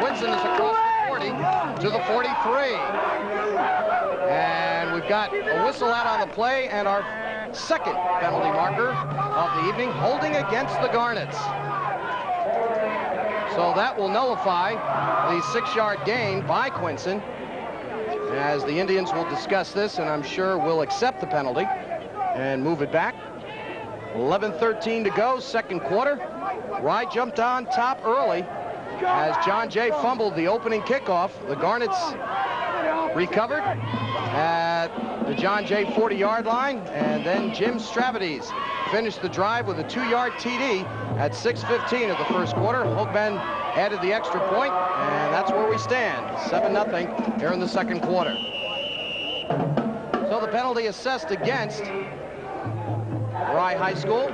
Quinson is across the 40 to the 43. And we've got a whistle out on the play and our second penalty marker of the evening, holding against the Garnets. So that will nullify the 6-yard gain by Quinson, as the Indians will discuss this and I'm sure will accept the penalty and move it back. 11:13 to go, second quarter. Rye jumped on top early as John Jay fumbled the opening kickoff. The Garnets recovered at the John Jay 40-yard line, and then Jim Stravides finished the drive with a 2-yard TD at 6:15 of the first quarter. Hoagman added the extra point, and that's where we stand, 7-0 here in the second quarter. So the penalty assessed against Rye High School,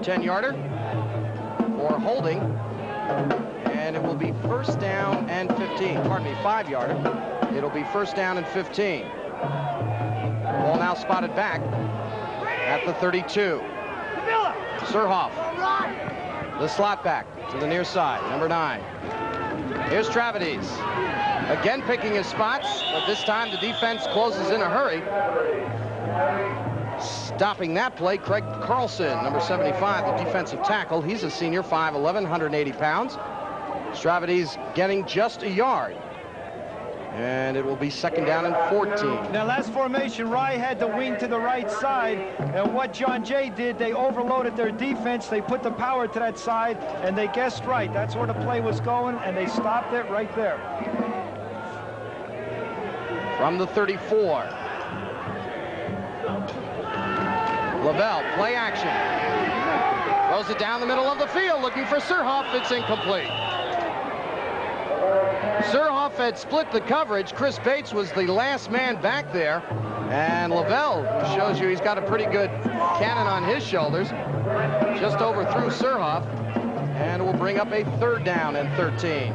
10-yarder for holding, and it will be first down and 15. Pardon me, 5-yarder. It'll be first down and 15. Ball now spotted back at the 32. Surhoff, the slot back to the near side, number 9. Here's Travides, again picking his spots, but this time the defense closes in a hurry. Stopping that play, Craig Carlson, number 75, the defensive tackle. He's a senior, 5'11", 180 pounds. Stravides getting just a yard. And it will be second down and 14. Now, last formation, Rye had the wing to the right side. And what John Jay did, they overloaded their defense. They put the power to that side, and they guessed right. That's where the play was going, and they stopped it right there. From the 34. Lavelle, play action. Throws it down the middle of the field, looking for Surhoff. It's incomplete. Surhoff had split the coverage. Chris Bates was the last man back there. And Lavelle, who shows you he's got a pretty good cannon on his shoulders, just overthrew Surhoff. And will bring up a third down and 13.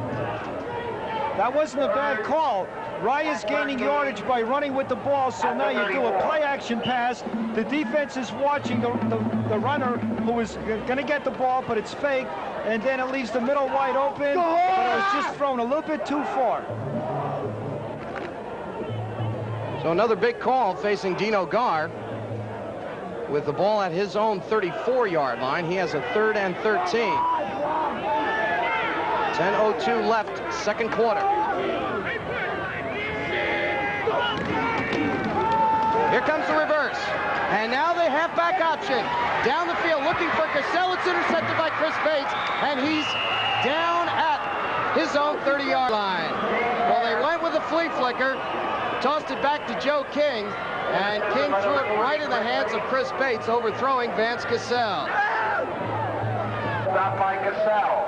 That wasn't a bad call. Rye is gaining yardage by running with the ball, so now you do a play-action pass. The defense is watching the runner who is going to get the ball, but it's fake, and then it leaves the middle wide open, but it was just thrown a little bit too far. So another big call facing Dino Gar with the ball at his own 34-yard line. He has a third and 13. 10:02 left, second quarter. Here comes the reverse. And now the halfback option. Down the field looking for Cassell. It's intercepted by Chris Bates. And he's down at his own 30-yard line. Well, they went with a flea flicker. Tossed it back to Joe King. And King threw it right in the hands of Chris Bates, overthrowing Vance Cassell. Stop by Cassell.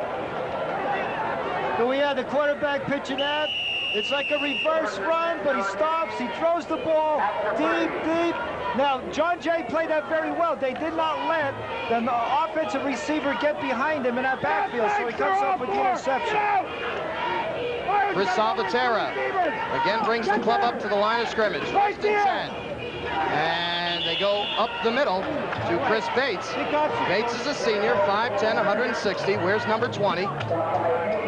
So we had the quarterback pitching that. It's like a reverse run, but he stops. He throws the ball deep, deep. Now, John Jay played that very well. They did not let the offensive receiver get behind him in that backfield, so he comes up with the interception. Chris Salvatierra again brings the club up to the line of scrimmage. First and 10. And they go up the middle to Chris Bates. Bates is a senior, 5'10", 160, wears number 20.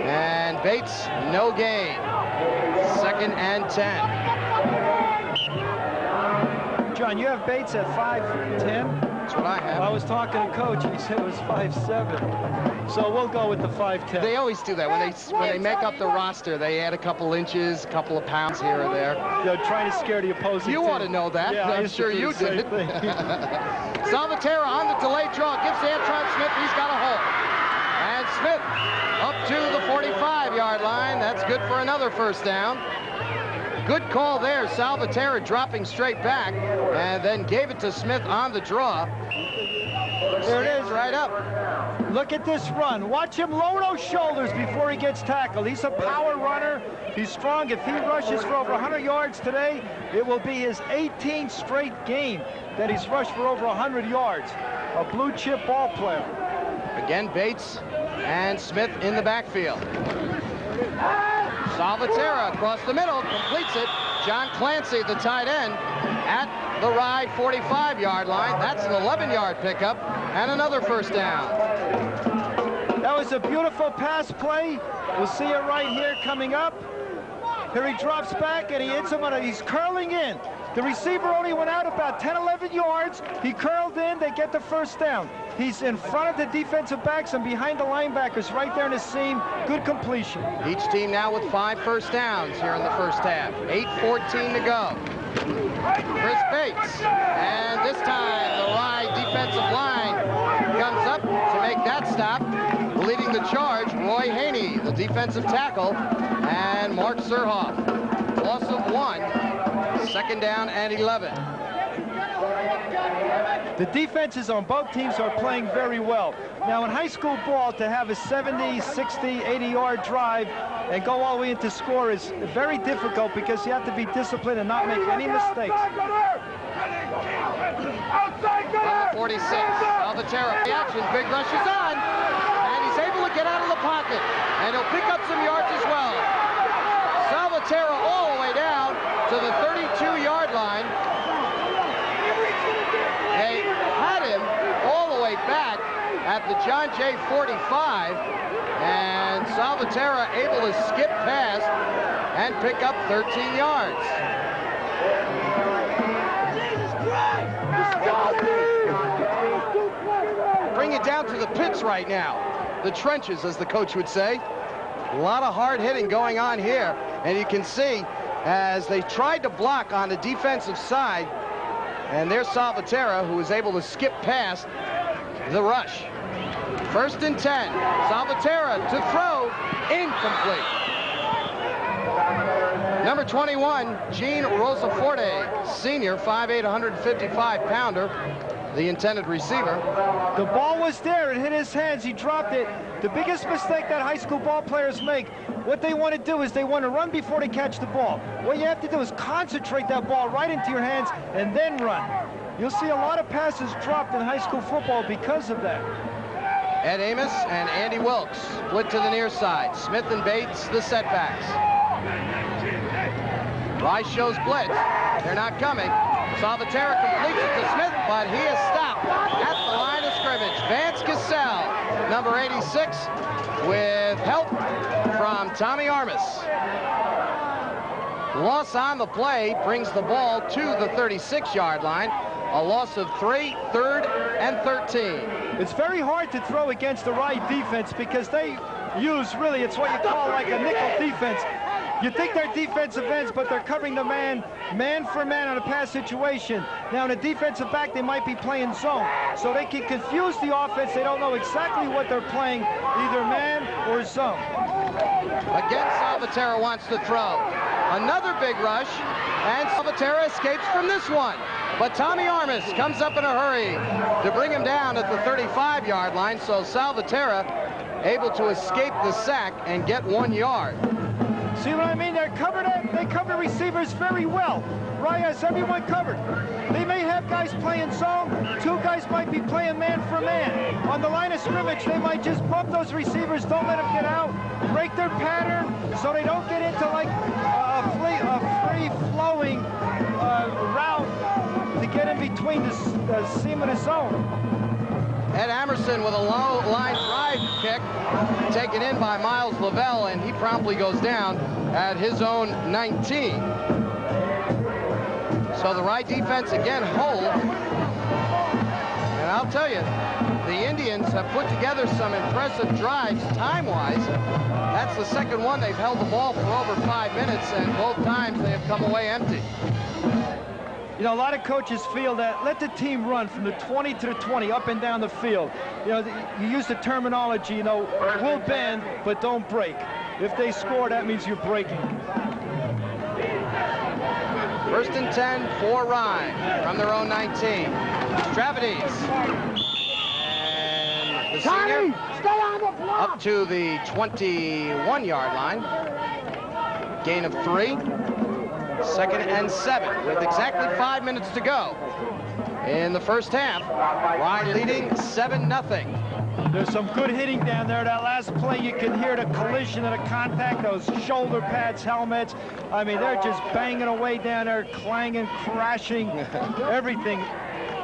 And Bates, no gain. Second and 10. John, you have Bates at 5'10"? That's what I have. I was talking to Coach, and he said it was 5'7". So we'll go with the 5'10". They always do that. When they make up the roster, they add a couple inches, a couple of pounds here or there. They're trying to scare the opposing You team. ought to know that. Yeah, I'm sure you did. Salvatierra on the delayed draw. Gives to Antron Smith. He's got a hole. And Smith up to the 45-yard line. That's good for another first down. Good call there. Salvatierra dropping straight back and then gave it to Smith on the draw. There it is, right up. Look at this run. Watch him lower those shoulders before he gets tackled. He's a power runner. He's strong. If he rushes for over 100 yards today, it will be his 18th straight game that he's rushed for over 100 yards. A blue chip ball player. Again, Bates and Smith in the backfield. Salvatierra across the middle, completes it. John Clancy, the tight end, at the Rye 45-yard line. That's an 11-yard pickup and another first down. That Here's a beautiful pass play. We'll see it right here coming up. Here he drops back and he hits him he's curling in. The receiver only went out about 10, 11 yards. He curled in, they get the first down. He's in front of the defensive backs and behind the linebackers right there in the seam. Good completion. Each team now with 5 first downs here in the first half. 8:14 to go. Chris Bates, and this time the Rye defensive line comes up to make that stop. Leading the charge, Roy Haney, the defensive tackle, and Mark Surhoff. Loss of 1, 2nd down and 11. The defenses on both teams are playing very well. Now in high school ball, to have a 70, 60, 80-yard drive and go all the way into score is very difficult because you have to be disciplined and not make any mistakes. From the 46, Salvatierra, the action, big rush is on, and he's able to get out of the pocket, and he'll pick up some yards as well. Salvatierra all the way down to the 32-yard line. They had him all the way back at the John Jay 45, and Salvatierra able to skip past and pick up 13 yards. Bring it down to the pits right now. The trenches, as the coach would say. A lot of hard hitting going on here, and you can see as they tried to block on the defensive side, and there's Salvatierra, who was able to skip past the rush. 1st and 10. Salvatierra to throw, incomplete. Number 21, Gene Rosaforte, senior, 5'8", 155-pounder, the intended receiver. The ball was there, it hit his hands, he dropped it. The biggest mistake that high school ball players make, what they want to do is they want to run before they catch the ball. What you have to do is concentrate that ball right into your hands and then run. You'll see a lot of passes dropped in high school football because of that. Ed Amos and Andy Wilkes split to the near side. Smith and Bates, the setbacks. Rice shows blitz. They're not coming. Salvatierra completes it to Smith, but he is stopped at the line of scrimmage. Vance Cassell, number 86, with help from Tommy Armas. Loss on the play brings the ball to the 36-yard line. A loss of 3, 3rd and 13. It's very hard to throw against the Rye defense because they use really, it's what you call like a nickel defense. You think they're defensive ends, but they're covering the man for man on a pass situation. Now in a defensive back, they might be playing zone. So they can confuse the offense. They don't know exactly what they're playing, either man or zone. Again, Salvatierra wants to throw. Another big rush, and Salvatierra escapes from this one. But Tommy Armas comes up in a hurry to bring him down at the 35-yard line. So Salvatierra able to escape the sack and get 1 yard. See what I mean? They cover receivers very well. Rye has everyone covered. They may have guys playing zone. 2 guys might be playing man for man. On the line of scrimmage, they might just bump those receivers, don't let them get out, break their pattern so they don't get into like a free-flowing route to get in between the seam of the zone. Ed Amerson with a low line drive kick taken in by Miles Lavelle, and he promptly goes down at his own 19. So the Rye defense again hold. And I'll tell you, the Indians have put together some impressive drives time-wise. That's the second one they've held the ball for over 5 minutes, and both times they have come away empty. You know, a lot of coaches feel that let the team run from the 20 to the 20, up and down the field. You know, you use the terminology, you know, we'll bend, but don't break. If they score, that means you're breaking. 1st and 10 for Rye from their own 19. Stravides. And the senior up to the 21-yard line. Gain of 3. 2nd and 7 with exactly 5 minutes to go in the first half. Rye leading 7-0. There's some good hitting down there. That last play, you can hear the collision and the contact, those shoulder pads, helmets. I mean, they're just banging away down there, clanging, crashing, everything.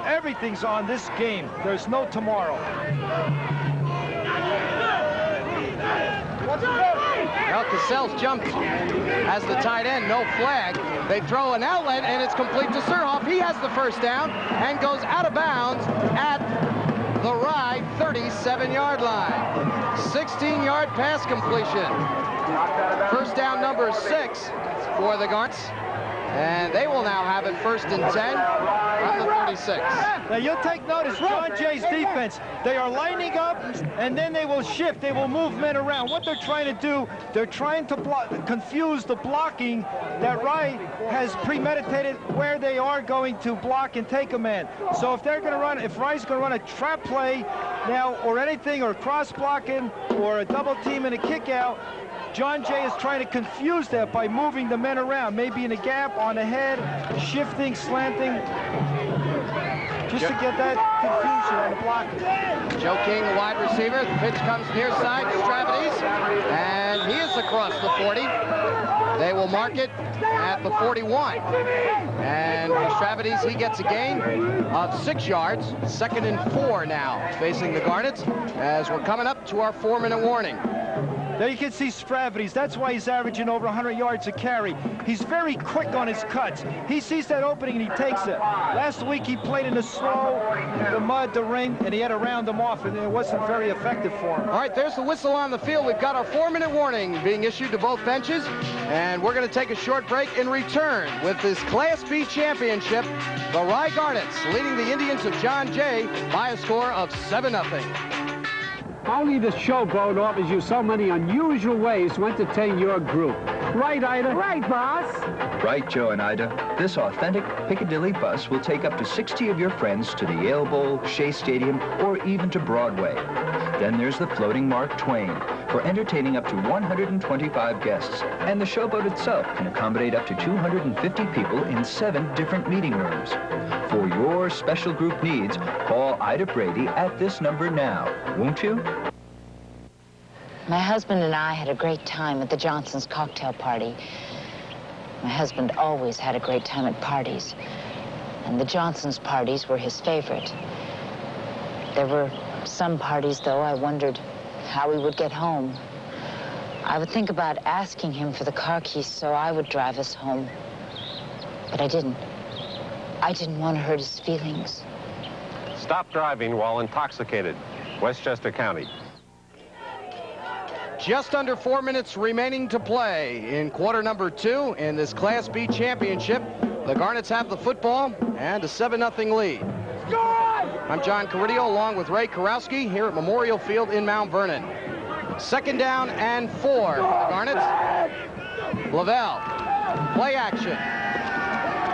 Everything's on this game. There's no tomorrow. Cassell's jumped as the tight end, no flag. They throw an outlet, and it's complete to Surhoff. He has the first down and goes out of bounds at the Rye 37-yard line. 16-yard pass completion. First down number 6 for the Garnets. And they will now have it 1st and 10 from the 36. Now you'll take notice, John Jay's defense, they are lining up and then they will shift, they will move men around. What they're trying to do, they're trying to confuse the blocking that Rye has premeditated where they are going to block and take a man. So if they're going to run, if Rye's going to run a trap play now or anything, or cross blocking or a double team and a kick out, John Jay is trying to confuse that by moving the men around, maybe in a gap, on the head, shifting, slanting, just to get that confusion on the block. Joe King, the wide receiver. The pitch comes near side to Stravides, and he is across the 40. They will mark it at the 41. And Stravides, he gets a gain of 6 yards. 2nd and 4 now, facing the Garnets, as we're coming up to our 4-minute warning. There you can see Stravides. That's why he's averaging over 100 yards a carry. He's very quick on his cuts. He sees that opening and he takes it. Last week he played in the snow, the mud, the rain, and he had to round them off, and it wasn't very effective for him. All right, there's the whistle on the field. We've got our 4-minute warning being issued to both benches, and we're going to take a short break and return with this Class B championship. The Rye Garnets leading the Indians of John Jay by a score of 7-0. Only the Showboat offers you so many unusual ways to entertain your group. Right, Ida? Right, boss. Right, Joe and Ida. This authentic Piccadilly bus will take up to 60 of your friends to the Yale Bowl, Shea Stadium, or even to Broadway. Then there's the floating Mark Twain for entertaining up to 125 guests. And the Showboat itself can accommodate up to 250 people in 7 different meeting rooms. For your special group needs, call Ida Brady at this number now, won't you? My husband and I had a great time at the Johnsons' cocktail party. My husband always had a great time at parties, and the Johnsons' parties were his favorite. There were some parties, though, I wondered how we would get home. I would think about asking him for the car keys so I would drive us home, but I didn't. I didn't want to hurt his feelings. Stop driving while intoxicated. Westchester County. Just under 4 minutes remaining to play in quarter number 2 in this Class B championship. The Garnets have the football and a 7-0 lead. I'm John Carrillo along with Ray Karowski here at Memorial Field in Mount Vernon. 2nd down and 4 for the Garnets. Lavelle, play action.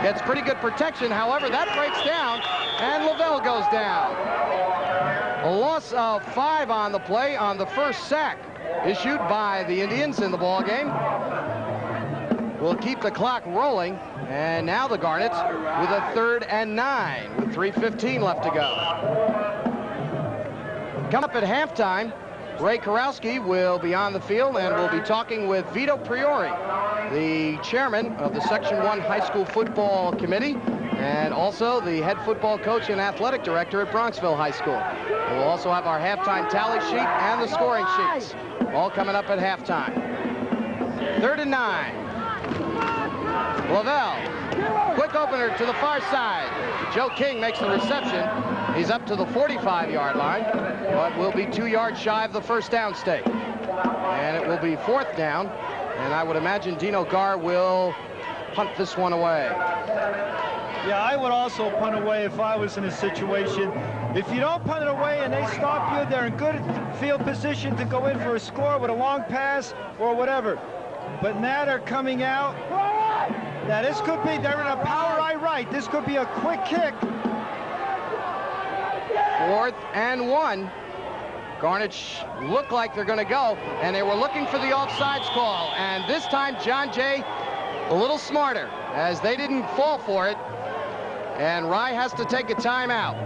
Gets pretty good protection, however, that breaks down, and Lavelle goes down. A loss of 5 on the play on the first sack issued by the Indians in the ball game. We'll keep the clock rolling, and now the Garnets with a 3rd and 9 with 3:15 left to go. Coming up at halftime, Ray Karowski will be on the field, and we'll be talking with Vito Priori, the chairman of the Section 1 High School Football Committee, and also the head football coach and athletic director at Bronxville High School. We'll also have our halftime tally sheet and the scoring sheets, all coming up at halftime. 3rd and 9. Lavelle, quick opener to the far side. Joe King makes the reception. He's up to the 45-yard line, but will be 2 yards shy of the first down stake. And it will be 4th down, and I would imagine Dino Gar will punt this one away. Yeah, I would also punt away if I was in a situation. If you don't punt it away and they stop you, they're in good field position to go in for a score with a long pass or whatever. But now they're coming out. Now this could be, they're in a power eye right. This could be a quick kick. 4th and 1. Garnets look like they're going to go, and they were looking for the offsides call. And this time, John Jay a little smarter, as they didn't fall for it. And Rye has to take a timeout.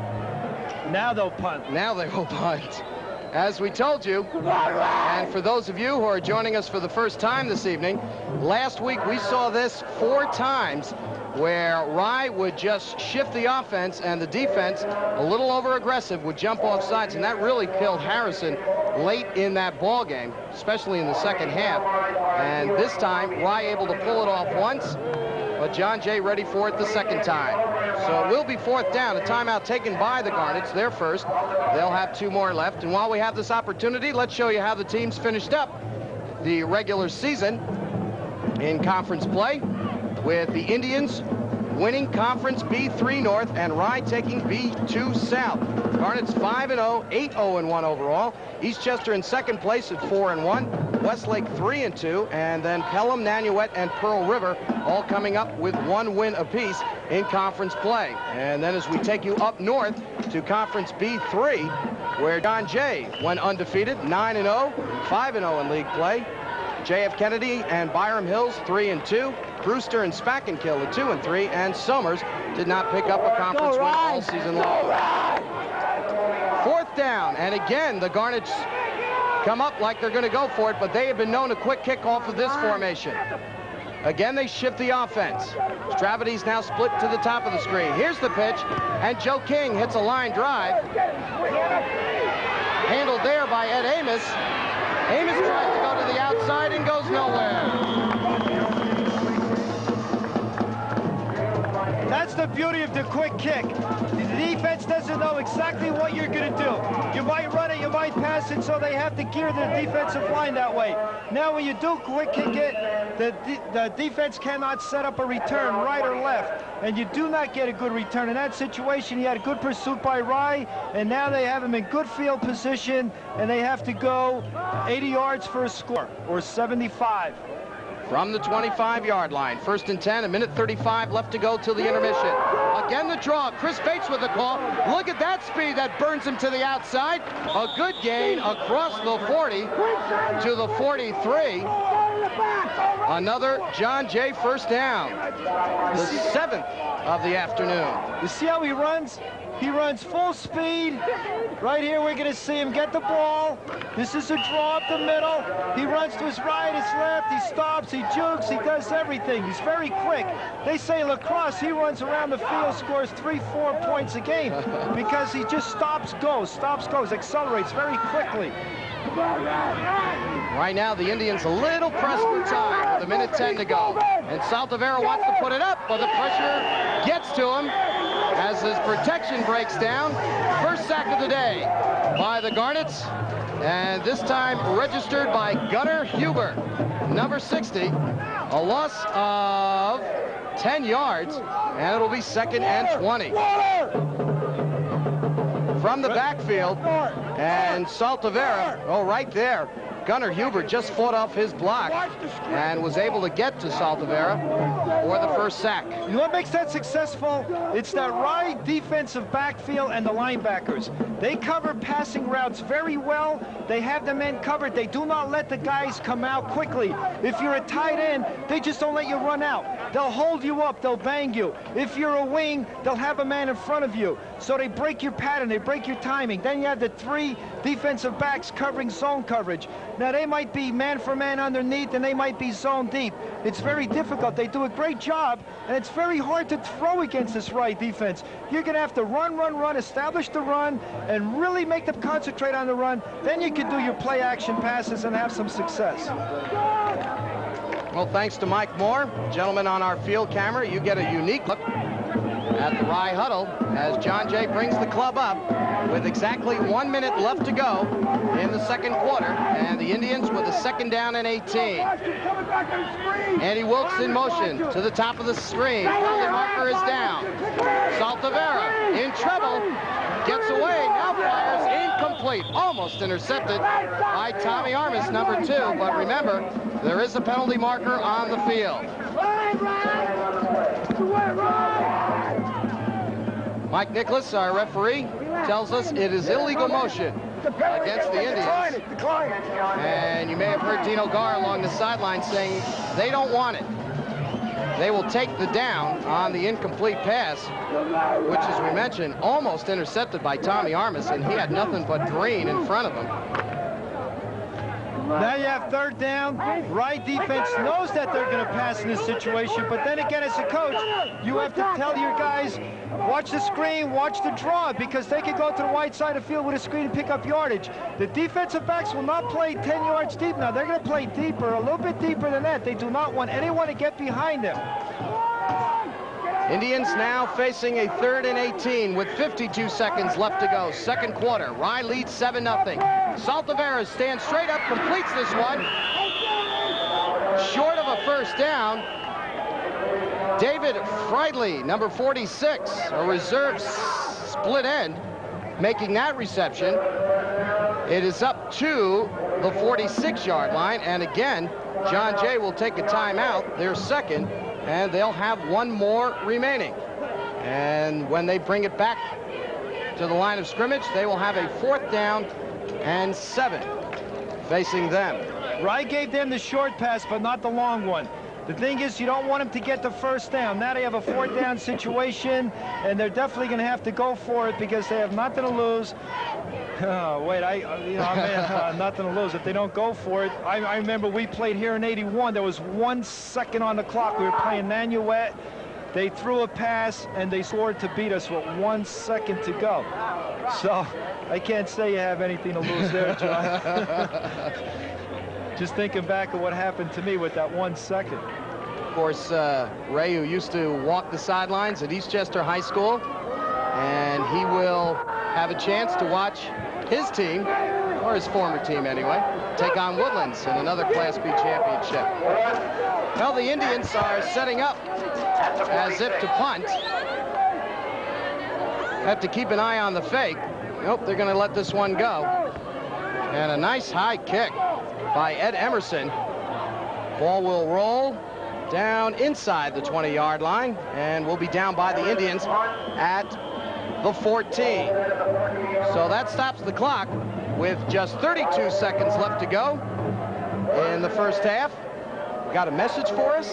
Now they'll punt. Now they will punt. As we told you, and for those of you who are joining us for the first time this evening, last week we saw this 4 times where Rye would just shift the offense and the defense, a little over-aggressive, would jump off sides, and that really killed Harrison late in that ball game, especially in the second half. And this time, Rye able to pull it off once, but John Jay ready for it the second time. So it will be 4th down, a timeout taken by the Garnets. They're first. They'll have 2 more left. And while we have this opportunity, let's show you how the teams finished up the regular season in conference play, with the Indians winning Conference B3 North and Rye taking B2 South. Garnets 5-0, 8-0-1 overall. Eastchester in second place at 4-1. Westlake 3-2, and then Pelham, Nanuet, and Pearl River all coming up with 1 win apiece in conference play. And then as we take you up north to Conference B3, where John Jay went undefeated, 9-0, 5-0 in league play. J.F. Kennedy and Byram Hills 3-2. Brewster and Spackenkill at 2-3, and Somers did not pick up a conference win all season long. 4th down, and again the Garnets come up like they're going to go for it, but they have been known to quick kick off of this formation. Again, they shift the offense. Stravity's now split to the top of the screen. Here's the pitch, and Joe King hits a line drive. Handled there by Ed Amos. Amos tries to go to the outside and goes nowhere. That's the beauty of the quick kick. The defense doesn't know exactly what you're going to do. You might run it, you might pass it, so they have to gear the defensive line that way. Now when you do quick kick it, the defense cannot set up a return right or left, and you do not get a good return. In that situation, he had a good pursuit by Rye, and now they have him in good field position, and they have to go 80 yards for a score, or 75. From the 25-yard line. 1st and 10, 1:35 left to go till the intermission. Again the draw. Chris Bates with the call. Look at that speed that burns him to the outside. A good gain across the 40 to the 43. Another John Jay 1st down. The 7th of the afternoon. You see how he runs? He runs full speed. Right here, we're going to see him get the ball. This is a draw up the middle. He runs to his right, his left. He stops, he jukes, he does everything. He's very quick. They say lacrosse, he runs around the field, scores 3-4 points a game because he just stops, goes, accelerates very quickly. Right now, the Indians a little pressed for time with 1:10 to go. And Saltavera wants to put it up, but the pressure gets to him as his protection breaks down. First sack of the day by the Garnets, and this time registered by Gunnar Huber, number 60. A loss of 10 yards, and it'll be 2nd and 20. From the backfield, and Saltavera, oh, right there. Gunnar Huber just fought off his block and was able to get to Saltavera for the first sack. You know what makes that successful? It's that Rye defensive backfield and the linebackers. They cover passing routes very well. They have the men covered. They do not let the guys come out quickly. If you're a tight end, they just don't let you run out. They'll hold you up. They'll bang you. If you're a wing, they'll have a man in front of you. So they break your pattern. They break your timing. Then you have the 3 defensive backs covering zone coverage. Now, they might be man for man underneath, and they might be zone deep. It's very difficult. They do a great job, and it's very hard to throw against this Rye defense. You're going to have to run, establish the run, and really make them concentrate on the run. Then you can do your play-action passes and have some success. Well, thanks to Mike Moore. Gentlemen on our field camera, you get a unique look at the Rye huddle as John Jay brings the club up with exactly 1 minute left to go in the second quarter, and the Indians with a 2nd down and 18. Andy Wilkes in motion to the top of the screen. The marker is down. Saltavera in trouble, gets away, now fires incomplete, almost intercepted by Tommy Armas, number 2, but remember, there is a penalty marker on the field. Mike Nicholas, our referee, tells us it is illegal motion against the Indians. And you may have heard Dino Gar along the sideline saying they don't want it. They will take the down on the incomplete pass, which, as we mentioned, almost intercepted by Tommy Armas, and he had nothing but green in front of him. Now you have third down. Right defense knows that they're going to pass in this situation, but then again, as a coach, you have to tell your guys, watch the screen, watch the draw, because they can go to the right side of the field with a screen and pick up yardage. The defensive backs will not play 10 yards deep now. They're going to play deeper, a little bit deeper than that. They do not want anyone to get behind them. Indians now facing a 3rd and 18 with 52 seconds left to go. Second quarter. Rye leads 7-0. Saltaveras stands straight up, completes this one. Short of a first down. David Friedley, number 46, a reserve split end, making that reception. It is up to the 46-yard line, and again, John Jay will take a timeout, their second, and they'll have one more remaining. And when they bring it back to the line of scrimmage, they will have a 4th down and 7 facing them. Rye gave them the short pass, but not the long one. The thing is, you don't want them to get the first down. Now they have a 4th down situation, and they're definitely going to have to go for it because they have nothing to lose. Oh, wait, nothing to lose if they don't go for it. I remember we played here in '81. There was 1 second on the clock. We were playing Nanuet. They threw a pass, and they scored to beat us with 1 second to go. So I can't say you have anything to lose there, John. Just thinking back of what happened to me with that 1 second. Of course, Ray, who used to walk the sidelines at Eastchester High School, and he will have a chance to watch his team, or his former team anyway, take on Woodlands in another Class B championship. Well, the Indians are setting up as if to punt. Have to keep an eye on the fake. Nope, they're going to let this one go. And a nice high kick by Ed Emerson. Ball will roll down inside the 20-yard line, and will be down by the Indians at the 14. So that stops the clock with just 32 seconds left to go in the first half. Got a message for us?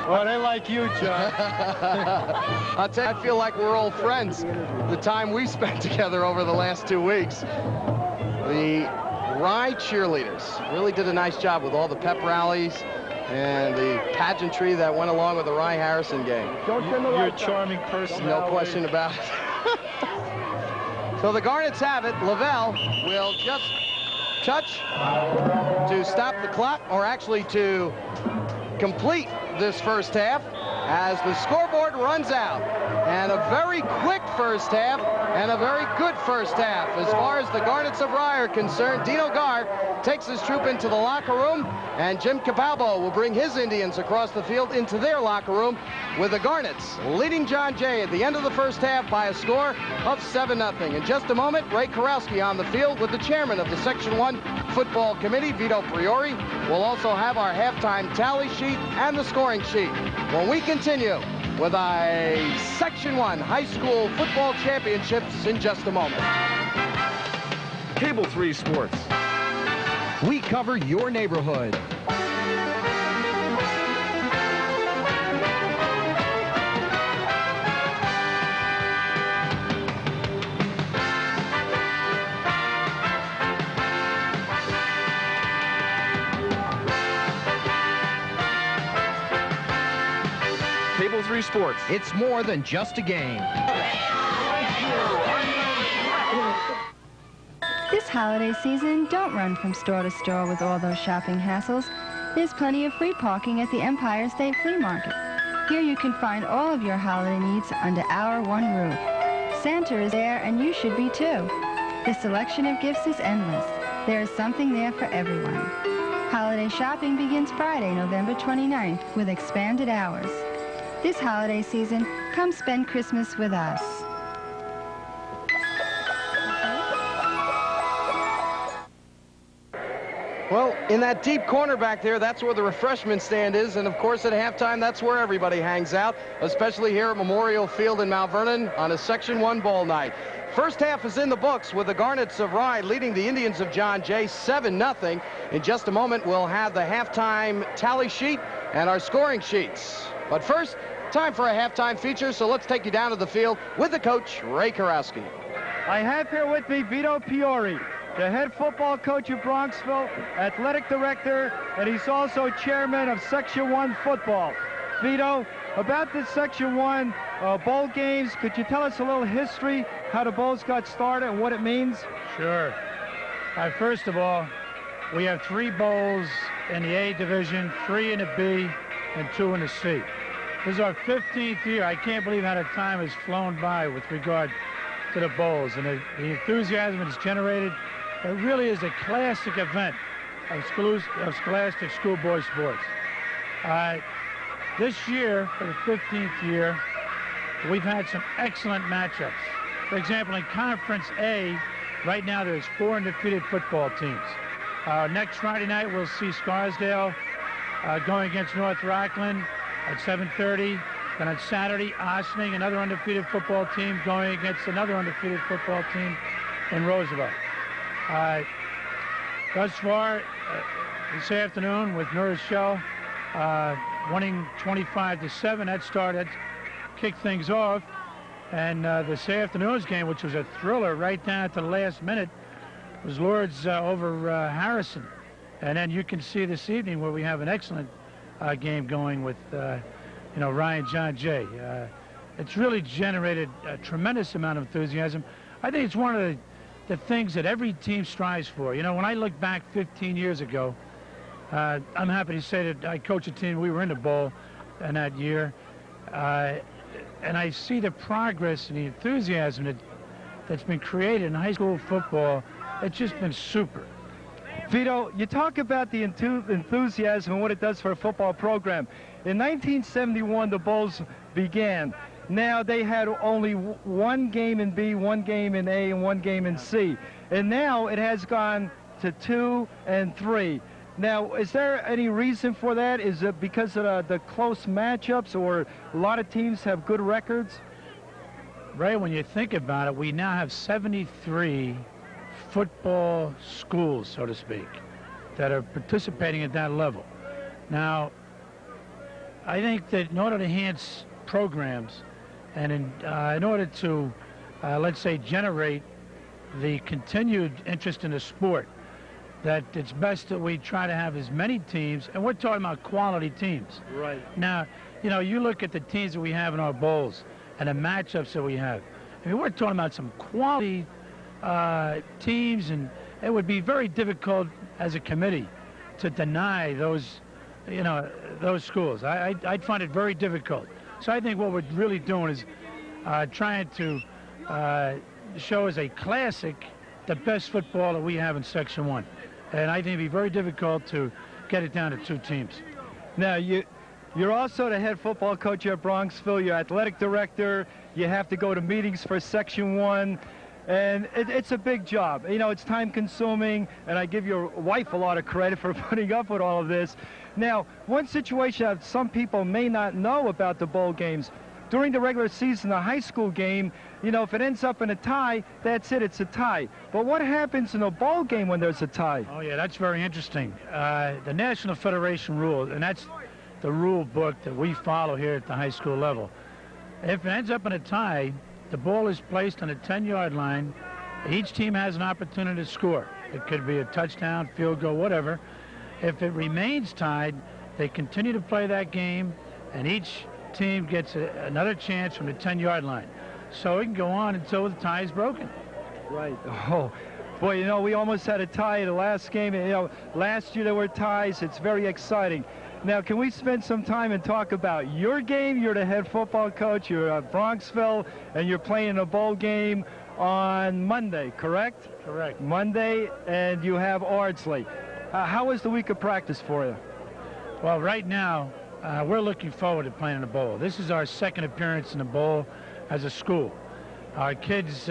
Well, they like you, John. I'll tell you, I feel like we're old friends. The time we spent together over the last 2 weeks. The Rye cheerleaders really did a nice job with all the pep rallies and the pageantry that went along with the Rye-Harrison game. You're a charming person. No question about it. So the Garnets have it. Lavelle will just touch to stop the clock, or actually to complete this first half, as the scoreboard runs out. And a very quick first half and a very good first half. As far as the Garnets of Rye are concerned, Dino Gar takes his troop into the locker room, and Jim Capalbo will bring his Indians across the field into their locker room, with the Garnets leading John Jay at the end of the first half by a score of 7-0. In just a moment, Ray Karowski on the field with the chairman of the Section 1 Football Committee, Vito Priori. We'll also have our halftime tally sheet and the scoring sheet when we continue with a Section 1 High School Football Championships in just a moment. Cable 3 Sports. We cover your neighborhood. Cable 3 Sports. It's more than just a game. This holiday season, don't run from store to store with all those shopping hassles. There's plenty of free parking at the Empire State Flea Market. Here you can find all of your holiday needs under our one roof. Santa is there, and you should be too. The selection of gifts is endless. There is something there for everyone. Holiday shopping begins Friday, November 29th, with expanded hours. This holiday season, come spend Christmas with us. Well, in that deep corner back there, that's where the refreshment stand is. And, of course, at halftime, that's where everybody hangs out, especially here at Memorial Field in Mount Vernon on a Section 1 ball night. First half is in the books with the Garnets of Rye leading the Indians of John Jay 7-0. In just a moment, we'll have the halftime tally sheet and our scoring sheets. But first, Time for a halftime feature, so let's take you down to the field with the coach, Ray Karowski. I have here with me Vito Piori, the head football coach of Bronxville, athletic director, and he's also chairman of Section 1 football. Vito, about this Section 1 bowl games, could you tell us a little history, how the bowls got started and what it means? Sure. First of all, we have 3 bowls in the A division, 3 in the B, and 2 in the C. This is our 15th year. I can't believe how the time has flown by with regard to the bowls and the enthusiasm it's generated. It really is a classic event of scholastic schoolboy sports. This year, for the 15th year, we've had some excellent matchups. For example, in Conference A, right now there's 4 undefeated football teams. Next Friday night, we'll see Scarsdale going against North Rockland at 7:30. Then on Saturday, Ossining, another undefeated football team, going against another undefeated football team in Roosevelt. Thus far, this afternoon with New Rochelle winning 25-7, that kicked things off. And this afternoon's game, which was a thriller right down to the last minute, was Lourdes over Harrison. And then you can see this evening where we have an excellent game going with Ryan John Jay. It's really generated a tremendous amount of enthusiasm. I think it's one of the things that every team strives for. You know, when I look back 15 years ago, I'm happy to say that I coached a team, we were in the bowl in that year, and I see the progress and the enthusiasm that's been created in high school football. It's just been super. Vito, you talk about the enthusiasm and what it does for a football program. In 1971, the bowls began. Now they had only 1 game in B, 1 game in A, and 1 game in C. And now it has gone to 2 and 3. Now, is there any reason for that? Is it because of the close matchups, or a lot of teams have good records? Ray, when you think about it, we now have 73 football schools, so to speak, that are participating at that level. Now, I think that in order to enhance programs and in order to, let's say, generate the continued interest in the sport, that it's best that we try to have as many teams, and we're talking about quality teams. Right. Now, you look at the teams that we have in our bowls and the matchups that we have. I mean, we're talking about some quality teams, and it would be very difficult as a committee to deny those, those schools. I'd find it very difficult. So I think what we're really doing is trying to show as a classic the best football that we have in Section 1. And I think it'd be very difficult to get it down to 2 teams. Now, you're also the head football coach at Bronxville. You're athletic director. You have to go to meetings for Section 1. And it's a big job. It's time-consuming, and I give your wife a lot of credit for putting up with all of this. Now, one situation that some people may not know about the bowl games, during the regular season, the high school game, if it ends up in a tie, that's it, it's a tie. But what happens in a bowl game when there's a tie? Oh, yeah, that's very interesting. The National Federation rule, and that's the rule book that we follow here at the high school level. If it ends up in a tie, the ball is placed on the 10-yard line. Each team has an opportunity to score. It could be a touchdown, field goal, whatever. If it remains tied, they continue to play that game, and each team gets another chance from the 10-yard line. So it can go on until the tie is broken. Right. Oh, boy, we almost had a tie in the last game. Last year there were ties. It's very exciting. Now, can we spend some time and talk about your game? You're the head football coach. You're at Bronxville, and you're playing a bowl game on Monday, correct? Correct. Monday, and you have Ardsley. How was the week of practice for you? Well, right now, we're looking forward to playing in the bowl. This is our 2nd appearance in the bowl as a school. Our kids,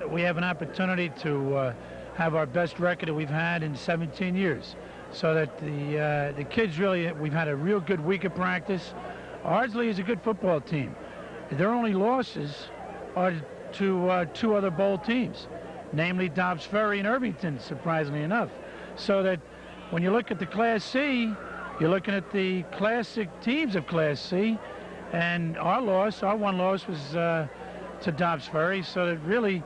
we have an opportunity to have our best record that we've had in 17 years. So that the kids really, we've had a real good week of practice. Ardsley is a good football team. Their only losses are to 2 other bowl teams, namely Dobbs Ferry and Irvington, surprisingly enough. So that when you look at the Class C, you're looking at the classic teams of Class C, And our one loss was to Dobbs Ferry. So that really,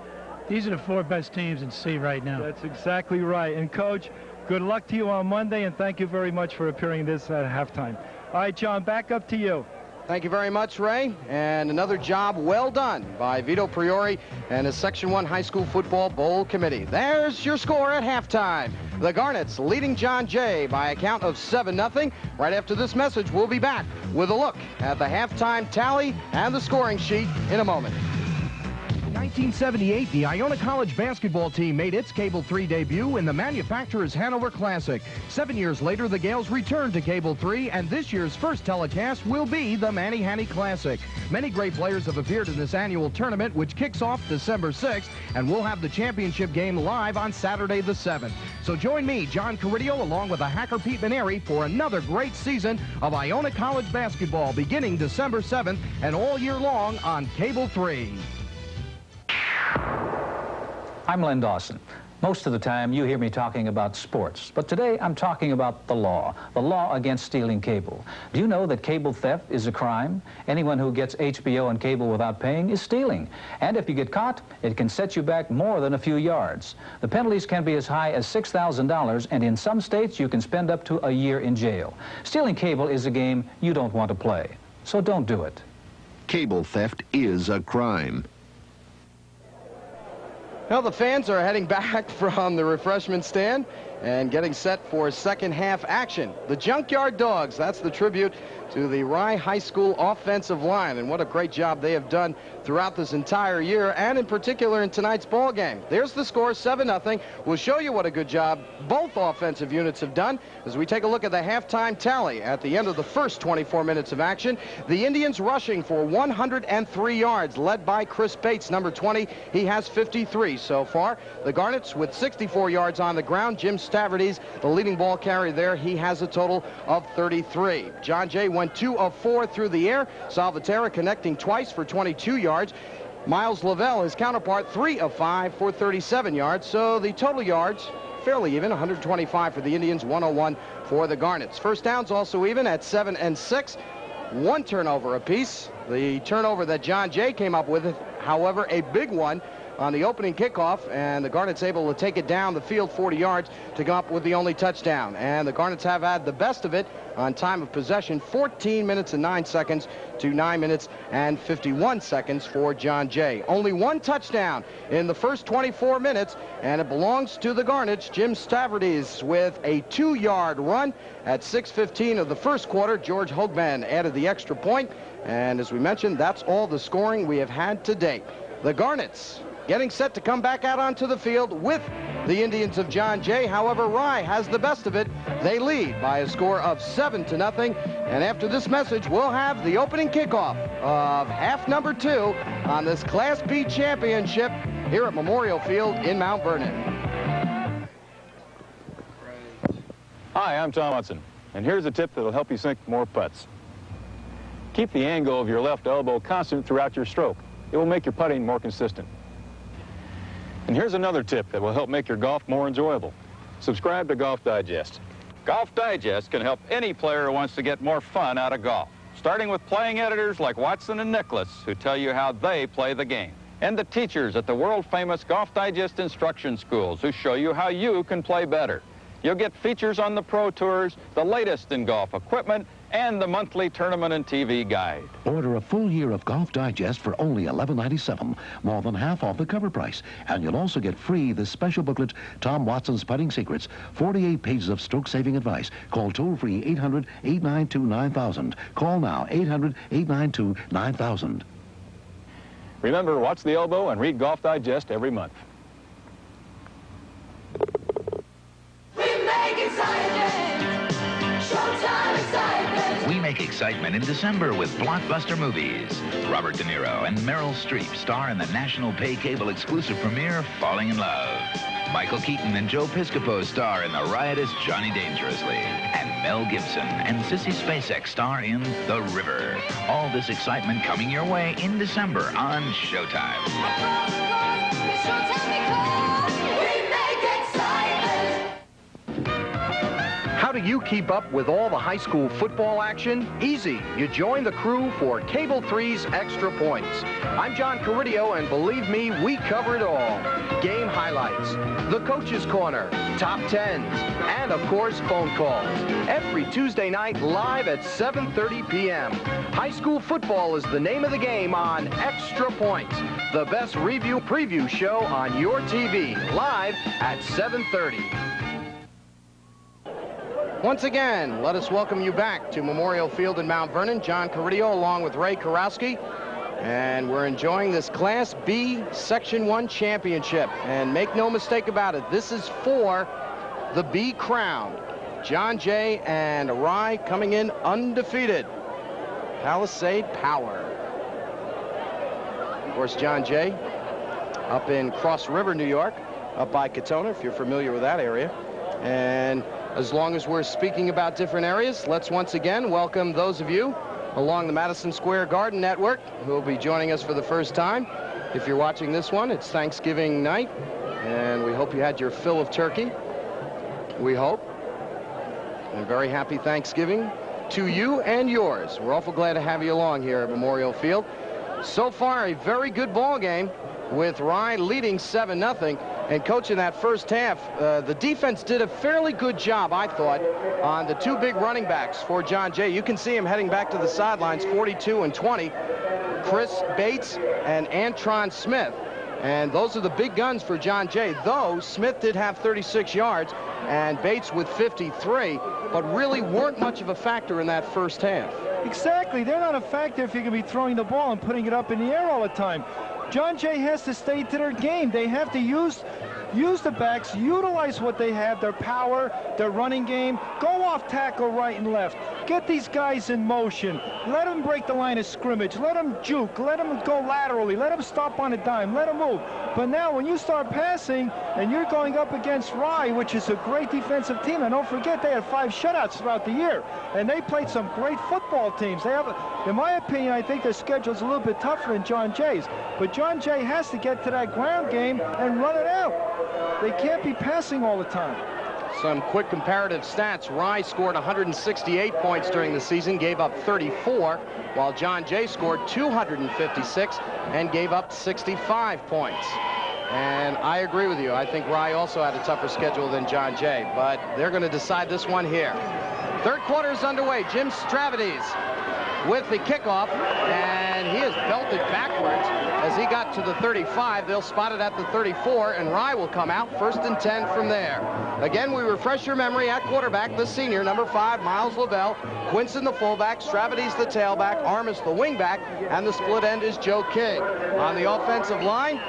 these are the 4 best teams in C right now. That's exactly right. And, Coach, good luck to you on Monday, and thank you very much for appearing this at halftime. All right, John, back up to you. Thank you very much, Ray. And another job well done by Vito Priori and his Section 1 High School Football Bowl Committee. There's your score at halftime. The Garnets leading John Jay by a count of 7-0. Right after this message, we'll be back with a look at the halftime tally and the scoring sheet in a moment. 1978, the Iona College basketball team made its Cable 3 debut in the Manufacturers Hanover Classic. 7 years later, the Gales returned to Cable 3, and this year's first telecast will be the Manny-Hanny Classic. Many great players have appeared in this annual tournament, which kicks off December 6th, and we'll have the championship game live on Saturday the 7th. So join me, John Caridio, along with the hacker Pete Maneri, for another great season of Iona College basketball beginning December 7th and all year long on Cable 3. I'm Len Dawson. Most of the time you hear me talking about sports, but today I'm talking about the law against stealing cable. Do you know that cable theft is a crime? Anyone who gets HBO and cable without paying is stealing. And if you get caught, it can set you back more than a few yards. The penalties can be as high as $6,000, and in some states you can spend up to a year in jail. Stealing cable is a game you don't want to play, so don't do it. Cable theft is a crime. Well, the fans are heading back from the refreshment stand and getting set for second half action. The Junkyard Dogs, that's the tribute to the Rye High School offensive line, and what a great job they have done throughout this entire year, and in particular in tonight's ball game. There's the score, 7-0. We'll show you what a good job both offensive units have done as we take a look at the halftime tally at the end of the first 24 minutes of action. The Indians rushing for 103 yards, led by Chris Bates, number 20. He has 53 so far. The Garnets with 64 yards on the ground. Jim Stavrides, the leading ball carrier there, he has a total of 33. John Jay went 2 of 4 through the air. Salvatierra connecting twice for 22 yards. Miles Lavelle, his counterpart, 3 of 5 for 37 yards. So the total yards fairly even, 125 for the Indians, 101 for the Garnets. First downs also even at 7 and 6. 1 turnover apiece. The turnover that John Jay came up with, however, a big one on the opening kickoff, and the Garnets able to take it down the field 40 yards to come up with the only touchdown. And the Garnets have had the best of it on time of possession, 14 minutes and 9 seconds to 9 minutes and 51 seconds for John Jay. Only 1 touchdown in the first 24 minutes, and it belongs to the Garnets. Jim Stavrides with a 2-yard run at 6:15 of the first quarter. George Hoagman added the extra point, and as we mentioned, that's all the scoring we have had to date. The Garnets getting set to come back out onto the field with the Indians of John Jay. However, Rye has the best of it. They lead by a score of 7-0. And after this message, we'll have the opening kickoff of half number 2 on this Class B championship here at Memorial Field in Mount Vernon. Hi, I'm Tom Hudson, and here's a tip that'll help you sink more putts. Keep the angle of your left elbow constant throughout your stroke. It will make your putting more consistent. And here's another tip that will help make your golf more enjoyable. Subscribe to Golf Digest. Golf Digest can help any player who wants to get more fun out of golf, starting with playing editors like Watson and Nicklaus, who tell you how they play the game, and the teachers at the world-famous Golf Digest instruction schools who show you how you can play better. You'll get features on the Pro Tours, the latest in golf equipment, and the monthly tournament and TV guide. Order a full year of Golf Digest for only $11.97, more than half off the cover price. And you'll also get free this special booklet, Tom Watson's Putting Secrets, 48 pages of stroke-saving advice. Call toll-free 800-892-9000. Call now, 800-892-9000. Remember, watch the elbow and read Golf Digest every month. We make excitement in December with blockbuster movies. Robert De Niro and Meryl Streep star in the national pay cable exclusive premiere, Falling in Love. Michael Keaton and Joe Piscopo star in the riotous Johnny Dangerously. And Mel Gibson and Sissy Spacek star in The River. All this excitement coming your way in December on Showtime. How do you keep up with all the high school football action? Easy. You join the crew for Cable 3's Extra Points. I'm John Caridio, and believe me, we cover it all. Game highlights, the Coach's Corner, top 10s, and of course, phone calls. Every Tuesday night, live at 7:30 p.m. High school football is the name of the game on Extra Points, the best review preview show on your TV, live at 7:30. Once again, let us welcome you back to Memorial Field in Mount Vernon. John Caridio along with Ray Karowski. And we're enjoying this Class B Section 1 championship. And make no mistake about it, this is for the B crown. John Jay and Rye coming in undefeated. Palisade Power. Of course, John Jay up in Cross River, New York, up by Katona, if you're familiar with that area. And as long as we're speaking about different areas, let's once again welcome those of you along the Madison Square Garden Network who will be joining us for the first time. If you're watching this one, it's Thanksgiving night, and we hope you had your fill of turkey. We hope. And very happy Thanksgiving to you and yours. We're awful glad to have you along here at Memorial Field. So far, a very good ball game with Rye leading 7-0. And coach, in that first half, the defense did a fairly good job, I thought, on the two big running backs for John Jay. You can see him heading back to the sidelines, 42 and 20, Chris Bates and Antron Smith. And those are the big guns for John Jay, though Smith did have 36 yards and Bates with 53, but really weren't much of a factor in that first half. Exactly. They're not a factor if you're going to be throwing the ball and putting it up in the air all the time. John Jay has to stay to their game. They have to use the backs, utilize what they have, their power, their running game, go off tackle right and left. Get these guys in motion. Let them break the line of scrimmage. Let them juke. Let them go laterally. Let them stop on a dime. Let them move. But now when you start passing and you're going up against Rye, which is a great defensive team, and don't forget they had 5 shutouts throughout the year, and they played some great football teams. They have, in my opinion, I think their schedule's a little bit tougher than John Jay's. But John Jay has to get to that ground game and run it out. They can't be passing all the time. Some quick comparative stats. Rye scored 168 points during the season, gave up 34, while John Jay scored 256 and gave up 65 points. And I agree with you. I think Rye also had a tougher schedule than John Jay, but they're going to decide this one here. Third quarter is underway. Jim Stravides with the kickoff, and he is belted backwards as he got to the 35. They'll spot it at the 34, and Rye will come out 1st and 10 from there. Again, we refresh your memory at quarterback, the senior, number 5, Miles Lavelle, Quinson the fullback, Stravides the tailback, Armis the wingback, and the split end is Joe King. On the offensive line,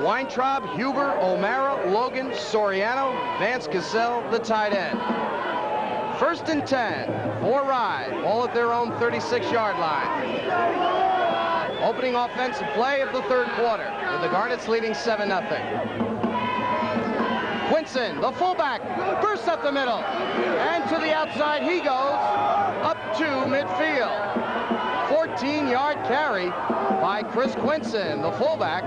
Weintraub, Huber, O'Mara, Logan, Soriano, Vance Cassell, the tight end. 1st and 10 for Rye, all at their own 36-yard line. Opening offensive play of the third quarter, with the Garnets leading 7-0. Quinson, the fullback, bursts up the middle, and to the outside he goes, up to midfield. 14-yard carry by Chris Quinson, the fullback.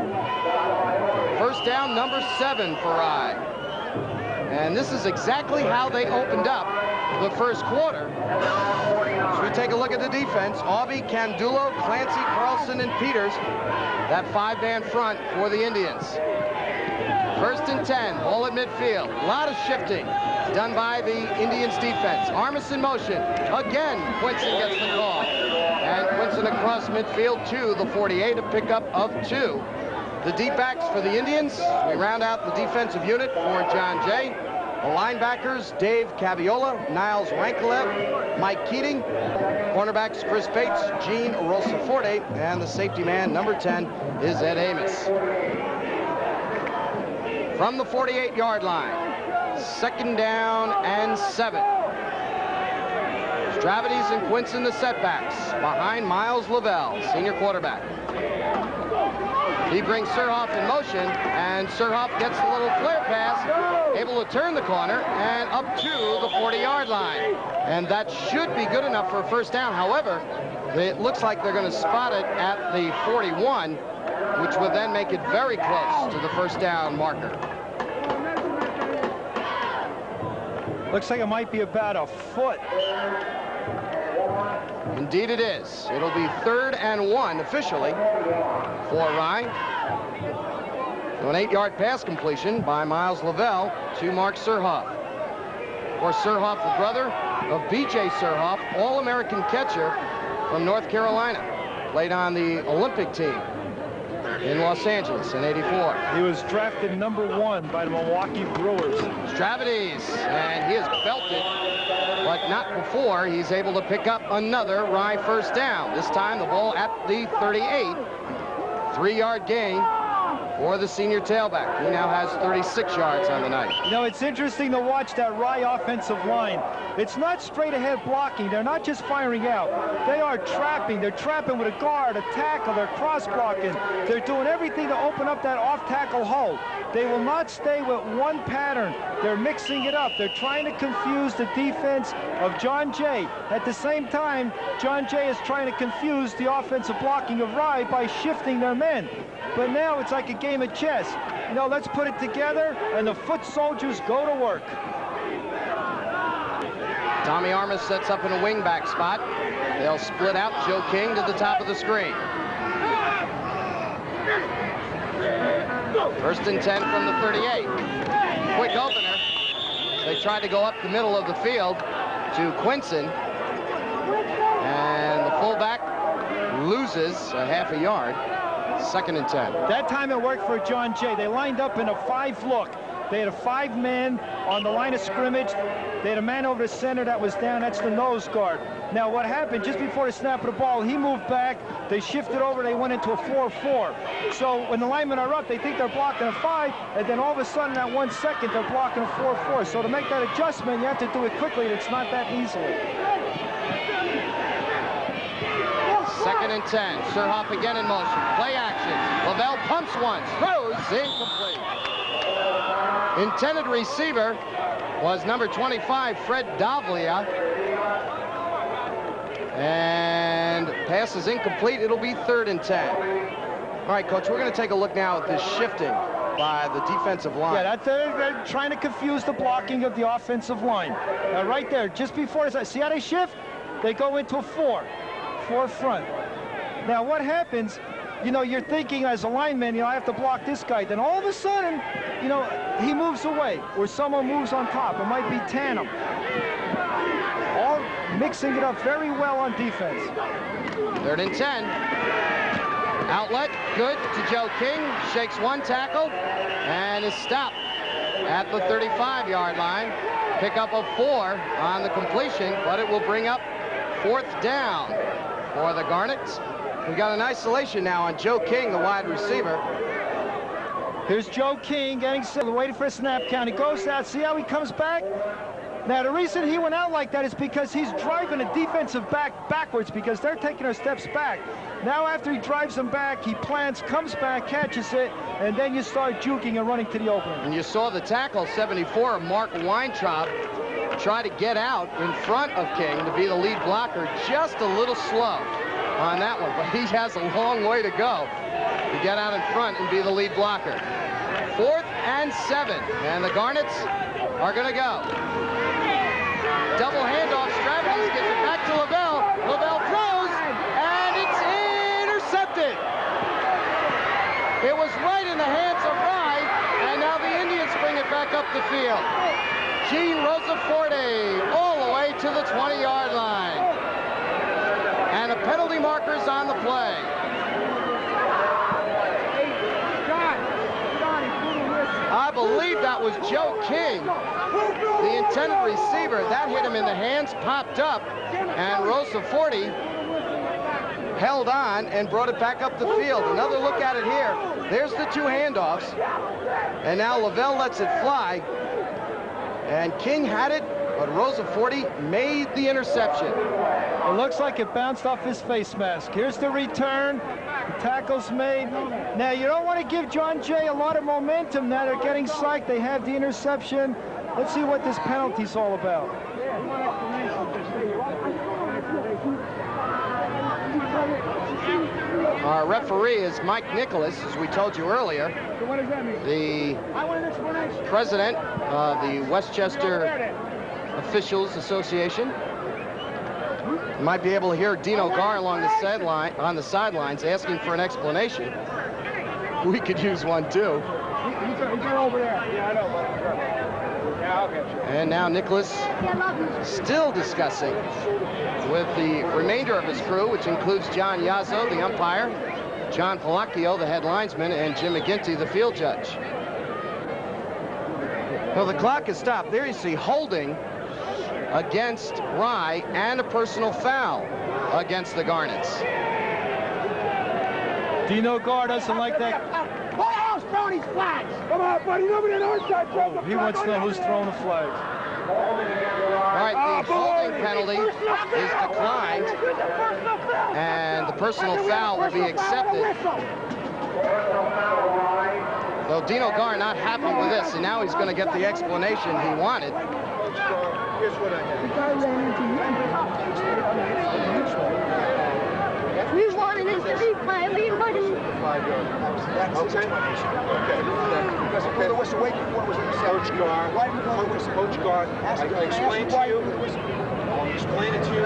First down, number 7 for Rye. And this is exactly how they opened up the first quarter. So we take a look at the defense. Aubie, Candulo, Clancy, Carlson, and Peters. That 5-man front for the Indians. 1st and 10, ball at midfield. A lot of shifting done by the Indians defense. Armis in motion. Again, Quinson gets the call. And Quinson across midfield to the 48, a pickup of 2. The deep backs for the Indians. We round out the defensive unit for John Jay. The linebackers, Dave Caviola, Niles Rankilev, Mike Keating. Cornerbacks, Chris Bates, Gene Rosaforte, and the safety man, number 10, is Ed Amos. From the 48-yard line, 2nd down and 7. Stravides and Quinson, the setbacks, behind Miles Lavelle, senior quarterback. He brings Surhoff in motion, and Surhoff gets a little flare pass, able to turn the corner, and up to the 40-yard line. And that should be good enough for a first down. However, it looks like they're going to spot it at the 41, which would then make it very close to the first down marker. Looks like it might be about a foot. Indeed it is. It'll be 3rd and 1 officially for Rye. So an 8-yard pass completion by Miles Lavelle to Mark Surhoff. Of course, Surhoff, the brother of B.J. Surhoff, All-American catcher from North Carolina. Played on the Olympic team in Los Angeles in '84. He was drafted #1 by the Milwaukee Brewers. Stravides, and he has belted, but not before he's able to pick up another Rye first down. This time the ball at the 38. 3-yard gain for the senior tailback. He now has 36 yards on the night. You know, it's interesting to watch that Rye offensive line. It's not straight ahead blocking. They're not just firing out. They are trapping. They're trapping with a guard, a tackle. They're cross blocking. They're doing everything to open up that off tackle hole. They will not stay with one pattern. They're mixing it up. They're trying to confuse the defense of John Jay. At the same time, John Jay is trying to confuse the offensive blocking of Rye by shifting their men. But now it's like a game of chess. You know, let's put it together, and the foot soldiers go to work. Tommy Armas sets up in a wingback spot. They'll split out Joe King to the top of the screen. 1st and 10 from the 38. Quick opener. They tried to go up the middle of the field to Quinson. And the fullback loses a half a yard. 2nd and 10. That time it worked for John Jay. They lined up in a 5-look. They had a 5-man on the line of scrimmage. They had a man over the center that was down. That's the nose guard. Now what happened, just before the snap of the ball, he moved back. They shifted over. They went into a 4-4. So when the linemen are up, they think they're blocking a 5, and then all of a sudden, at 1 second, they're blocking a 4-4. So to make that adjustment, you have to do it quickly, and it's not that easily. 2nd and 10. Surhoff again in motion. Play action. Lavelle pumps once. Throws incomplete. Intended receiver was number 25, Fred Davlia. And pass is incomplete. It'll be 3rd and 10. All right, Coach, we're going to take a look now at this shifting by the defensive line. Yeah, they're trying to confuse the blocking of the offensive line. Right there, just before, see how they shift? They go into a 4 front. Now what happens, you know, you're thinking as a lineman, you know, I have to block this guy. Then all of a sudden, you know, he moves away or someone moves on top. It might be Tandem. All mixing it up very well on defense. 3rd and 10. Outlet, good to Joe King. Shakes one tackle and is stopped at the 35-yard line. Pick up a 4 on the completion, but it will bring up 4th down for the Garnets. We got an isolation now on Joe King, the wide receiver. Here's Joe King getting set, waiting for a snap count. He goes out. See how he comes back? Now, the reason he went out like that is because he's driving a defensive back backwards because they're taking their steps back. Now, after he drives them back, he plants, comes back, catches it, and then you start juking and running to the opening. And you saw the tackle, 74, Mark Weintraub, try to get out in front of King to be the lead blocker. Just a little slow on that one, but he has a long way to go to get out in front and be the lead blocker. 4th and 7, and the Garnets are going to go. Double handoff, Stravides gets it back to Lavelle. Lavelle throws, and it's intercepted. It was right in the hands of Rye, and now the Indians bring it back up the field. Gene Rosaforte all the way to the 20-yard line. And a penalty marker's on the play. I believe that was Joe King, the intended receiver. That hit him in the hands, popped up, and Rosaforte held on and brought it back up the field. Another look at it here. There's the 2 handoffs. And now Lavelle lets it fly. And King had it, but Rosaforte made the interception. It looks like it bounced off his face mask. Here's the return. The tackle's made. Now, you don't want to give John Jay a lot of momentum now. They're getting psyched. They have the interception. Let's see what this penalty's all about. Our referee is Mike Nicholas, as we told you earlier. The president of the Westchester Officials Association. You might be able to hear Dino Gar along the sidelines asking for an explanation. We could use one too. You go over there. Yeah, I know. Yeah, I'll get you. And now Nicholas still discussing with the remainder of his crew, which includes John Yazzo, the umpire, John Palacchio, the head linesman, and Jim McGinty, the field judge. Well, the clock has stopped. There you see holding against Rye and a personal foul against the Garnets. Dino Gar doesn't like that. Oh, throwing these flags. Come on, buddy. Nobody on our side. He wants to know who's throwing the flag. All right, the holding penalty is declined, and the personal foul will be accepted. Though Dino Gar not happy with this, and now he's going to get the explanation he wanted. Here's what I We wanted it to be 5 lead money. 5 yards. Okay. Before the whistle, wait before it was in the Coach Gar. Coach Gar. I explained to you. Explain it to you.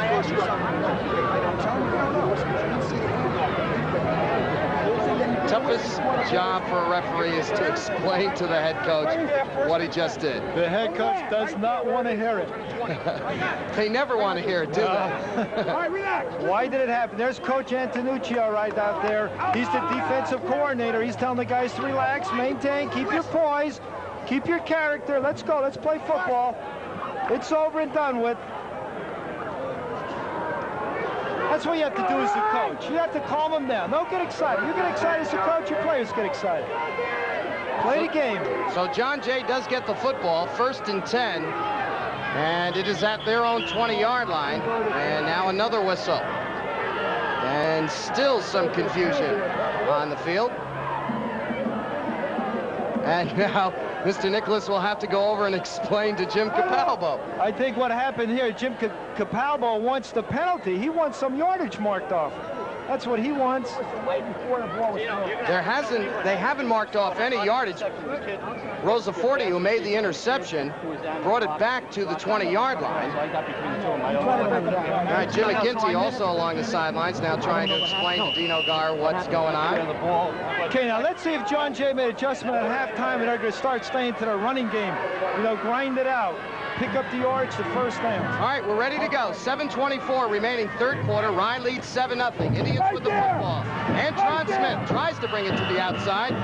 Toughest job for a referee is to explain to the head coach what he just did. The head coach does not want to hear it. They never want to hear it, do they? Why did it happen? There's Coach Antonuccio right out there. He's the defensive coordinator. He's telling the guys to relax, maintain, keep your poise, keep your character. Let's go. Let's play football. It's over and done with. That's what you have to do as a coach. You have to calm them down. Don't get excited. You get excited as a coach, your players get excited. Play the game. So John Jay does get the football, 1st and 10, and it is at their own 20-yard line. And now another whistle. And still some confusion on the field. And now Mr. Nicholas will have to go over and explain to Jim Capalbo. I think what happened here, Jim Capalbo wants the penalty. He wants some yardage marked off. That's what he wants. They haven't marked off any yardage. Rosaforte, who made the interception, brought it back to the 20-yard line. All right, Jim McGinty also along the sidelines now trying to explain to Dino Gar what's going on. Okay, now let's see if John Jay made adjustment at halftime and they're going to start staying to their running game. You know, grind it out. Pick up the yardage, the first down. All right, we're ready to go. 7:24 remaining third quarter. Rye leads 7-0. Indians with the football. Antron Smith tries to bring it to the outside.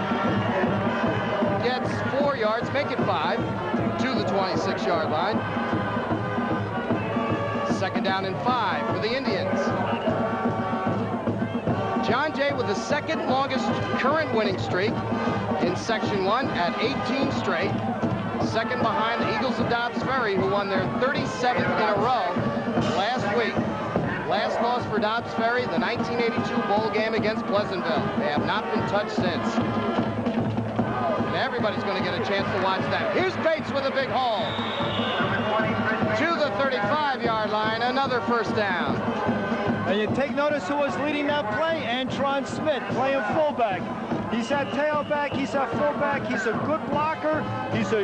Gets 4 yards, make it 5 to the 26-yard line. 2nd down and 5 for the Indians. John Jay with the 2nd longest current winning streak in Section 1 at 18 straight. 2nd behind the Eagles of Dobbs Ferry, who won their 37th in a row last week. Last loss for Dobbs Ferry, the 1982 bowl game against Pleasantville. They have not been touched since. And everybody's going to get a chance to watch that. Here's Bates with a big haul. To the 35-yard line, another first down. And you take notice who was leading that play? Antron Smith, playing fullback. He's at tailback, he's at fullback, he's a good blocker, he's a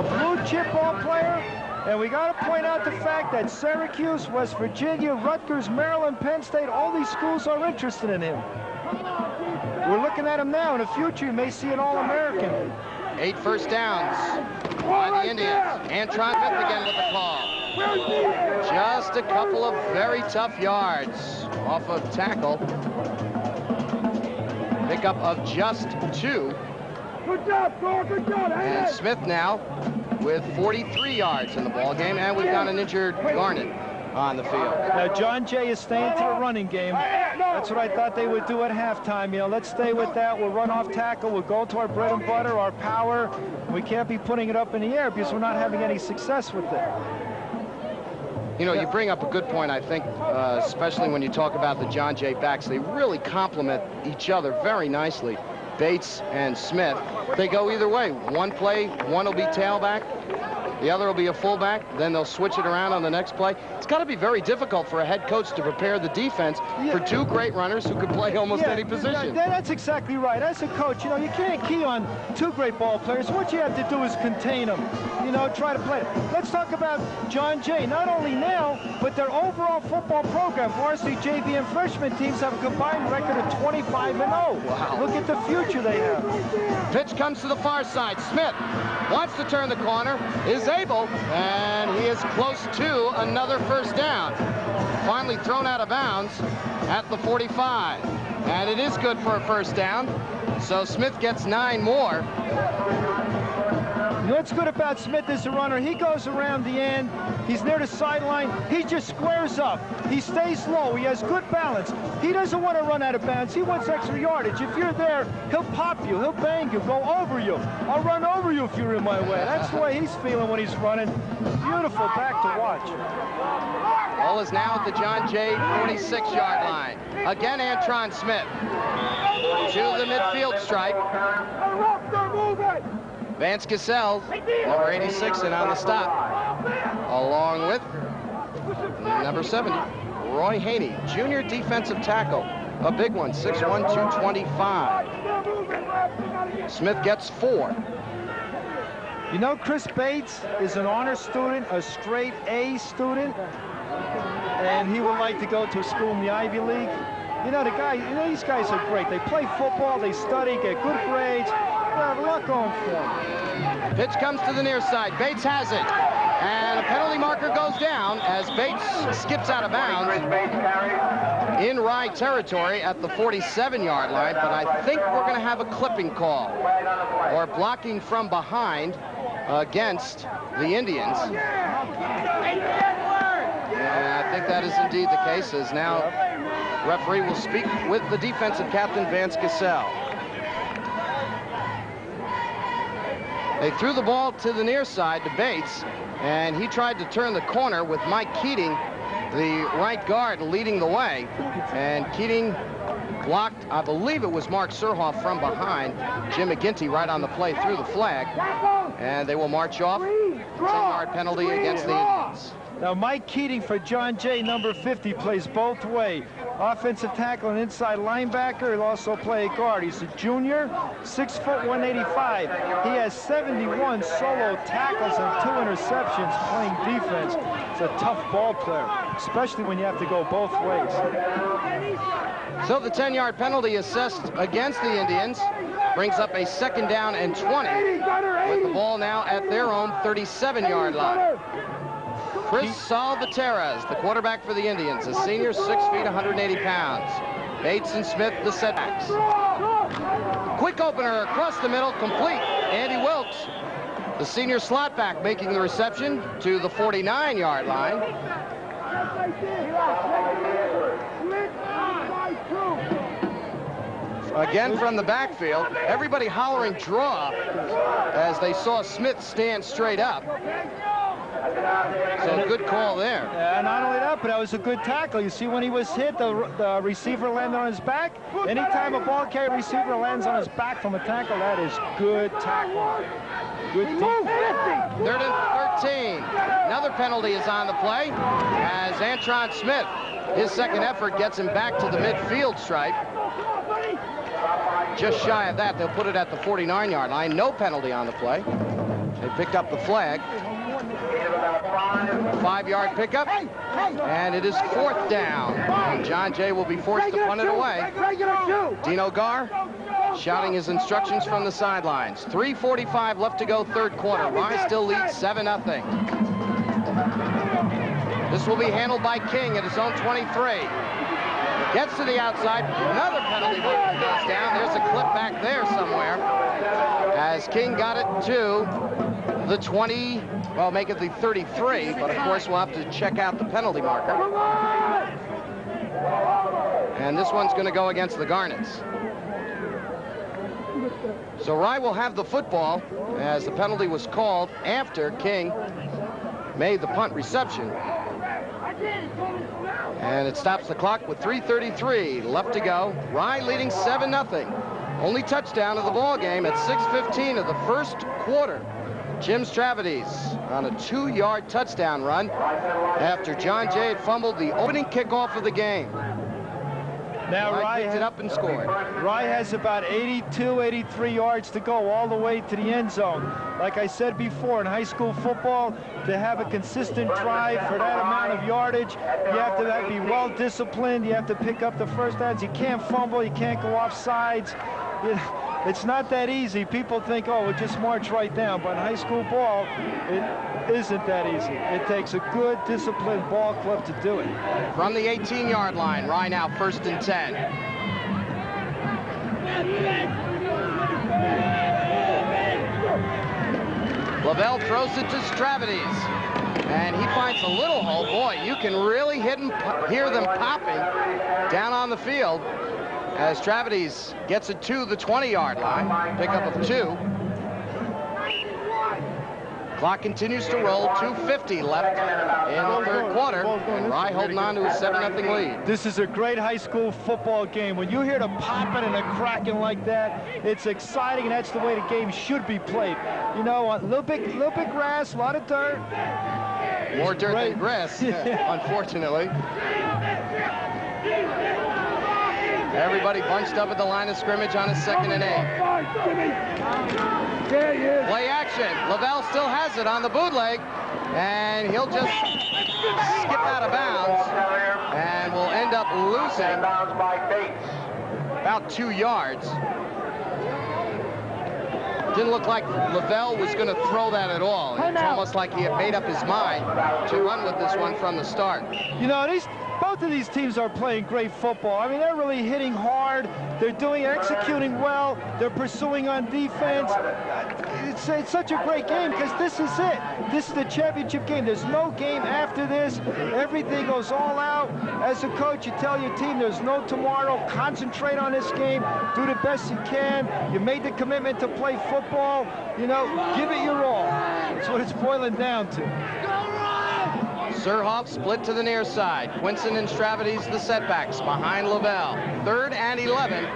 blue chip ball player, and we got to point out the fact that Syracuse, West Virginia, Rutgers, Maryland, Penn State, all these schools are interested in him. We're looking at him now. In the future, you may see an All-American. 8 first downs by the Indians. Antron Smith again with the call. Just a couple of very tough yards off of tackle. Pickup of just 2. Good job, Thor. Good job. And Smith now with 43 yards in the ball game, and we've got an injured Garnet on the field. Now John Jay is staying to the running game. That's what I thought they would do at halftime. You know, let's stay with that. We'll run off tackle. We'll go to our bread and butter, our power. We can't be putting it up in the air because we're not having any success with it. You know, you bring up a good point, I think, especially when you talk about the John Jay backs. They really complement each other very nicely. Bates and Smith, they go either way. One play, one will be tailback, the other will be a fullback, then they'll switch it around on the next play. It's got to be very difficult for a head coach to prepare the defense for two great runners who could play almost any position. That's exactly right. As a coach, you know, you can't key on two great ball players. What you have to do is contain them, you know, try to play. Let's talk about John Jay. Not only now, but their overall football program. Varsity, JV, and freshman teams have a combined record of 25-0. Wow. Look at the future they have. Pitch comes to the far side. Smith wants to turn the corner, is able, and he is close to another first down. Finally thrown out of bounds at the 45. And it is good for a first down. So Smith gets 9 more. You know what's good about Smith as a runner? He goes around the end. He's near the sideline. He just squares up. He stays low. He has good balance. He doesn't want to run out of bounds. He wants extra yardage. If you're there, he'll pop you. He'll bang you. Go over you. I'll run over you if you're in my way. That's the way he's feeling when he's running. Beautiful back to watch. Ball is now at the John Jay 46-yard line. Again, Antron Smith to the midfield stripe. Vance Cassell, number 86, and on the stop, along with number 70, Roy Haney, junior defensive tackle, a big one, 6'1", 225. Smith gets 4. You know, Chris Bates is an honor student, a straight A student, and he would like to go to school in the Ivy League. You know, these guys are great. They play football, they study, get good grades. They have a lot going for them. Pitch comes to the near side. Bates has it. And a penalty marker goes down as Bates skips out of bounds in Rye territory at the 47-yard line. But I think we're going to have a clipping call or blocking from behind against the Indians. And I think that is indeed the case, as now referee will speak with the defensive captain, Vance Cassell. They threw the ball to the near side to Bates, and he tried to turn the corner with Mike Keating, the right guard, leading the way. And Keating blocked, I believe it was Mark Surhoff from behind. Jim McGinty right on the play threw the flag. And they will march off. 10-yard penalty against the Indians. Now, Mike Keating for John Jay, number 50, plays both way. Offensive tackle and inside linebacker. He'll also play guard. He's a junior, 6 foot 185. He has 71 solo tackles and 2 interceptions playing defense. It's a tough ball player, especially when you have to go both ways. So the 10-yard penalty assessed against the Indians brings up a 2nd down and 20 with the ball now at their own 37-yard line. Chris Salvaterra, the quarterback for the Indians, a senior, 6 feet, 180 pounds. Bates and Smith, the setbacks. Quick opener across the middle, complete. Andy Wilkes, the senior slot back, making the reception to the 49-yard line. Again from the backfield, everybody hollering draw as they saw Smith stand straight up. So good call there. Yeah, not only that, but that was a good tackle. You see when he was hit, the receiver landed on his back. Anytime a ball carrier receiver lands on his back from a tackle, that is good tackle. Good defense. 3rd and 13. Another penalty is on the play as Antron Smith, his 2nd effort, gets him back to the midfield stripe. Just shy of that, they'll put it at the 49-yard line. No penalty on the play. They picked up the flag. 5-yard pickup, and it is 4th down. And John Jay will be forced to punt it away. Dino Gar shouting his instructions from the sidelines. 3:45 left to go, 3rd quarter. Rye still leads 7-0. This will be handled by King at his own 23. Gets to the outside. Another penalty goes down. There's a clip back there somewhere as King got it to the 20. Well, make it the 33, but of course we'll have to check out the penalty marker. And this one's going to go against the Garnets. So Rye will have the football as the penalty was called after King made the punt reception. And it stops the clock with 3:33 left to go. Rye leading 7-0. Only touchdown of the ball game at 6:15 of the first quarter. Jim Stravides on a 2-yard touchdown run after John Jay had fumbled the opening kickoff of the game. Now Rye picked it up and scored. Rye has about 82, 83 yards to go all the way to the end zone. Like I said before, in high school football, to have a consistent drive for that amount of yardage, you have to be well disciplined. You have to pick up the first downs. You can't fumble. You can't go off sides. It's not that easy. People think, oh, we'll just march right down. But in high school ball, it isn't that easy. It takes a good, disciplined ball club to do it. From the 18-yard line, Rye now 1st and 10. Lavelle throws it to Stravides. And he finds a little hole. Boy, you can really hear them popping down on the field as Stravides gets it to the 20-yard line. Pickup of 2. Clock continues to roll. 2:50 left in the third quarter. And Rye holding on to a 7-0 lead. This is a great high school football game. When you hear the popping and the cracking like that, it's exciting, and that's the way the game should be played. You know, a little bit grass, a lot of dirt. More dirt than grass, unfortunately. Everybody bunched up at the line of scrimmage on a 2nd and 8. Play action. Lavelle still has it on the bootleg, and he'll just skip out of bounds and will end up losing about 2 yards. Didn't look like Lavelle was going to throw that at all. It's almost like he had made up his mind to run with this one from the start. You know, both of these teams are playing great football. I mean, they're really hitting hard. They're executing well. They're pursuing on defense. It's such a great game because this is it. This is the championship game. There's no game after this. Everything goes all out. As a coach, you tell your team there's no tomorrow. Concentrate on this game. Do the best you can. You made the commitment to play football. You know, give it your all. That's what it's boiling down to. Surhoff split to the near side. Quinson and Stravides the setbacks behind Lavelle. 3rd and 11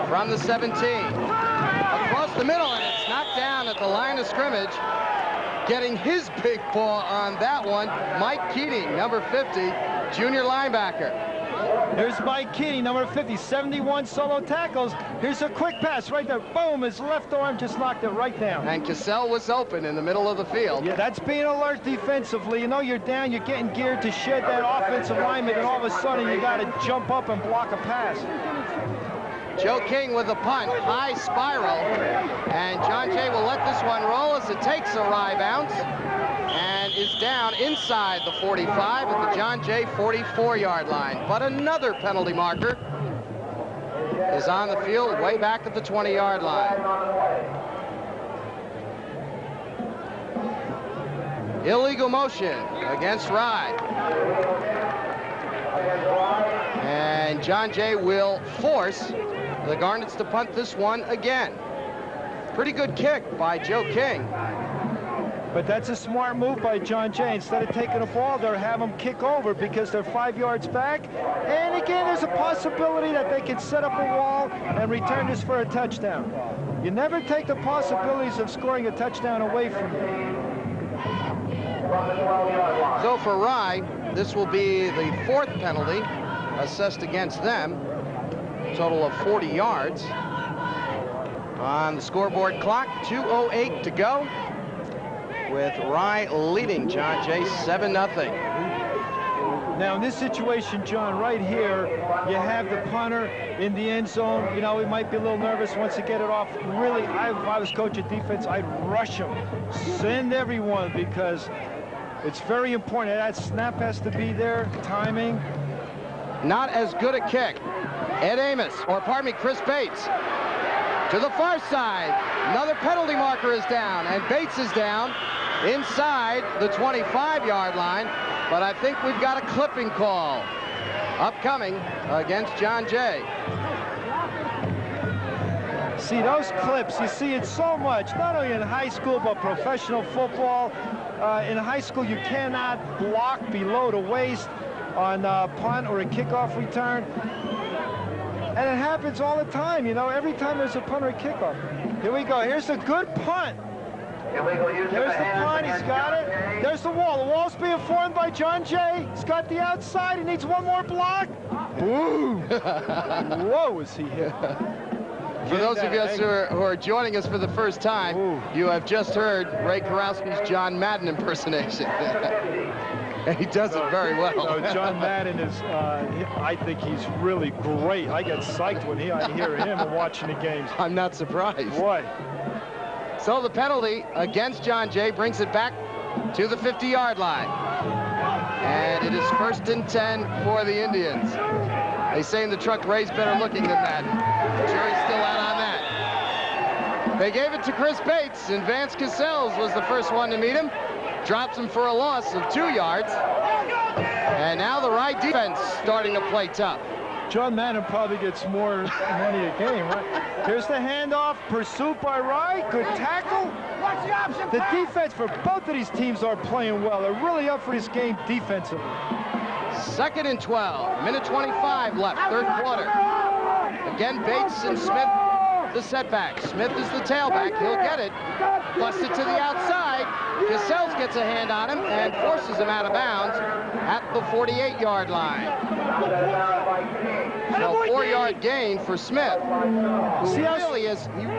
from the 17. Across the middle, and it's knocked down at the line of scrimmage. Getting his big paw on that one, Mike Keating, number 50, junior linebacker. There's Mike Keating, number 50, 71 solo tackles. Here's a quick pass right there. Boom, his left arm just knocked it right down. And Cassell was open in the middle of the field. Yeah, that's being alert defensively. You know you're down, you're getting geared to shed that offensive lineman, and all of a sudden you got to jump up and block a pass. Joe King with a punt, high spiral, and John Jay will let this one roll as it takes a Rye bounce and is down inside the 45 at the John Jay 44-yard line. But another penalty marker is on the field way back at the 20-yard line. Illegal motion against Rye. And John Jay will force the Garnets to punt this one again. Pretty good kick by Joe King. But that's a smart move by John Jay. Instead of taking the ball, they'll have them kick over because they're 5 yards back. And again, there's a possibility that they could set up a wall and return this for a touchdown. You never take the possibilities of scoring a touchdown away from you. So for Rye, this will be the 4th penalty assessed against them. Total of 40 yards. On the scoreboard clock, 2:08 to go, with Rye leading John Jay 7-0. Now in this situation, John, right here, you have the punter in the end zone. You know, he might be a little nervous once to get it off. Really, if I was coaching defense, I'd rush him. Send everyone, because it's very important. That snap has to be there, timing. Not as good a kick. Ed Amos, or pardon me, Chris Bates, to the far side. Another penalty marker is down, and Bates is down inside the 25-yard line. But I think we've got a clipping call upcoming against John Jay. See, those clips, you see it so much, not only in high school, but professional football. In high school, you cannot block below the waist on a punt or a kickoff return. And it happens all the time, you know, every time there's a punt or a kickoff. Here we go. Here's a good punt. There's the punt. He's got it. There's the wall. The wall's being formed by John Jay. He's got the outside. He needs one more block. Boom. Whoa, is he hit. For those of us who are joining us for the first time, you have just heard Ray Karowski's John Madden impersonation. And he does it very well. John Madden is, I think he's really great. I get psyched when I hear him and watching the games. I'm not surprised. Boy. So the penalty against John Jay brings it back to the 50-yard line. And it is 1st and 10 for the Indians. They say in the truck, Ray's better looking than that. The jury's still out on that. They gave it to Chris Bates, and Vance Cassels was the first one to meet him. Drops him for a loss of 2 yards. And now the right defense starting to play tough. John Madden probably gets more money a game, right? Here's the handoff, pursuit by Rye, good tackle. The defense for both of these teams are playing well. They're really up for this game defensively. 2nd and 12, minute 25 left, 3rd quarter. Again, Bates and Smith, the setback. Smith is the tailback, he'll get it. Busts it to the outside. Cassels gets a hand on him and forces him out of bounds at the 48-yard line. So 4-yard gain for Smith, who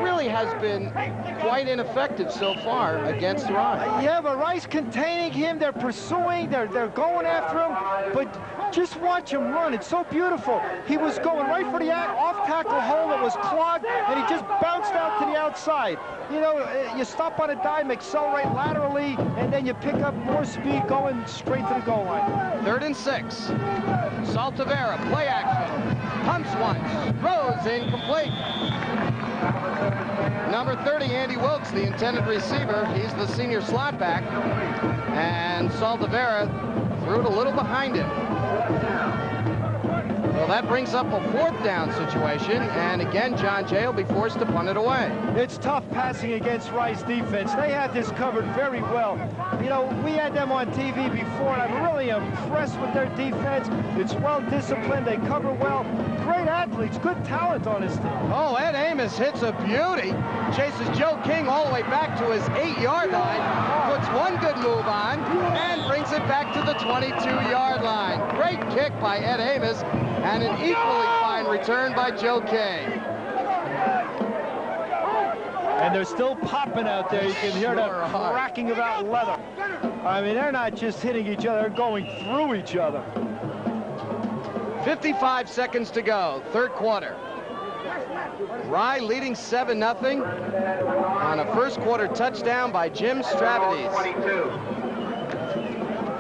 really has been quite ineffective so far against Rye. Yeah, but Rye's containing him. They're pursuing. They're going after him. But just watch him run. It's so beautiful. He was going right for the off-tackle hole that was clogged, and he just bounced out to the outside. You know, you stop on a dime, accelerate laterally, and then you pick up more speed going straight to the goal line. 3rd and 6. Saltavera, play action. Pumps once, throws incomplete. Number 30, Andy Wilkes, the intended receiver. He's the senior slot back. And Saltavera threw it a little behind him. Well, that brings up a 4th down situation, and again, John Jay will be forced to punt it away. It's tough passing against Rice defense. They had this covered very well. You know, we had them on TV before, and I'm really impressed with their defense. It's well disciplined. They cover well. Great athletes, good talent on his team. Oh, Ed Amos hits a beauty. Chases Joe King all the way back to his 8-yard line. Puts one good move on and brings it back to the 22-yard line. Great kick by Ed Amos. And an equally fine return by Joe King. And they're still popping out there. You can hear them cracking about leather. I mean, they're not just hitting each other, they're going through each other. 55 seconds to go, 3rd quarter. Rye leading 7-0 on a 1st quarter touchdown by Jim Stravides.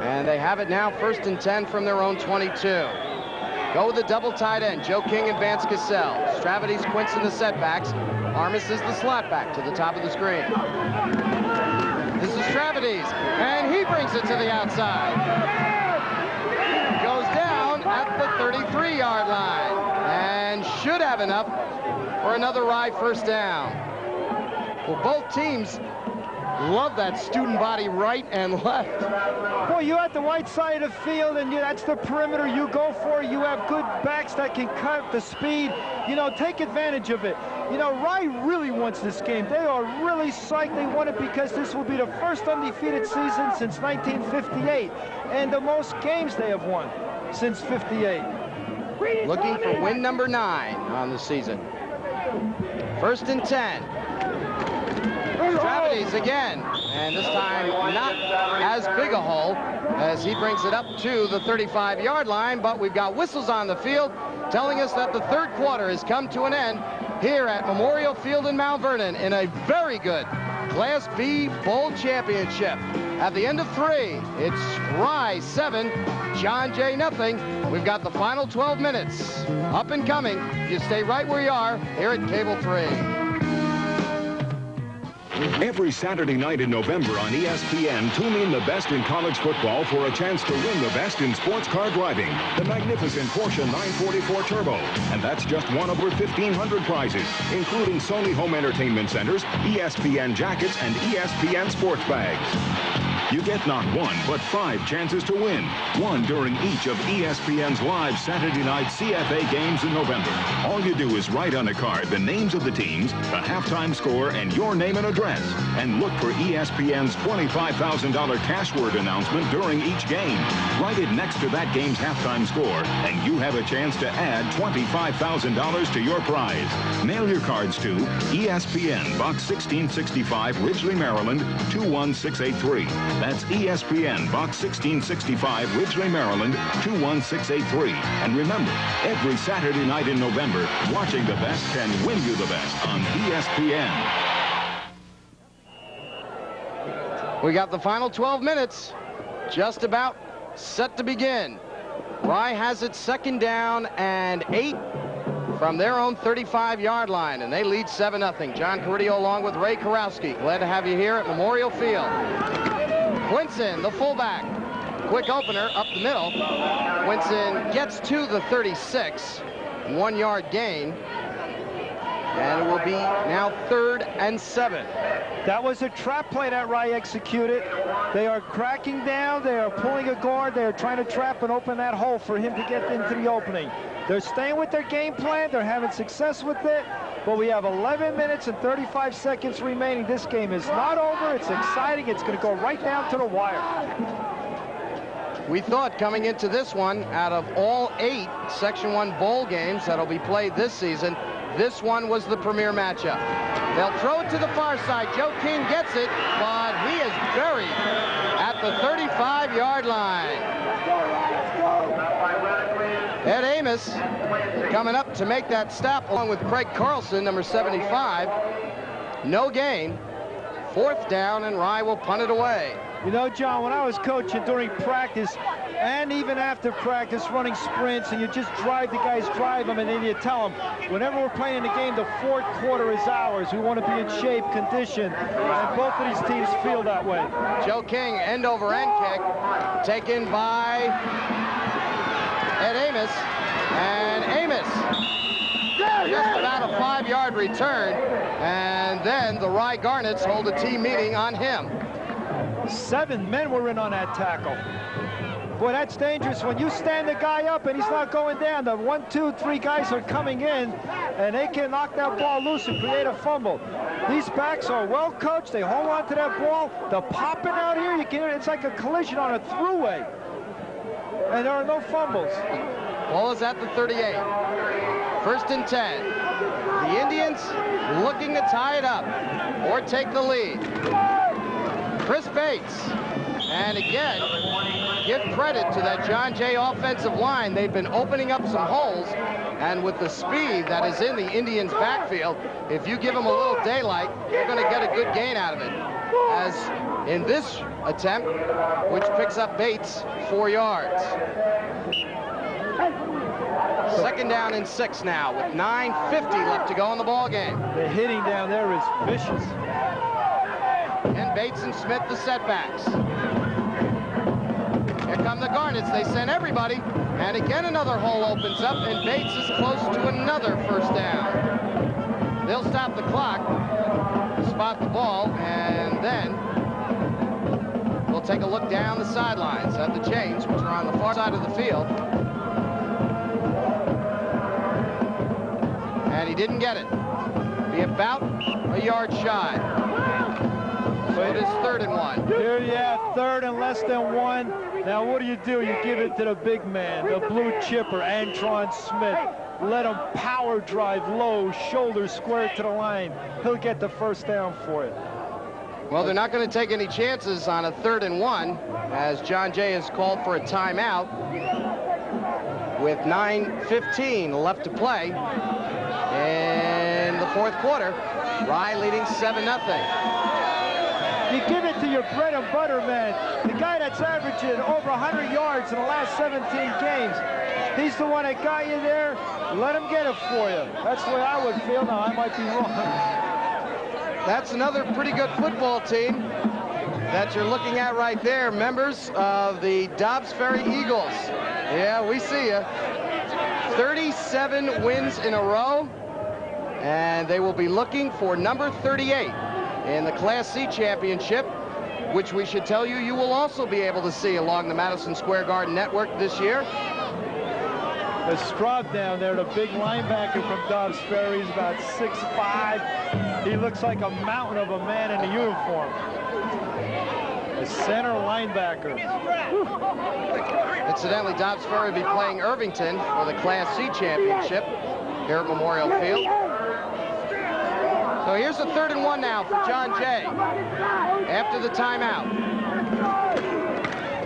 And they have it now 1st and 10 from their own 22. Go with the double tight end, Joe King and Vance Cassell. Stravides, Quinson the setbacks. Armis is the slot back to the top of the screen. This is Stravides, and he brings it to the outside. Goes down at the 33-yard line, and should have enough for another Rye 1st down. Well, both teams love that student body right and left. Boy, you at the right side of the field, and that's the perimeter you go for. You have good backs that can cut the speed. You know, take advantage of it. You know, Rye really wants this game. They are really psyched. They want it because this will be the first undefeated season since 1958, and the most games they have won since '58. Looking for win number 9 on the season. 1st and 10. Stravides again, and this time not as big a hole as he brings it up to the 35-yard line, but we've got whistles on the field telling us that the 3rd quarter has come to an end here at Memorial Field in Mount Vernon in a very good Class B Bowl Championship. At the end of 3, it's Rye 7, John Jay nothing. We've got the final 12 minutes up and coming. You stay right where you are here at Cable 3. Every Saturday night in November on ESPN, tune in the best in college football for a chance to win the best in sports car driving, the magnificent Porsche 944 Turbo. And that's just one of over 1,500 prizes, including Sony home entertainment centers, ESPN jackets, and ESPN sports bags. You get not one, but 5 chances to win. One during each of ESPN's live Saturday night CFA games in November. All you do is write on a card the names of the teams, the halftime score, and your name and address. And look for ESPN's $25,000 cash word announcement during each game. Write it next to that game's halftime score, and you have a chance to add $25,000 to your prize. Mail your cards to ESPN, Box 1665, Ridgely, Maryland, 21683. That's ESPN, Box 1665, Ridgely, Maryland, 21683. And remember, every Saturday night in November, watching the best can win you the best on ESPN. We got the final 12 minutes just about set to begin. Rye has it 2nd down and 8 from their own 35-yard line, and they lead 7-0. John Carrillo along with Ray Karowski. Glad to have you here at Memorial Field. Quinson, the fullback. Quick opener up the middle. Quinson gets to the 36. 1-yard gain. And it will be now 3rd and 7. That was a trap play that Rye executed. They are cracking down. They are pulling a guard. They are trying to trap and open that hole for him to get into the opening. They're staying with their game plan. They're having success with it. But we have 11 minutes and 35 seconds remaining. This game is not over. It's exciting. It's going to go right down to the wire. We thought coming into this one, out of all 8 Section 1 bowl games that'll be played this season, this one was the premier matchup. They'll throw it to the far side. Joe King gets it, but he is buried at the 35-yard line. Ed Amos coming up to make that stop along with Craig Carlson, number 75. No gain. 4th down, and Rye will punt it away. You know, John, when I was coaching during practice and even after practice running sprints, and you just drive the guys, drive them, and then you tell them, whenever we're playing in the game, the 4th quarter is ours. We want to be in shape, condition, and both of these teams feel that way. Joe King, end-over-end kick, taken by Ed Amos, and Amos just about a 5-yard return, and then the Rye Garnets hold a team meeting on him. 7 men were in on that tackle. Boy, that's dangerous. When you stand the guy up and he's not going down, the 1, 2, 3 guys are coming in, and they can knock that ball loose and create a fumble. These backs are well coached. They hold on to that ball. The popping out here, you can, it's like a collision on a throughway. And there are no fumbles. Ball is at the 38. 1st and 10. The Indians looking to tie it up or take the lead. Chris Bates. And again, give credit to that John Jay offensive line. They've been opening up some holes, and with the speed that is in the Indians' backfield, if you give them a little daylight, you're going to get a good gain out of it. As in this attempt, which picks up Bates 4 yards. 2nd down and 6 now, with 9:50 left to go in the ball game. The hitting down there is vicious. And Bates and Smith the setbacks. Here come the Garnets. They send everybody, and again another hole opens up, and Bates is close to another 1st down. They'll stop the clock, spot the ball, and then we'll take a look down the sidelines at the chains, which are on the far side of the field. And he didn't get it. Be about a yard shy. So it is 3rd and 1. Here you have 3rd and less than 1. Now what do? You give it to the big man, the blue chipper, Antron Smith. Let him power drive low, shoulders square to the line. He'll get the 1st down for it. Well, they're not going to take any chances on a 3rd and 1, as John Jay has called for a timeout with 9:15 left to play in the 4th quarter. Rye leading 7-0. You give it to your bread and butter man, the guy that's averaging over 100 yards in the last 17 games. He's the one that got you there. Let him get it for you. That's the way I would feel. Now, I might be wrong. That's another pretty good football team that you're looking at right there, members of the Dobbs Ferry Eagles. Yeah, we see you. 37 wins in a row, and they will be looking for number 38 in the Class C championship. which we should tell you you will also be able to see along the Madison Square Garden network this year. There's Straub down there, the big linebacker from Dobbs Ferry. He's about 6'5". He looks like a mountain of a man in a uniform. The center linebacker. Incidentally, Dobbs Ferry will be playing Irvington for the Class C championship here at Memorial Field. So here's a 3rd and 1 now for John Jay after the timeout.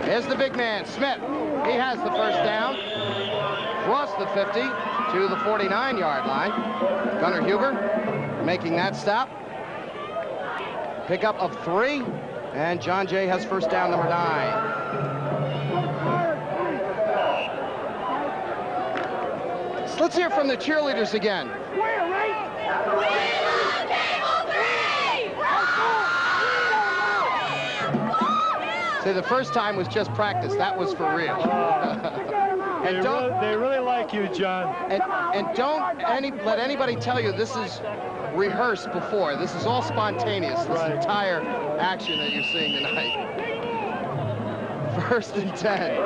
Here's the big man, Smith. He has the first down. Across the 50 to the 49-yard line. Gunnar Huber making that stop. Pickup of 3, and John Jay has first down number 9. So let's hear from the cheerleaders again. See, the first time was just practice. That was for real. And they really like you, John. And don't let anybody tell you this is rehearsed before. This is all spontaneous, this entire action that you're seeing tonight. 1st and 10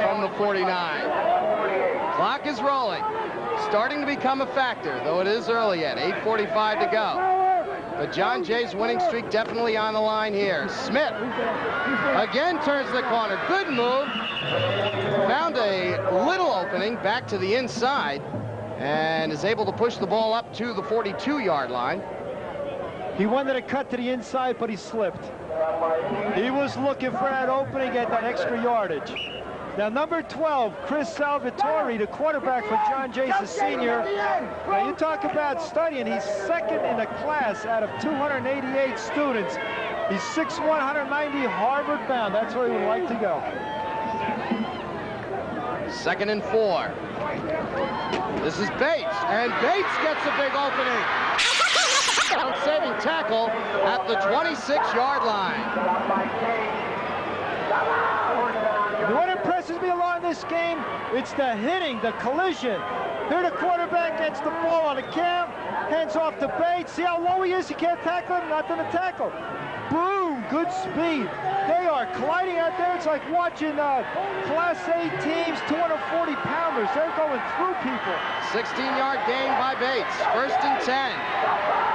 from the 49. Clock is rolling. Starting to become a factor, though it is early yet. 8:45 to go. But John Jay's winning streak definitely on the line here. Smith again turns the corner. Good move. Found a little opening back to the inside and is able to push the ball up to the 42-yard line. He wanted a cut to the inside, but he slipped. He was looking for that opening, get that extra yardage. Now, number 12, Chris Salvatore, the quarterback for John Jay's a senior. Now, you talk about studying. He's 2nd in the class out of 288 students. He's 6'1", 190, Harvard bound. That's where he would like to go. 2nd and 4. This is Bates, and Bates gets a big opening. Saving tackle at the 26-yard line. What impresses me along this game, it's the hitting, the collision. Here the quarterback gets the ball on the cam, hands off to Bates. See how low he is? He can't tackle him, nothing to tackle. Boom, good speed. They are colliding out there. It's like watching Class A teams, 240-pounders. They're going through people. 16-yard gain by Bates. 1st and 10.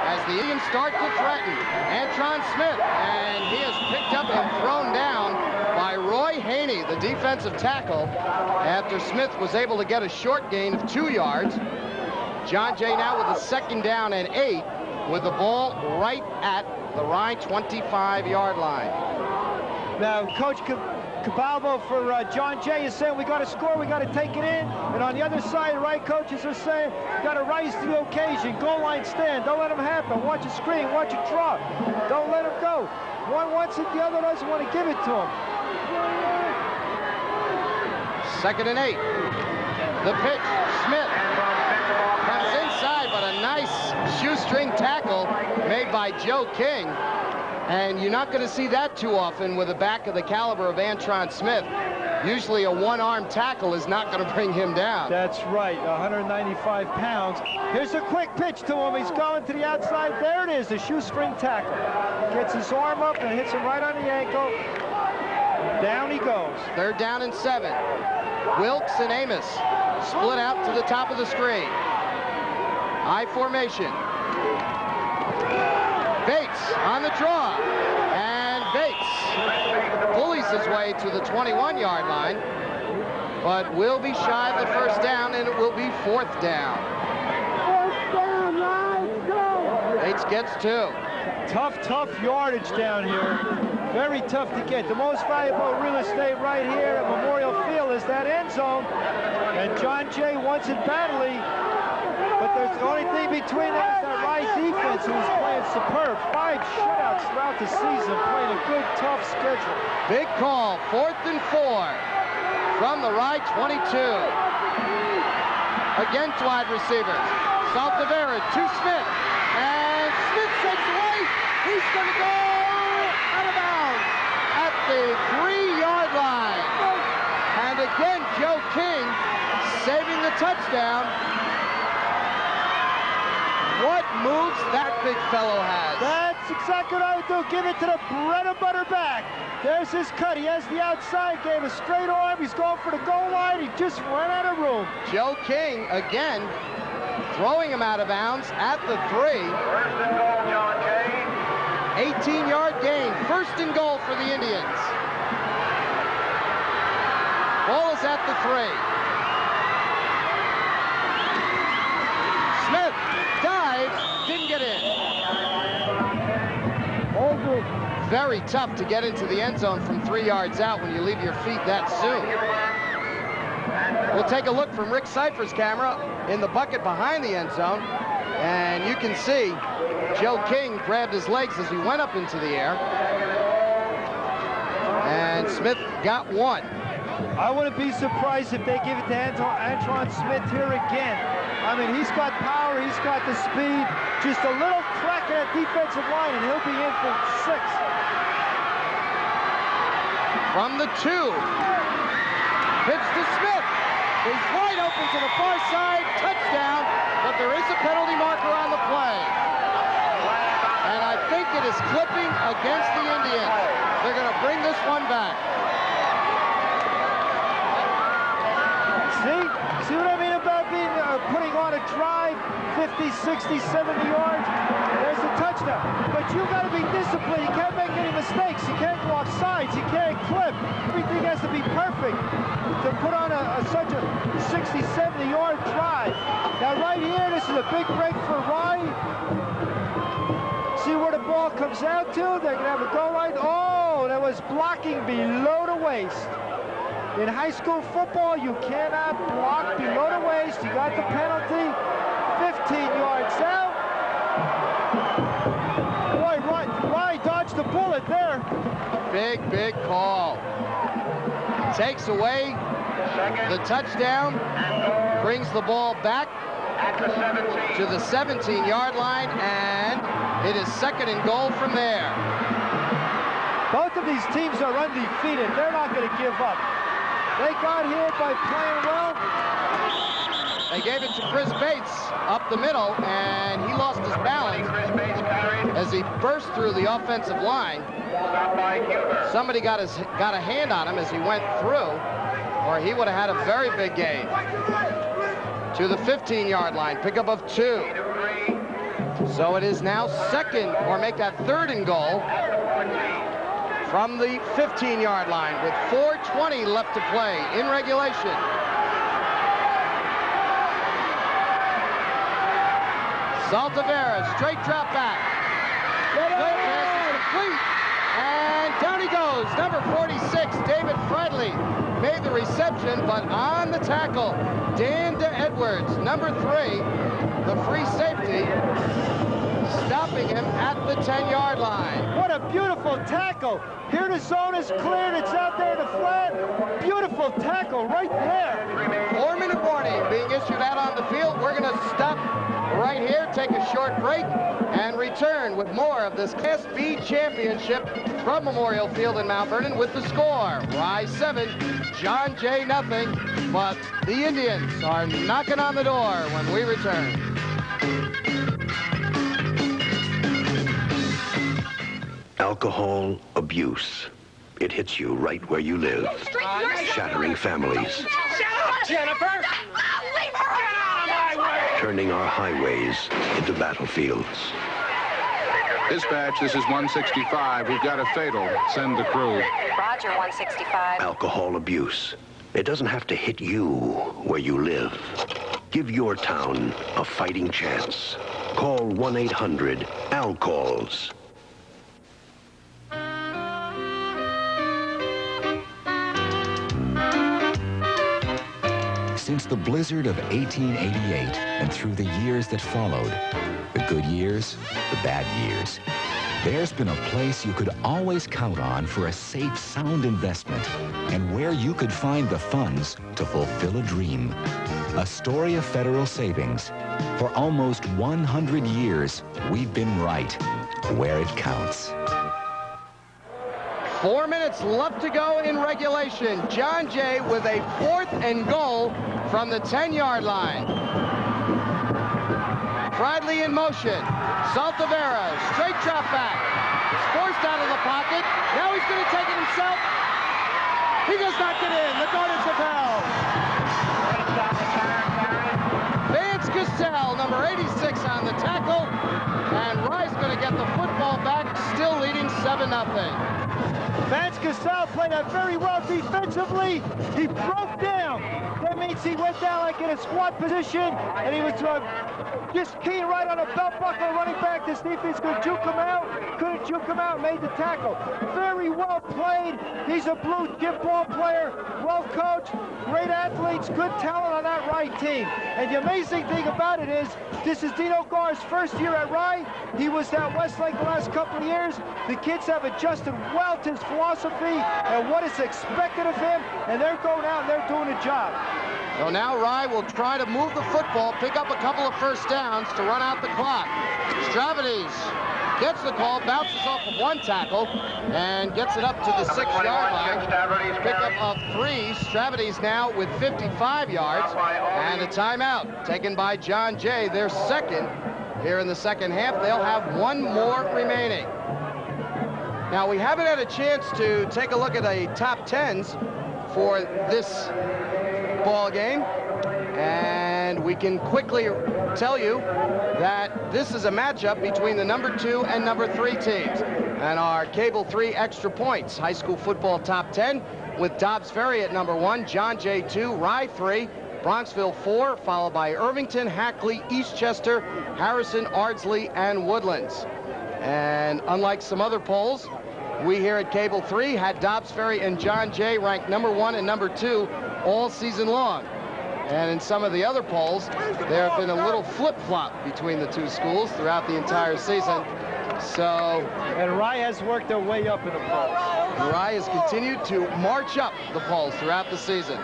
As the Indians start to threaten Antron Smith, and he is picked up and thrown down by Roy Haney, the defensive tackle, after Smith was able to get a short gain of 2 yards. John Jay now with a 2nd down and 8 with the ball right at the Rye 25-yard line. Now, Coach Cabalbo for John Jay is saying we got to score, we got to take it in. And on the other side, right coaches are saying got to rise to the occasion, goal line stand, don't let them happen. Watch it screen, watch it drop. Don't let them go. One wants it, the other doesn't want to give it to him. 2nd and 8. The pitch, Smith comes inside, but a nice shoestring tackle made by Joe King. And you're not going to see that too often with a back of the caliber of Antron Smith. Usually a one-arm tackle is not going to bring him down. That's right, 195 pounds. Here's a quick pitch to him. He's going to the outside. There it is, the shoestring tackle. Gets his arm up and hits him right on the ankle. Down he goes. 3rd down and 7. Wilkes and Amos split out to the top of the screen. I formation. Bates on the draw, and Bates bullies his way to the 21-yard line, but will be shy of the 1st down, and it will be 4th down. Bates gets 2. Tough yardage down here. Very tough to get. The most valuable real estate right here at Memorial Field is that end zone, and John Jay wants it badly. But there's the only thing between them is that right defense who's playing superb. 5 shutouts throughout the season, playing a good, tough schedule. Big call, 4th and 4 from the right 22. Again, wide receivers. Saltavera to Smith, and Smith takes away. He's going to go out of bounds at the 3-yard line. And again, Joe King saving the touchdown. What moves that big fellow has. That's exactly what I would do. Give it to the bread and butter back. There's his cut. He has the outside game, a straight arm. He's going for the goal line. He just ran out of room. Joe King, again, throwing him out of bounds at the 3. 18-yard gain. First and goal for the Indians. Ball is at the 3. Smith dives, didn't get in. Very tough to get into the end zone from 3 yards out when you leave your feet that soon. We'll take a look from Rick Cypher's camera in the bucket behind the end zone, and you can see Joe King grabbed his legs as he went up into the air, and Smith got one. I wouldn't be surprised if they give it to Antoine Smith here again. I mean, he's got power, he's got the speed. Just a little crack in that defensive line, and he'll be in for 6. From the 2. Pitch to Smith. He's wide open to the far side. Touchdown, but there is a penalty marker on the play. And I think it is clipping against the Indians. They're going to bring this one back. See what I mean about putting on a drive, 50, 60, 70 yards? There's a touchdown. But you got to be disciplined. You can't make any mistakes. You can't go off sides. You can't clip. Everything has to be perfect to put on such a 60, 70-yard drive. Now, right here, this is a big break for Rye. See where the ball comes out to? They're going to have a goal line. Oh, there was blocking below the waist. In high school football, you cannot block below the waist. You got the penalty. 15 yards out. Boy, Rye dodged the bullet there. Big call. Takes away the touchdown. Brings the ball back to the 17-yard line, and it is 2nd and goal from there. Both of these teams are undefeated. They're not going to give up. They got here by playing well. They gave it to Chris Bates up the middle, and he lost his balance as he burst through the offensive line. Somebody got a hand on him as he went through, or he would have had a very big gain. To the 15-yard line, pickup of 2. So it is now 2nd, or make that 3rd and goal from the 15-yard line with 4:20 left to play in regulation. Saltavera, straight drop back. Pass is complete. And down he goes. Number 46, David Fradley, made the reception, but on the tackle, Dan Edwards, number 3, the free safety, stopping him at the 10-yard line. What a beautiful tackle. Here the zone is cleared. It's out there in the flat. Beautiful tackle right there. 4-minute warning being issued out on the field. We're going to stop right here, take a short break, and return with more of this Class B championship from Memorial Field in Mount Vernon with the score. Rye 7, John Jay nothing, but the Indians are knocking on the door when we return. Alcohol abuse. It hits you right where you live, shattering families. Shut up, Jennifer! Leave her! Get out of my way! Turning our highways into battlefields. Dispatch, this is 165. We've got a fatal. Send the crew. Roger, 165. Alcohol abuse. It doesn't have to hit you where you live. Give your town a fighting chance. Call 1-800-ALCALLS. Since the blizzard of 1888 and through the years that followed, the good years, the bad years, there's been a place you could always count on for a safe, sound investment and where you could find the funds to fulfill a dream. Astoria Federal Savings. For almost 100 years, we've been right where it counts. 4 minutes left to go in regulation. John Jay with a 4th and goal from the 10-yard line. Fradley in motion. Saltavera, straight drop back. He's forced out of the pocket. Now he's going to take it himself. He does not get in. The Garnets have held. Vance Cassell, number 86 on the tackle. And Rye's going to get the football back, still leading 7-0. Vance Cassell played that very well defensively. He broke down. That means he went down like in a squat position, and he was just keying right on a belt buckle, running back. This defense could juke him out. Couldn't juke him out, made the tackle. Very well played. He's a blue chip ball player, well coached, great athletes, good talent on that Rye team. And the amazing thing about it is, this is Dino Gar's first year at Rye. He was at Westlake the last couple of years. The kids have adjusted well to his philosophy and what is expected of him, and they're going out and they're doing a job. So now Rye will try to move the football, pick up a couple of first downs to run out the clock. Stravates gets the call, bounces off of one tackle, and gets it up to the 6-yard line. Pickup of 3. Stravates now with 55 yards, and a timeout taken by John Jay, their second here in the second half. They'll have one more remaining. Now, we haven't had a chance to take a look at the top 10s for this ball game, and we can quickly tell you that this is a matchup between the number 2 and number 3 teams. And our Cable 3 extra points high school football top 10 with Dobbs Ferry at number 1, John Jay 2, Rye 3, Bronxville 4, followed by Irvington, Hackley, Eastchester, Harrison, Ardsley, and Woodlands. And unlike some other polls, we here at Cable 3 had Dobbs Ferry and John Jay ranked number 1 and number 2 all season long. And in some of the other polls, there have been a little flip-flop between the two schools throughout the entire season. So, and Rye has worked their way up in the polls. Rye has continued to march up the polls throughout the season.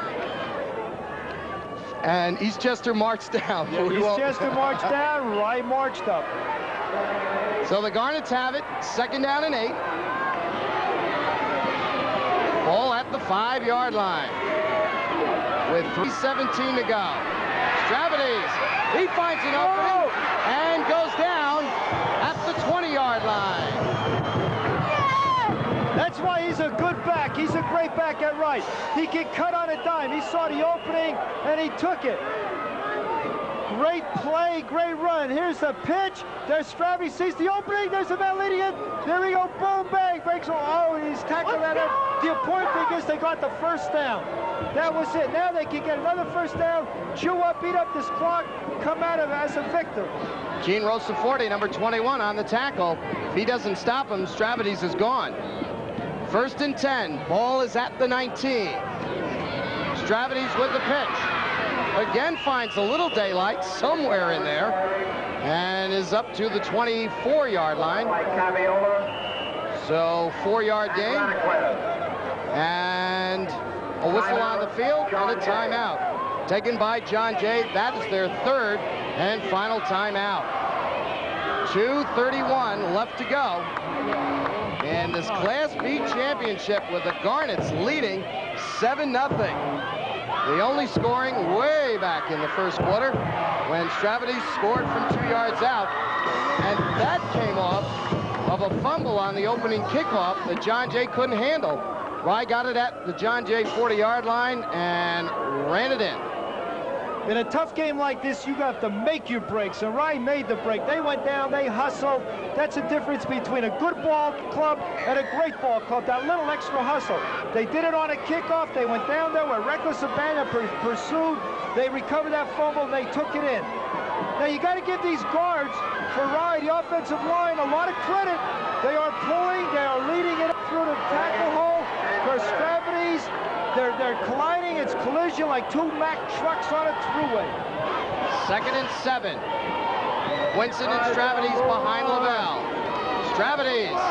And Eastchester marched down. Yeah, Eastchester marched down, Rye marched up. So the Garnets have it, 2nd down and 8. Ball at the 5-yard line with 3:17 to go. Stravates, he finds an opening and goes down at the 20-yard line. That's why he's a good back. He's a great back at right. He can cut on a dime. He saw the opening and he took it. Great play, great run. Here's the pitch. There's Stravates, sees the opening. There's a man leading it. There we go. Boom, bang. Breaks. Oh, he's tackled that up. The important thing is they got the first down. That was it. Now they can get another first down, chew up, beat up this clock, come out of as a victor. Gene Rosaforte, number 21 on the tackle. If he doesn't stop him, Stravates is gone. 1st and 10. Ball is at the 19. Stravates with the pitch. Again finds a little daylight somewhere in there and is up to the 24-yard line. So 4-yard gain and a whistle on the field and a timeout taken by John Jay. That is their 3rd and final timeout. 2:31 left to go in this Class B championship with the Garnets leading 7-0. The only scoring way back in the first quarter when Stravates scored from 2 yards out. And that came off of a fumble on the opening kickoff that John Jay couldn't handle. Rye got it at the John Jay 40-yard line and ran it in. In a tough game like this, you have to make your breaks, and Rye made the break. They went down, they hustled. That's the difference between a good ball club and a great ball club, that little extra hustle. They did it on a kickoff. They went down there with reckless abandon, pursued. They recovered that fumble, and they took it in. Now, you got to give these guards for Rye, the offensive line, a lot of credit. They are pulling, they are leading it through the tackle hole. For Stravates, they're colliding. It's collision like 2 Mack trucks on a thruway. 2nd and 7. Winston and Stravates behind Lavelle. Stravates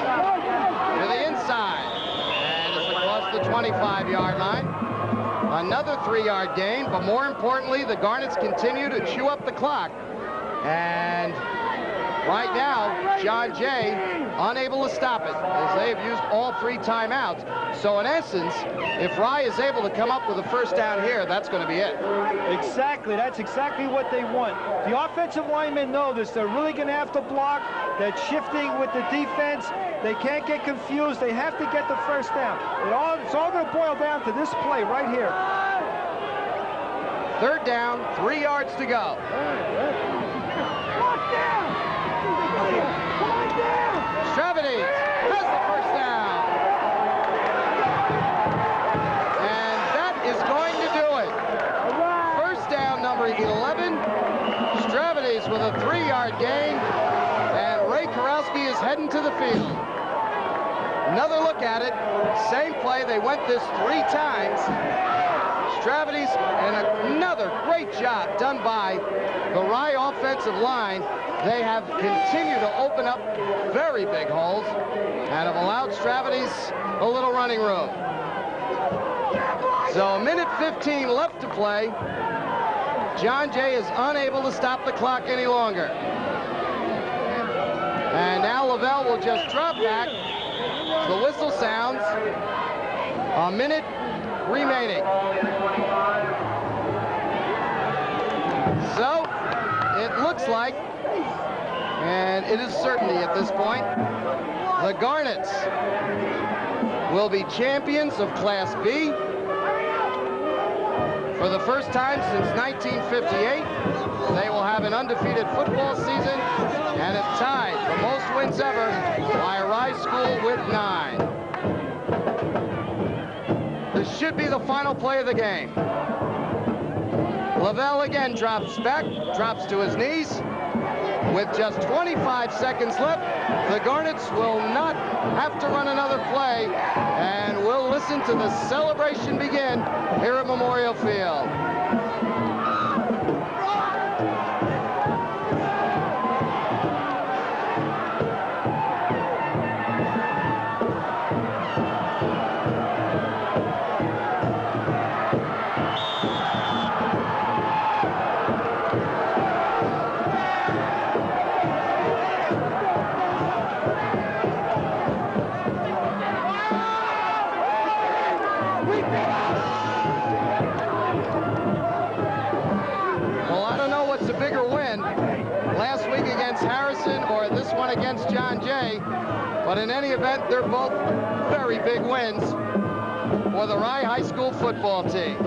to the inside and it's across the 25-yard line. Another 3-yard gain, but more importantly, the Garnets continue to chew up the clock. And Right now, John Jay unable to stop it as they have used all 3 timeouts. So in essence, if Rye is able to come up with a first down here, that's going to be it. Exactly. That's exactly what they want. The offensive linemen know this. They're really going to have to block. They're shifting with the defense. They can't get confused. They have to get the first down. It's all going to boil down to this play right here. 3rd down, 3 yards to go. Stravity has the first down. And that is going to do it. First down, number 11. Stravity's with a 3-yard gain. And Ray Karowski is heading to the field. Another look at it. Same play. They went this 3 times. Stravity's, and another great job done by the Rye offensive line. They have continued to open up very big holes and have allowed Stravity's a little running room. So a minute 15 left to play. John Jay is unable to stop the clock any longer. And now Lavelle will just drop back. The whistle sounds. A minute remaining. So it looks like, and it is certainty at this point, the Garnets will be champions of Class B for the first time since 1958. They will have an undefeated football season and have tied the most wins ever by a Rye school with 9. This should be the final play of the game. Lavelle again drops back, drops to his knees. With just 25 seconds left, the Garnets will not have to run another play, and we'll listen to the celebration begin here at Memorial Field. Against John Jay, but in any event, they're both very big wins for the Rye High School football team.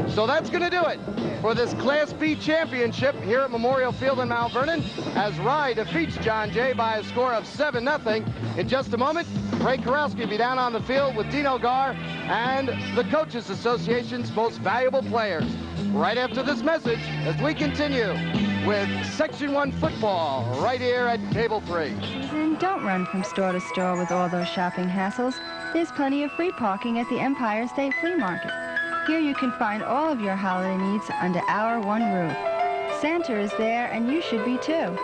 So that's going to do it for this Class B championship here at Memorial Field in Mount Vernon as Rye defeats John Jay by a score of 7-0. In just a moment, Ray Karowski will be down on the field with Dino Gar and the Coaches Association's most valuable players. Right after this message, as we continue with Section 1 football right here at Cable 3. And don't run from store to store with all those shopping hassles. There's plenty of free parking at the Empire State Flea Market. Here you can find all of your holiday needs under our one roof. Santa is there, and you should be too.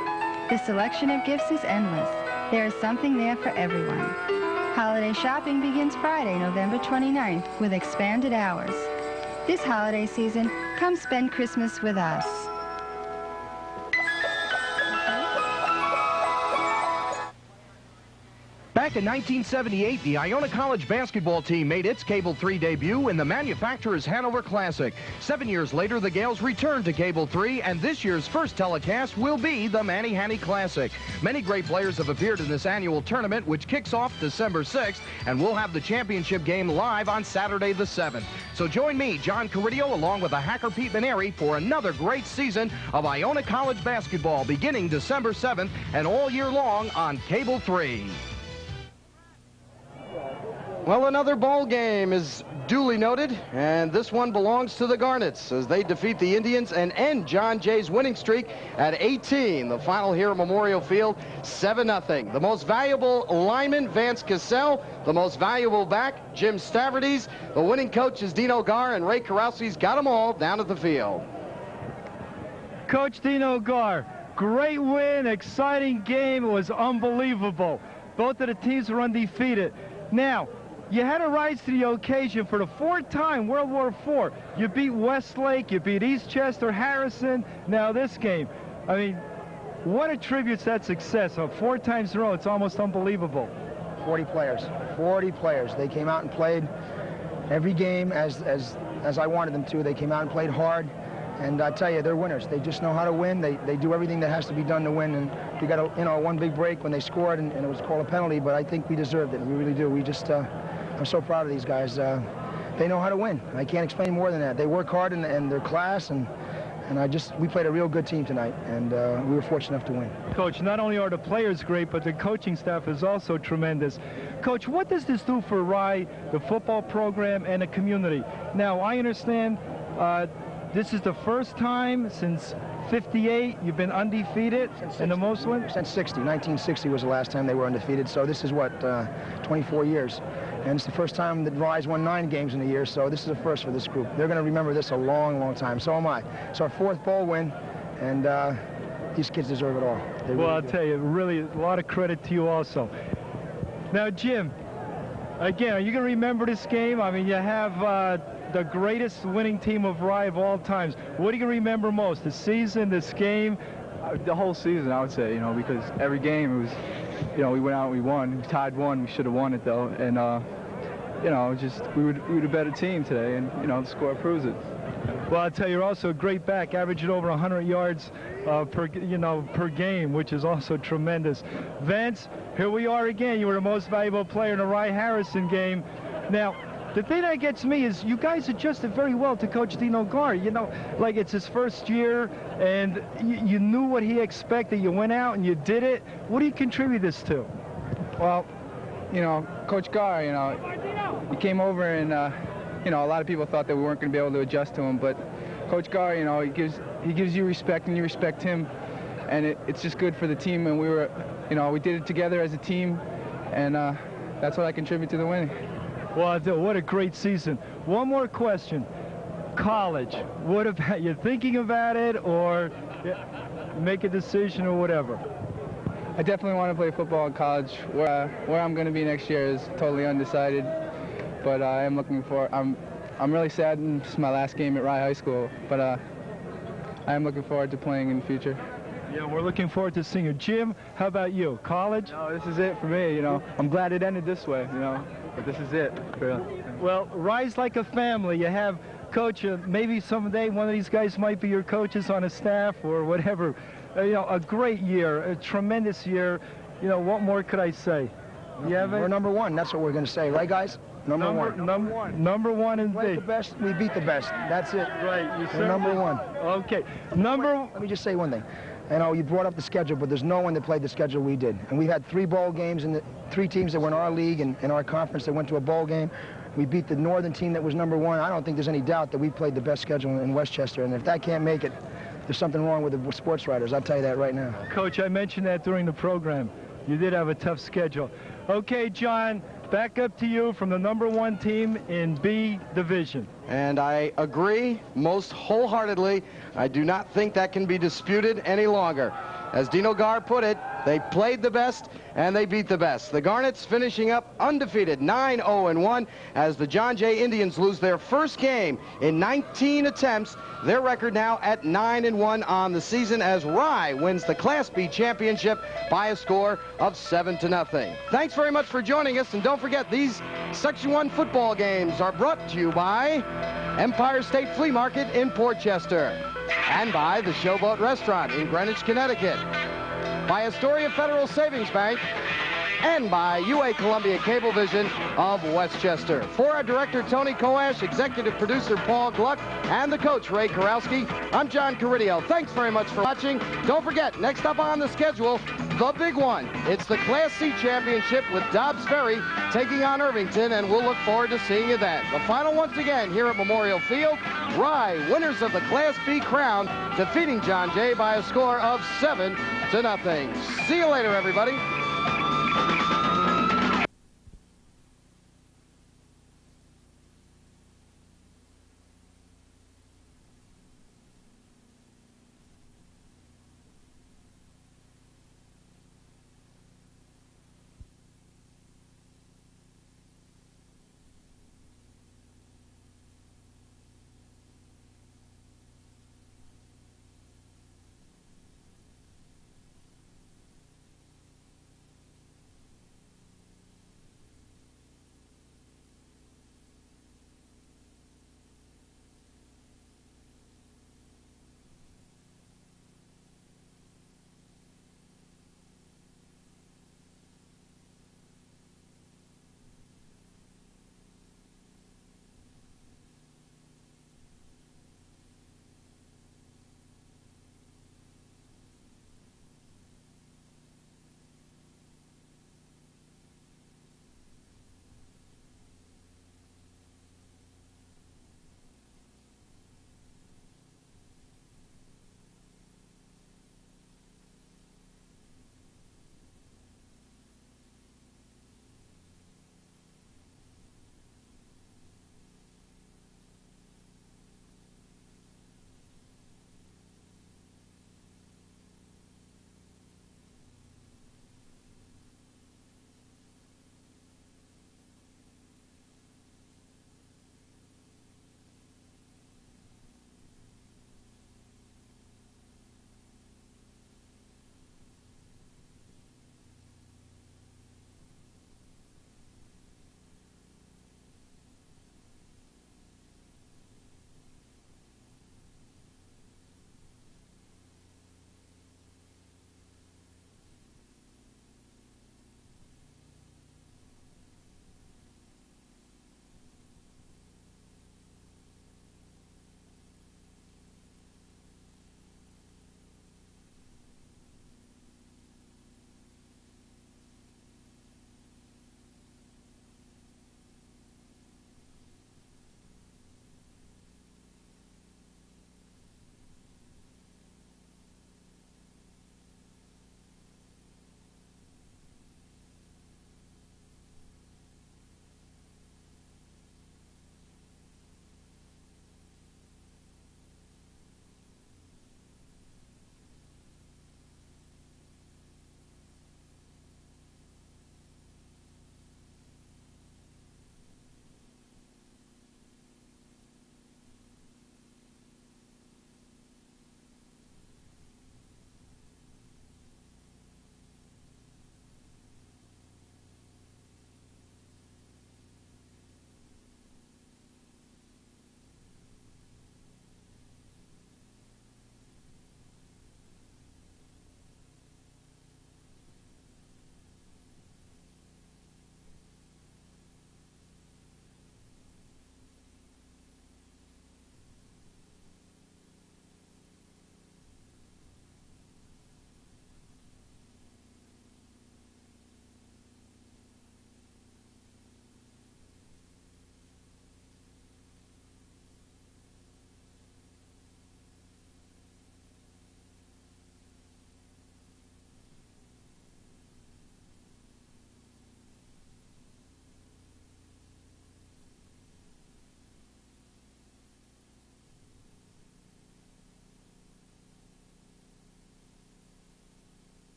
The selection of gifts is endless. There is something there for everyone. Holiday shopping begins Friday, November 29th, with expanded hours. This holiday season, come spend Christmas with us. Back in 1978, the Iona College basketball team made its Cable 3 debut in the manufacturer's Hanover Classic. 7 years later, the Gales returned to Cable 3, and this year's first telecast will be the Manny-Hanny Classic. Many great players have appeared in this annual tournament, which kicks off December 6th, and we'll have the championship game live on Saturday the 7th. So join me, John Caridio, along with the hacker Pete Maneri, for another great season of Iona College basketball beginning December 7th and all year long on Cable 3. Well, another ball game is duly noted, and this one belongs to the Garnets as they defeat the Indians and end John Jay's winning streak at 18. The final here at Memorial Field, 7-0. The most valuable lineman, Vance Cassell. The most valuable back, Jim Stavrides. The winning coach is Dino Gar, and Ray Karowski's got them all down at the field. Coach Dino Gar, great win, exciting game. It was unbelievable. Both of the teams were undefeated. Now, you had to rise to the occasion for the 4th time, World War IV. You beat Westlake, you beat Eastchester, Harrison, now this game. I mean, what attributes that success? 4 times in a row, it's almost unbelievable. 40 players. 40 players. They came out and played every game as I wanted them to. They came out and played hard. And I tell you, they're winners. They just know how to win. They do everything that has to be done to win. And we got one big break when they scored, and it was called a penalty, but I think we deserved it. We really do. We just, I'm so proud of these guys. They know how to win. I can't explain more than that. They work hard and they're class, and we played a real good team tonight, and we were fortunate enough to win. Coach, not only are the players great, but the coaching staff is also tremendous. Coach, what does this do for Rye, the football program, and the community? Now, I understand this is the first time since 58 you've been undefeated in the most wins? Since 60. 1960 was the last time they were undefeated, so this is what, 24 years. And it's the first time that Rye's won 9 games in a year, so this is a first for this group. They're going to remember this a long, long time. So am I. It's our 4th bowl win, and these kids deserve it all. Well, I'll tell you, really, a lot of credit to you also. Now, Jim, again, are you going to remember this game? I mean, you have the greatest winning team of Rye of all times. What are you going to remember most? The season, this game? The whole season, I would say, because every game it was, we went out and we won. We tied 1. We should have won it, though. And, just we were a better team today, and, the score proves it. Well, I'll tell you, you're also a great back, averaging over 100 yards per game, which is also tremendous. Vance, here we are again. You were the most valuable player in the Rye-Harrison game. Now, the thing that gets me is you guys adjusted very well to Coach Dino Gar. Like it's his first year, and you knew what he expected. You went out and you did it. What do you contribute this to? Well, Coach Gar, he came over and, a lot of people thought that we weren't going to be able to adjust to him. But Coach Gar, he gives you respect and you respect him. And it's just good for the team. And we did it together as a team. And that's what I contribute to the winning. Well, what a great season. One more question. College, what about you thinking about it, or make a decision or whatever? I definitely want to play football in college. Where I'm going to be next year is totally undecided, but I am looking for. I'm really sad. This is my last game at Rye High School, but I am looking forward to playing in the future. Yeah, we're looking forward to seeing you. Jim, how about you? College? No, this is it for me. I'm glad it ended this way. But this is it. Well, Rye's like a family. You have coach. Maybe someday one of these guys might be your coaches on a staff or whatever. A great year, a tremendous year. What more could I say? We're number 1. That's what we're going to say, right, guys? Number one. Number one and the best. We beat the best. That's it. Right. We're number 1. Okay. Let me just say one thing. You brought up the schedule, but there's no one that played the schedule we did. And we had 3 bowl games and 3 teams that were in our league and in our conference that went to a bowl game. We beat the northern team that was number 1. I don't think there's any doubt that we played the best schedule in Westchester. And if that can't make it, there's something wrong with the sports writers. I'll tell you that right now. Coach, I mentioned that during the program. You did have a tough schedule. Okay, John, back up to you from the number 1 team in B Division. And I agree most wholeheartedly. I do not think that can be disputed any longer. As Dino Gar put it, they played the best and they beat the best. The Garnets finishing up undefeated 9-0-1 as the John Jay Indians lose their first game in 19 attempts. Their record now at 9-1 on the season as Rye wins the Class B championship by a score of 7-0. Thanks very much for joining us, and don't forget these Section 1 football games are brought to you by Empire State Flea Market in Port Chester, and by the Showboat Restaurant in Greenwich, Connecticut, by Astoria Federal Savings Bank, and by UA Columbia Cablevision of Westchester. For our director, Tony Koash, executive producer, Paul Gluck, and the coach, Ray Karowski, I'm John Caridio. Thanks very much for watching. Don't forget, next up on the schedule, the big one. It's the Class C Championship with Dobbs Ferry taking on Irvington, and we'll look forward to seeing you then. The final once again here at Memorial Field, Rye, winners of the Class B crown, defeating John Jay by a score of 7-0. See you later, everybody.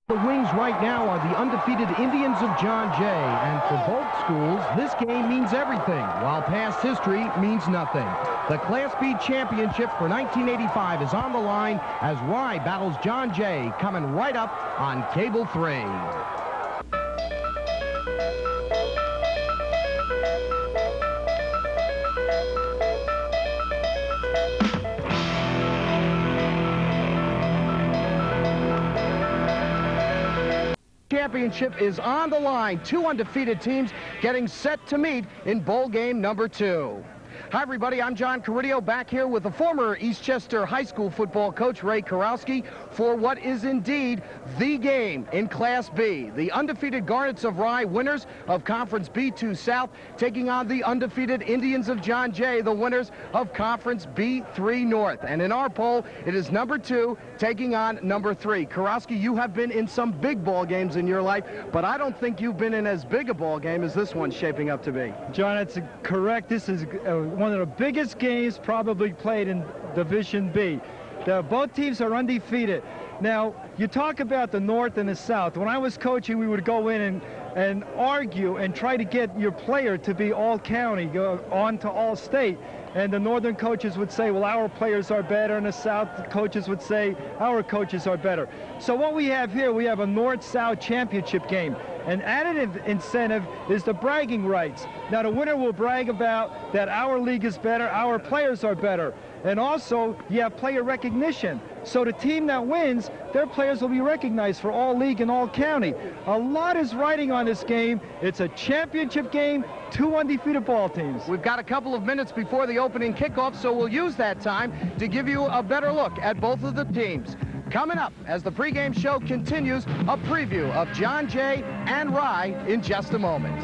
The wings right now are the undefeated Indians of John Jay, and for both schools, this game means everything, while past history means nothing. The Class B championship for 1985 is on the line as Rye battles John Jay, coming right up on Cable 3. Championship is on the line. Two undefeated teams getting set to meet in bowl game number 2. Hi, everybody. I'm John Carrillo, back here with the former Eastchester High School football coach, Ray Karowski, for what is indeed the game in Class B. The undefeated Garnets of Rye, winners of Conference B2 South, taking on the undefeated Indians of John Jay, the winners of Conference B3 North. And in our poll, it is number 2 taking on number 3. Karowski, you have been in some big ball games in your life, but I don't think you've been in as big a ball game as this one's shaping up to be. John, that's correct. This is one of the biggest games probably played in Division B. Both teams are undefeated. Now, you talk about the North and the South. When I was coaching, we would go in and argue and try to get your player to be all-county, go on to all-state. And the Northern coaches would say, well, our players are better, and the South coaches would say, our coaches are better. So what we have here, we have a North-South championship game. An additive incentive is the bragging rights. Now, the winner will brag about that our league is better, our players are better. And also, you have player recognition. So the team that wins, their players will be recognized for all league and all county. A lot is riding on this game. It's a championship game, 2 undefeated ball teams. We've got a couple of minutes before the opening kickoff, so we'll use that time to give you a better look at both of the teams. Coming up, as the pregame show continues, a preview of John Jay and Rye in just a moment.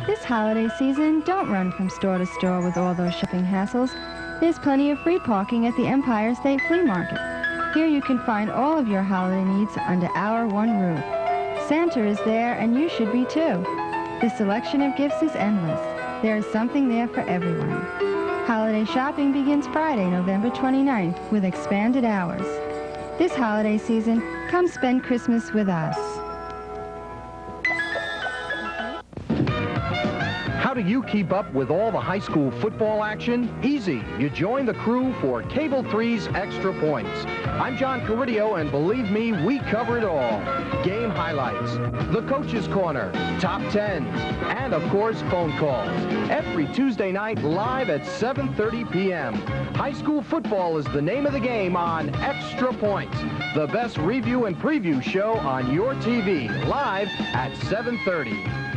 This holiday season, don't run from store to store with all those shopping hassles. There's plenty of free parking at the Empire State Flea Market. Here you can find all of your holiday needs under our one roof. Santa is there, and you should be too. The selection of gifts is endless. There is something there for everyone. Holiday shopping begins Friday, November 29th, with expanded hours. This holiday season, come spend Christmas with us. How do you keep up with all the high school football action? Easy. You join the crew for Cable 3's Extra Points. I'm John Carrillo, and believe me, we cover it all. Game highlights, the Coach's Corner, top 10s, and of course, phone calls. Every Tuesday night, live at 7:30 p.m. High school football is the name of the game on Extra Points, the best review and preview show on your TV, live at 7:30.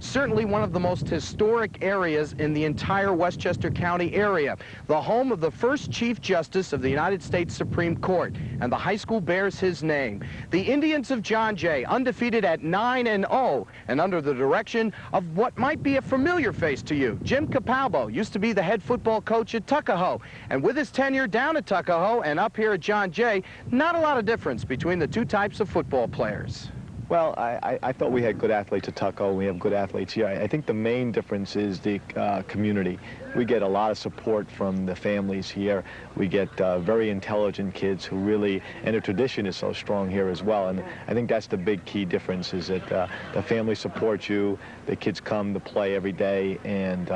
Certainly one of the most historic areas in the entire Westchester County area, the home of the first Chief Justice of the United States Supreme Court, and the high school bears his name. The Indians of John Jay, undefeated at 9-0, and under the direction of what might be a familiar face to you. Jim Capalbo used to be the head football coach at Tuckahoe, and with his tenure down at Tuckahoe and up here at John Jay, not a lot of difference between the two types of football players. Well, I thought we had good athletes at Tuckahoe. We have good athletes here. I think the main difference is the community. We get a lot of support from the families here. We get very intelligent kids who really, and the tradition is so strong here as well. And I think that's the big key difference, is that the family supports you, the kids come to play every day, and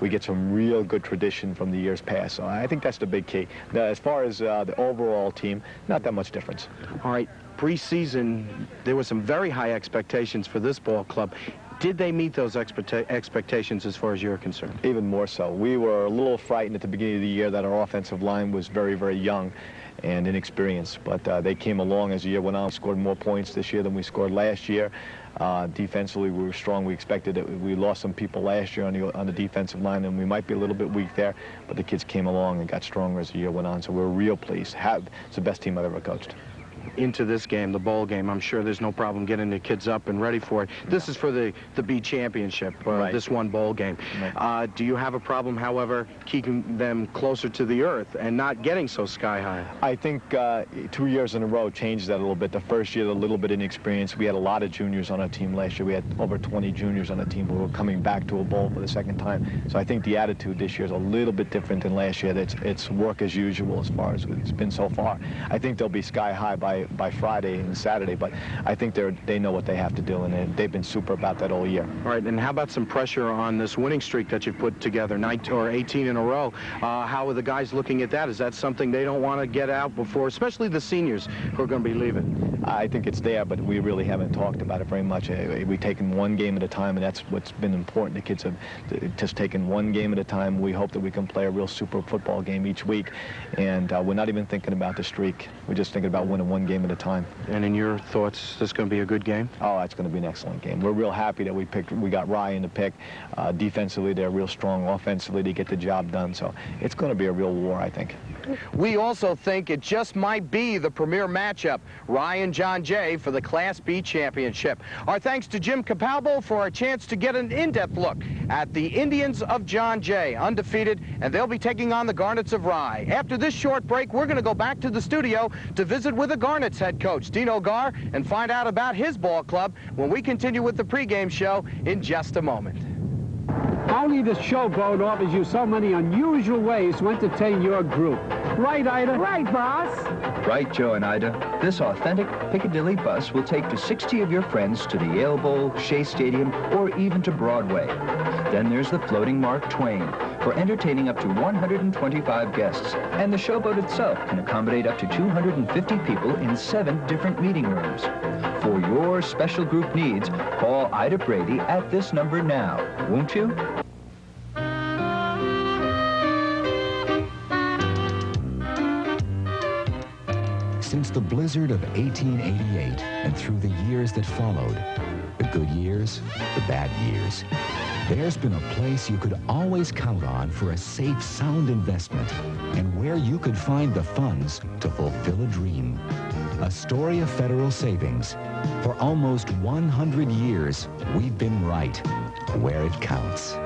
we get some real good tradition from the years past. So I think that's the big key. Now, as far as the overall team, not that much difference. All right. Preseason, there were some very high expectations for this ball club. Did they meet those expectations as far as you're concerned? Even more so. We were a little frightened at the beginning of the year that our offensive line was very, very young and inexperienced, but they came along as the year went on. We scored more points this year than we scored last year. Defensively, we were strong. We expected it. We lost some people last year on the defensive line, and we might be a little bit weak there, but the kids came along and got stronger as the year went on, so we're real pleased. It's the best team I've ever coached. into this game, the bowl game. I'm sure there's no problem getting the kids up and ready for it. This is for the B championship, Right. this one bowl game. Right. Do you have a problem, however, keeping them closer to the earth and not getting so sky high? I think 2 years in a row changed that a little bit. The first year, a little bit inexperienced. We had a lot of juniors on our team last year. We had over 20 juniors on the team who were coming back to a bowl for the second time. So I think the attitude this year is a little bit different than last year. It's work as usual as far as it's been so far. I think they'll be sky high by Friday and Saturday, but I think they know what they have to do, and they've been super about that all year. All right, and how about some pressure on this winning streak that you've put together, 18 in a row? How are the guys looking at that? Is that something they don't want to get out before, especially the seniors who are going to be leaving? I think it's there, but we really haven't talked about it very much. We've taken one game at a time, and that's what's been important. The kids have just taken one game at a time. We hope that we can play a real super football game each week, and we're not even thinking about the streak. We're just thinking about winning one game at a time. And in your thoughts, is this going to be a good game? Oh, it's going to be an excellent game. We're real happy that we got Ryan to pick. Defensively, they're real strong. Offensively, to get the job done. So it's going to be a real war, I think. We also think it just might be the premier matchup, Ryan-John Jay for the Class B championship. Our thanks to Jim Capalbo for a chance to get an in-depth look at the Indians of John Jay, undefeated, and they'll be taking on the Garnets of Rye. After this short break, we're going to go back to the studio to visit with the Garnets head coach, Dino Gar, and find out about his ball club when we continue with the pregame show in just a moment. Only the Showboat offers you so many unusual ways to entertain your group. Right, Ida? Right, boss. Right, Joe and Ida. This authentic Piccadilly bus will take the 60 of your friends to the Yale Bowl, Shea Stadium, or even to Broadway. Then there's the floating Mark Twain for entertaining up to 125 guests. And the Showboat itself can accommodate up to 250 people in 7 different meeting rooms. For your special group needs, call Ida Brady at this number now, won't you? Since the blizzard of 1888 and through the years that followed, the good years, the bad years, there's been a place you could always count on for a safe, sound investment and where you could find the funds to fulfill a dream. Astoria Federal Savings. For almost 100 years, we've been right where it counts.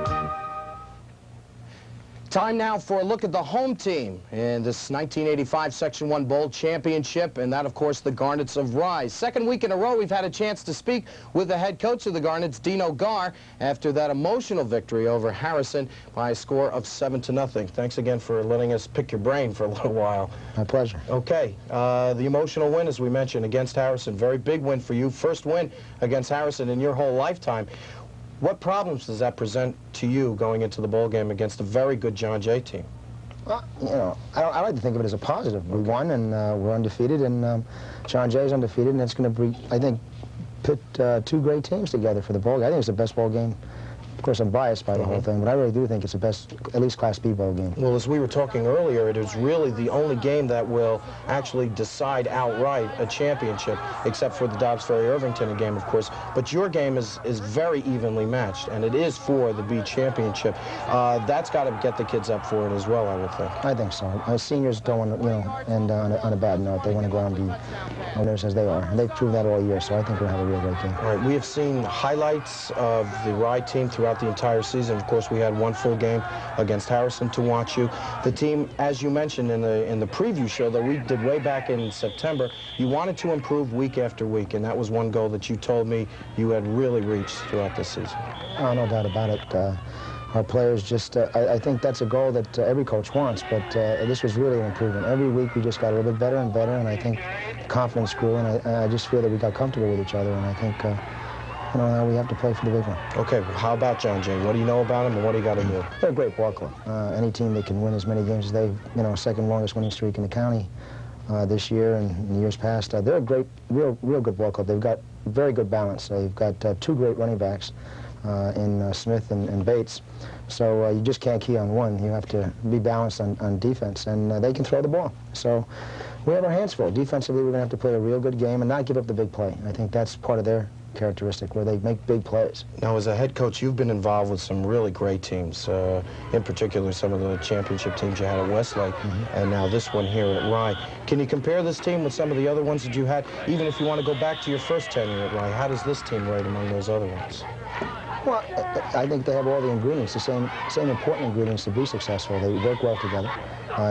Time now for a look at the home team in this 1985 Section 1 Bowl Championship, and that, of course, the Garnets of Rye. Second week in a row, we've had a chance to speak with the head coach of the Garnets, Dino Gar, after that emotional victory over Harrison by a score of 7-0. Thanks again for letting us pick your brain for a little while. My pleasure. Okay, the emotional win, as we mentioned, against Harrison. Very big win for you. First win against Harrison in your whole lifetime. What problems does that present to you going into the bowl game against a very good John Jay team? Well, you know, I like to think of it as a positive. We won, and we're undefeated, and John Jay's undefeated, and it's going to be, I think, put 2 great teams together for the bowl game. I think it's the best bowl game. Of course, I'm biased by the whole thing, but I really do think it's the best, at least Class B bowl game. Well, as we were talking earlier, it is really the only game that will actually decide outright a championship, except for the Dobbs Ferry-Irvington game, of course. But your game is very evenly matched, and it is for the B championship. That's got to get the kids up for it as well, I would think. I think so. Our seniors don't want to, you know, end on a bad note. They want to go out and be winners as they are, and they've proved that all year, so I think we'll have a real great game. All right, we have seen highlights of the Rye team throughout the entire season. Of course, we had one full game against Harrison to watch you. The team, as you mentioned in the preview show that we did way back in September, you wanted to improve week after week, and that was one goal that you told me you had really reached throughout this season. Oh, no doubt about it. Our players just, I think that's a goal that every coach wants, but this was really an improvement. Every week we just got a little bit better and better, and I think confidence grew, and I just feel that we got comfortable with each other, and I think you know, now we have to play for the big one. Okay, well, how about John Jay? What do you know about him, and what do you got to do? They're a great ball club. Any team that can win as many games as they've, you know, second longest winning streak in the county this year and in years past. They're a great, real good ball club. They've got very good balance. They've got 2 great running backs in Smith and Bates. So you just can't key on one. You have to be balanced on defense, and they can throw the ball. So we have our hands full. Defensively, we're going to have to play a real good game and not give up the big play. I think that's part of their characteristic where they make big plays. Now, as a head coach, you've been involved with some really great teams, in particular some of the championship teams you had at Westlake, and now this one here at Rye. Can you compare this team with some of the other ones that you had? Even if you want to go back to your first tenure at Rye, how does this team rate among those other ones? Well, I think they have all the ingredients, the same important ingredients to be successful. They work well together,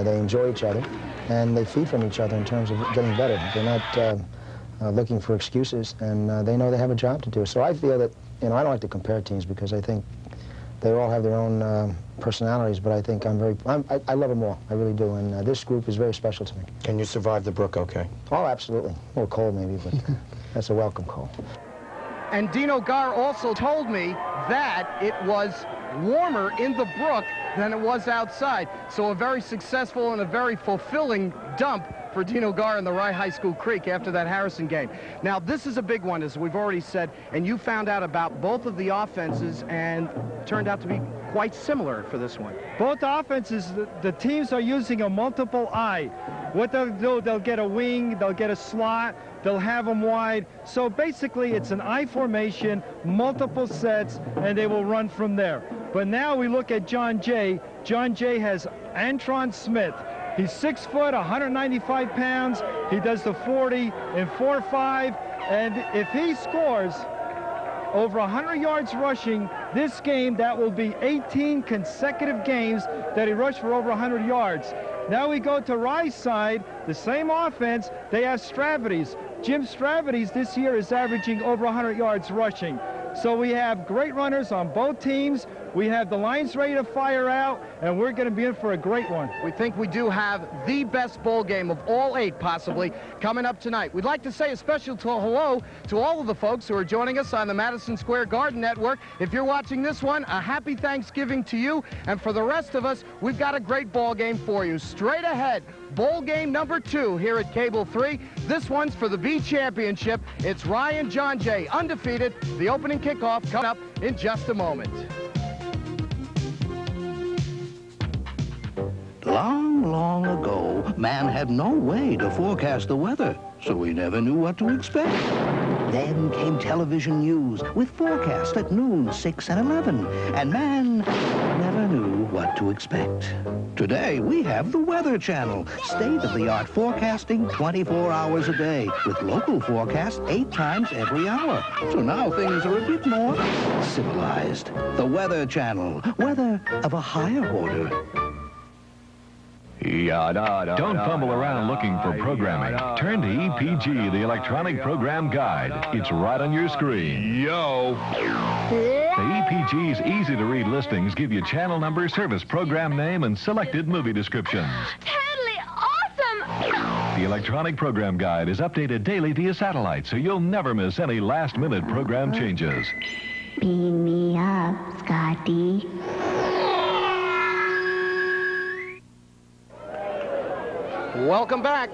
they enjoy each other, and they feed from each other in terms of getting better. They're not looking for excuses, and they know they have a job to do. So I feel that, I don't like to compare teams because I think they all have their own personalities, but I think I love them all. I really do, and this group is very special to me. And you survived the brook okay? Oh, absolutely. A little cold maybe, but that's a welcome call. And Dino Gar also told me that it was warmer in the brook than it was outside. So a very successful and a very fulfilling dump for Dino Gar in the Rye High School Creek after that Harrison game. Now, this is a big one, as we've already said, and you found out about both of the offenses and turned out to be quite similar for this one. Both offenses, the teams are using a multiple I. What they'll do, they'll get a wing, they'll get a slot, they'll have them wide. So basically, it's an I formation, multiple sets, and they will run from there. But now we look at John Jay. John Jay has Antron Smith. He's 6 foot, 195 pounds. He does the 40 in 4.5. And if he scores over 100 yards rushing this game, that will be 18 consecutive games that he rushed for over 100 yards. Now we go to Rye's side, the same offense. They have Stravides. Jim Stravides this year is averaging over 100 yards rushing. So we have great runners on both teams. We have the lines ready to fire out, and we're going to be in for a great one. We think we do have the best bowl game of all 8, possibly, coming up tonight. We'd like to say a special hello to all of the folks who are joining us on the Madison Square Garden Network. If you're watching this one, a happy Thanksgiving to you. And for the rest of us, we've got a great ball game for you. Straight ahead, bowl game number 2 here at Cable 3. This one's for the B Championship. It's Rye and John Jay, undefeated. The opening kickoff coming up in just a moment. Long, long ago, man had no way to forecast the weather, so he never knew what to expect. Then came television news with forecasts at noon, 6 and 11, and man never knew what to expect. Today, we have the Weather Channel, state-of-the-art forecasting 24 hours a day, with local forecasts 8 times every hour. So now things are a bit more civilized. The Weather Channel, weather of a higher order. Don't fumble around looking for programming. Turn to EPG, the Electronic Program Guide. It's right on your screen. Yo! The EPG's easy-to-read listings give you channel number, service program name, and selected movie descriptions. Totally awesome! The Electronic Program Guide is updated daily via satellite, so you'll never miss any last-minute program changes. Beam me up, Scotty. Welcome back.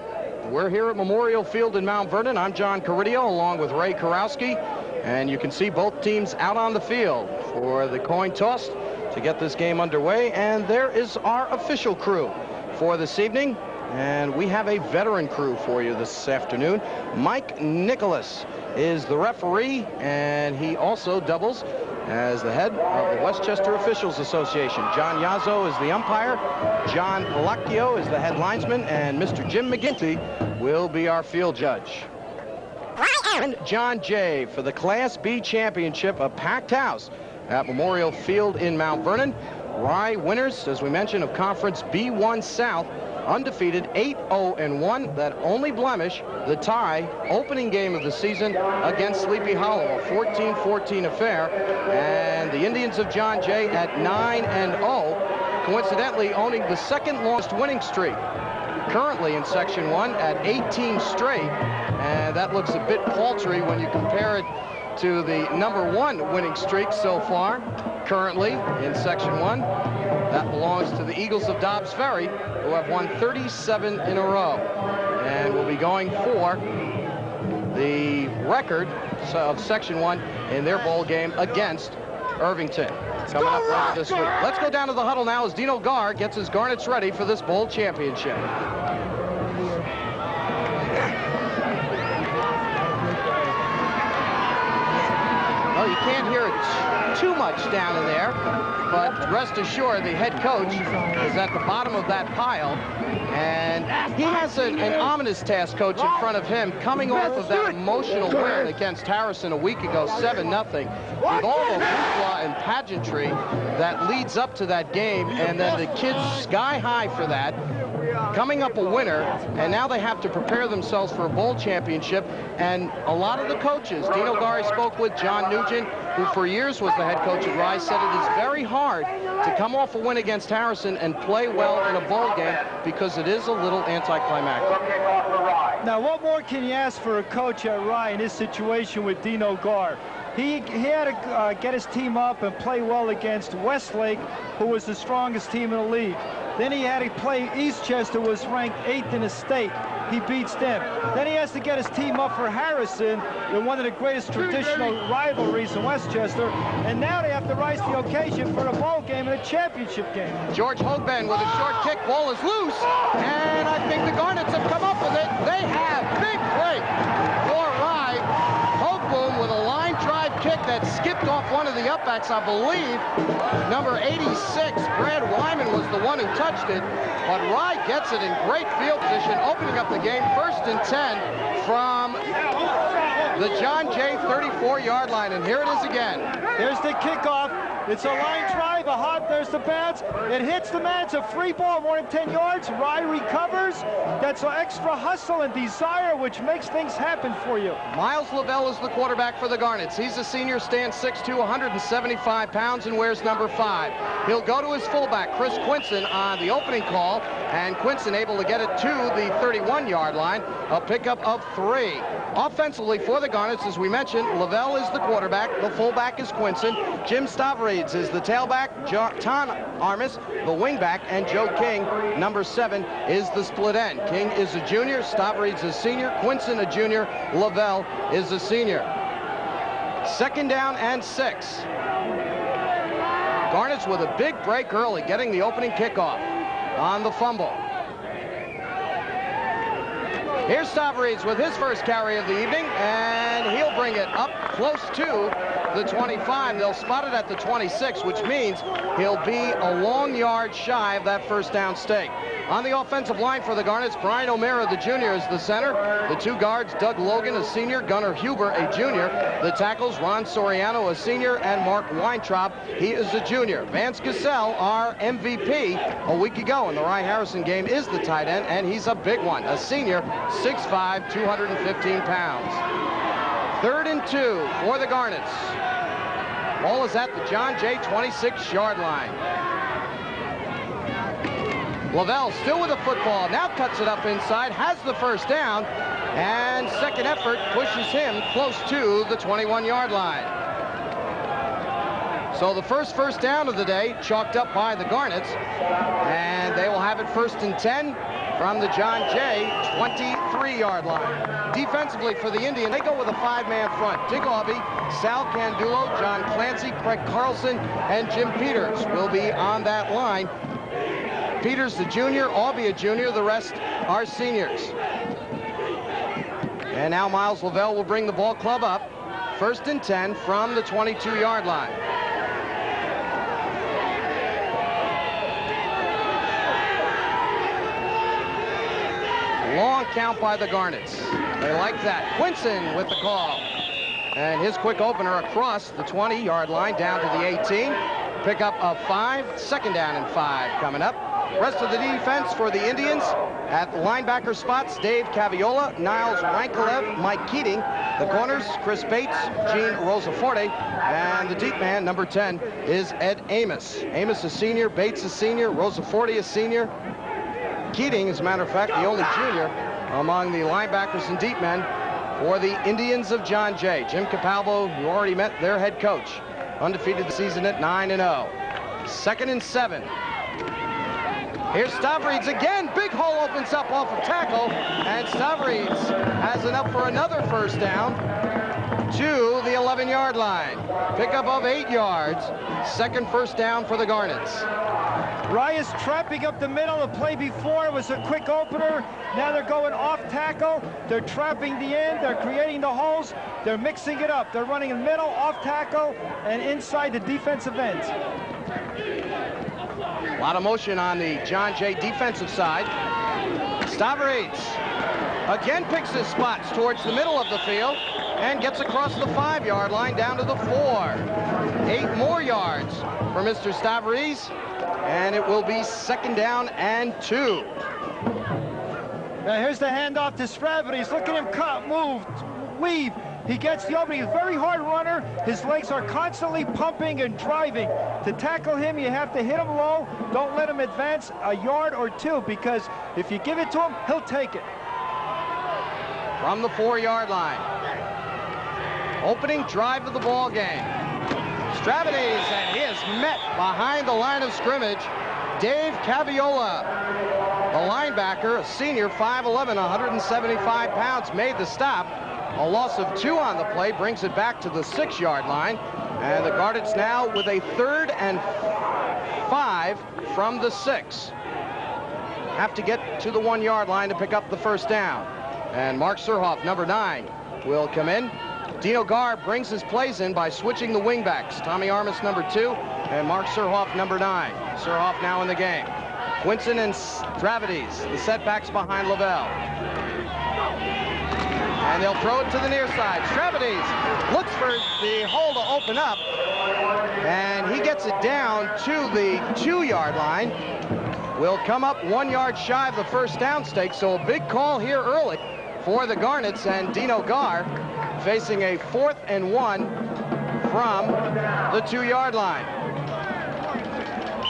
We're here at Memorial Field in Mount Vernon. I'm John Caridio along with Ray Karowski, and you can see both teams out on the field for the coin toss to get this game underway. And there is our official crew for this evening, and we have a veteran crew for you this afternoon. Mike Nicholas is the referee, and he also doubles as the head of the Westchester Officials Association. John Yazzo is the umpire, John Palacchio is the head linesman, and Mr. Jim McGinty will be our field judge. And John Jay for the Class B Championship, a packed house at Memorial Field in Mount Vernon. Rye winners, as we mentioned, of Conference B1 South, undefeated, 8-0-1. That only blemish, the tie, opening game of the season against Sleepy Hollow, a 14-14 affair. And the Indians of John Jay at 9-0, coincidentally owning the second longest winning streak currently in Section 1 at 18 straight. And that looks a bit paltry when you compare it to the #1 winning streak so far currently in Section 1. That belongs to the Eagles of Dobbs Ferry, who have won 37 in a row and will be going for the record of Section 1 in their bowl game against Irvington. Coming up later this week. Let's go down to the huddle now as Dino Gar gets his Garnets ready for this bowl championship. can't hear it too much down in there, but rest assured the head coach is at the bottom of that pile, and he has an ominous task, coach, in front of him, coming off of that emotional win against Harrison a week ago, 7-0, with all the hoopla and pageantry that leads up to that game, and then the kids sky high for that, coming up a winner, and now they have to prepare themselves for a bowl championship. And a lot of the coaches, Dino Gari spoke with John Nugent, who for years was the head coach at Rice, said it is very hard to come off a win against Harrison and play well in a bowl game because it is a little anticlimactic. Now, what more can you ask for a coach at Rye in this situation with Dino Gar? He had to get his team up and play well against Westlake, who was the strongest team in the league. Then he had to play Eastchester, who was ranked 8th in the state. He beats them. Then he has to get his team up for Harrison in one of the greatest traditional rivalries in Westchester. And now they have to rise to the occasion for a bowl game and a championship game. George Hogben with a short kick. Ball is loose. And I think the Garnets have come up with it. They have. Big break for Rye. Hogboom with a line drive kick that skipped off one of the upbacks, I believe. Number 86, Brad Wyman, was the one who touched it. But Rye gets it in great field position, opening up the game 1st and 10 from the John Jay 34-yard line. And here it is again. There's the kickoff. It's a line drive, a hop, there's the bounce. It hits the man, it's a free ball, more than 10 yards. Rye recovers. That's an extra hustle and desire, which makes things happen for you. Miles Lavelle is the quarterback for the Garnets. He's a senior, stands 6'2", 175 pounds, and wears number 5. He'll go to his fullback, Chris Quinson, on the opening call, and Quinson able to get it to the 31-yard line, a pickup of 3. Offensively for the Garnets, as we mentioned, Lavelle is the quarterback, the fullback is Quinson, Jim Stavrides is the tailback, Ton Armis, the wingback, and Joe King, number 7, is the split end. King is a junior, Stavrides is senior, Quinson a junior, Lavelle is a senior. 2nd down and 6. Garnets with a big break early, getting the opening kickoff on the fumble. Here's Stavrides with his first carry of the evening, and he'll bring it up close to the 25. They'll spot it at the 26, which means he'll be a long yard shy of that first down stake. On the offensive line for the Garnets, Brian O'Mara, the junior, is the center. The 2 guards, Doug Logan, a senior, Gunnar Huber, a junior. The tackles, Ron Soriano, a senior, and Mark Weintraub, he is a junior. Vance Cassell, our MVP a week ago in the Rye-Harrison game, is the tight end, and he's a big one, a senior, 6'5", 215 pounds. 3rd and 2 for the Garnets. Ball is at the John Jay 26-yard line. Lavelle still with the football, now cuts it up inside, has the first down, and second effort pushes him close to the 21-yard line. So the first down of the day chalked up by the Garnets, and they will have it 1st and 10 from the John Jay 23-yard line. Defensively for the Indian, they go with a 5-man front. Dick Aubie, Sal Candulo, John Clancy, Craig Carlson, and Jim Peters will be on that line. Peters the junior, Aubie a junior, the rest are seniors. And now Miles Lavelle will bring the ball club up. 1st and 10 from the 22-yard line. Long count by the Garnets. They like that. Quinson with the call. And his quick opener across the 20-yard line down to the 18. Pickup of 5. 2nd down and 5 coming up. Rest of the defense for the Indians at the linebacker spots, Dave Caviola, Niles Rankilev, Mike Keating. The corners, Chris Bates, Gene Rosaforte, and the deep man, number 10, is Ed Amos. Amos is senior, Bates is senior, Rosaforte is senior. Keating, as a matter of fact, the only junior among the linebackers and deep men for the Indians of John Jay. Jim Capalvo, you already met their head coach, undefeated the season at 9-0. 2nd and 7. Here's Stavrides again. Big hole opens up off of tackle, and Stavrides has enough for another first down to the 11-yard line. Pickup of 8 yards. 2nd first down for the Garnets. Rye is trapping up the middle. The play before was a quick opener. Now they're going off tackle. They're trapping the end. They're creating the holes. They're mixing it up. They're running in the middle, off tackle, and inside the defensive end. A lot of motion on the John Jay defensive side. Stavridis again picks his spots towards the middle of the field and gets across the 5-yard line down to the 4. 8 more yards for Mr. Stavridis, and it will be 2nd down and 2. Now here's the handoff to Stavridis. Look at him cut, move, weave. He gets the opening. He's a very hard runner. His legs are constantly pumping and driving. To tackle him, you have to hit him low. Don't let him advance a yard or 2, because if you give it to him, he'll take it. From the 4-yard line. Opening drive of the ball game. Stavridis, and he is met behind the line of scrimmage. Dave Caviola, the linebacker, a senior, 5'11", 175 pounds, made the stop. A loss of 2 on the play brings it back to the 6-yard line. And the Garnets now with a 3rd and 5 from the 6. Have to get to the 1-yard line to pick up the 1st down. And Mark Surhoff, number 9, will come in. Dino Gar brings his plays in by switching the wingbacks. Tommy Armas, number 2, and Mark Surhoff, number 9. Surhoff now in the game. Quinson and Stavridis, the setbacks behind Lavelle. And they'll throw it to the near side. Stavridis looks for the hole to open up, and he gets it down to the 2-yard line. Will come up 1 yard shy of the 1st down stake, so a big call here early for the Garnets, and Dino Gar facing a 4th and 1 from the 2-yard line.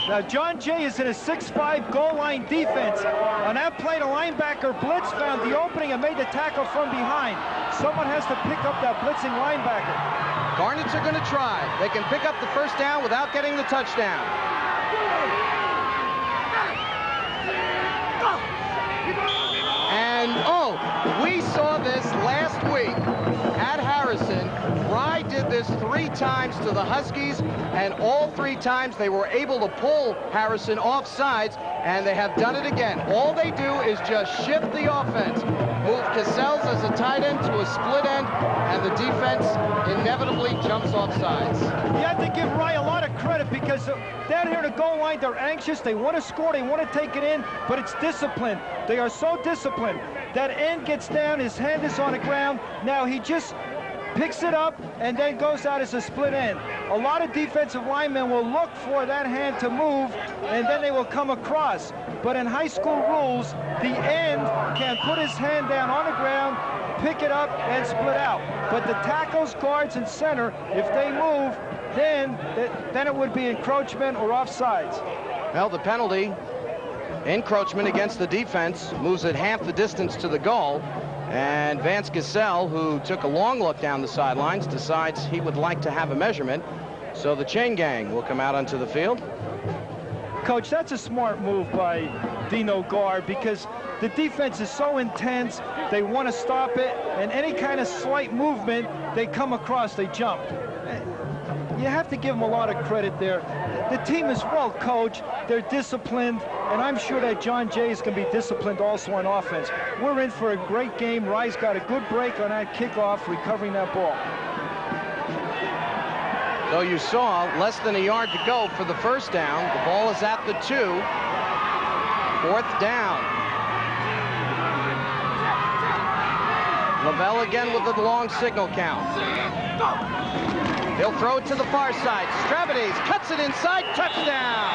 Now John Jay is in a 6-5 goal line defense. On that play, the linebacker blitz found the opening and made the tackle from behind. Someone has to pick up that blitzing linebacker. Garnets are going to try. They can pick up the 1st down without getting the touchdown. And, oh, we saw this last week at Harrison. Rye did this 3 times to the Huskies, and all 3 times they were able to pull Harrison off sides, and they have done it again. All they do is just shift the offense. Move Cassels as a tight end to a split end, and the defense inevitably jumps off sides. You have to give Rye a lot of credit, because down here in the goal line, they're anxious. They want to score. They want to take it in, but it's discipline. They are so disciplined. That end gets down. His hand is on the ground. Now he just picks it up and then goes out as a split end. A lot of defensive linemen will look for that hand to move, and then they will come across. But in high school rules, the end can put his hand down on the ground, pick it up, and split out. But the tackles, guards, and center, if they move, then it would be encroachment or offsides. Well, the penalty, encroachment against the defense, moves it half the distance to the goal. And Vance Cassell, who took a long look down the sidelines, decides he would like to have a measurement. So the chain gang will come out onto the field. Coach, that's a smart move by Dino Gar, because the defense is so intense. They want to stop it, and any kind of slight movement, they come across, they jump. You have to give them a lot of credit there. The team is well coached. They're disciplined, and I'm sure that John Jay is going to be disciplined also on offense. We're in for a great game. Rye's got a good break on that kickoff, recovering that ball. So you saw less than a yard to go for the 1st down. The ball is at the 2. 4th down. Lavelle again with the long signal count. He'll throw it to the far side. Stavridis cuts it inside. Touchdown!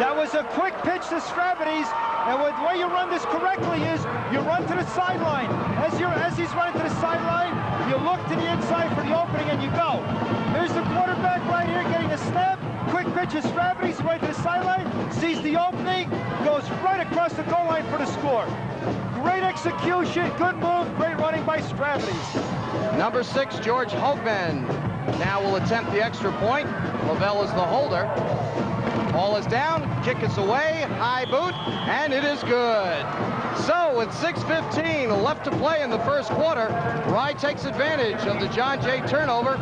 That was a quick pitch to Stavridis, and the way you run this correctly is you run to the sideline. As he's running to the sideline, you look to the inside for the opening, and you go. There's the quarterback right here getting the snap. Quick pitch to Stavridis right to the sideline, sees the opening, goes right across the goal line for the score. Great execution, good move, great running by Stavridis. Number 6, George Hoagman, now will attempt the extra point. Lavelle is the holder. Ball is down, kick is away, high boot, and it is good. So with 6:15 left to play in the 1st quarter, Rye takes advantage of the John Jay turnover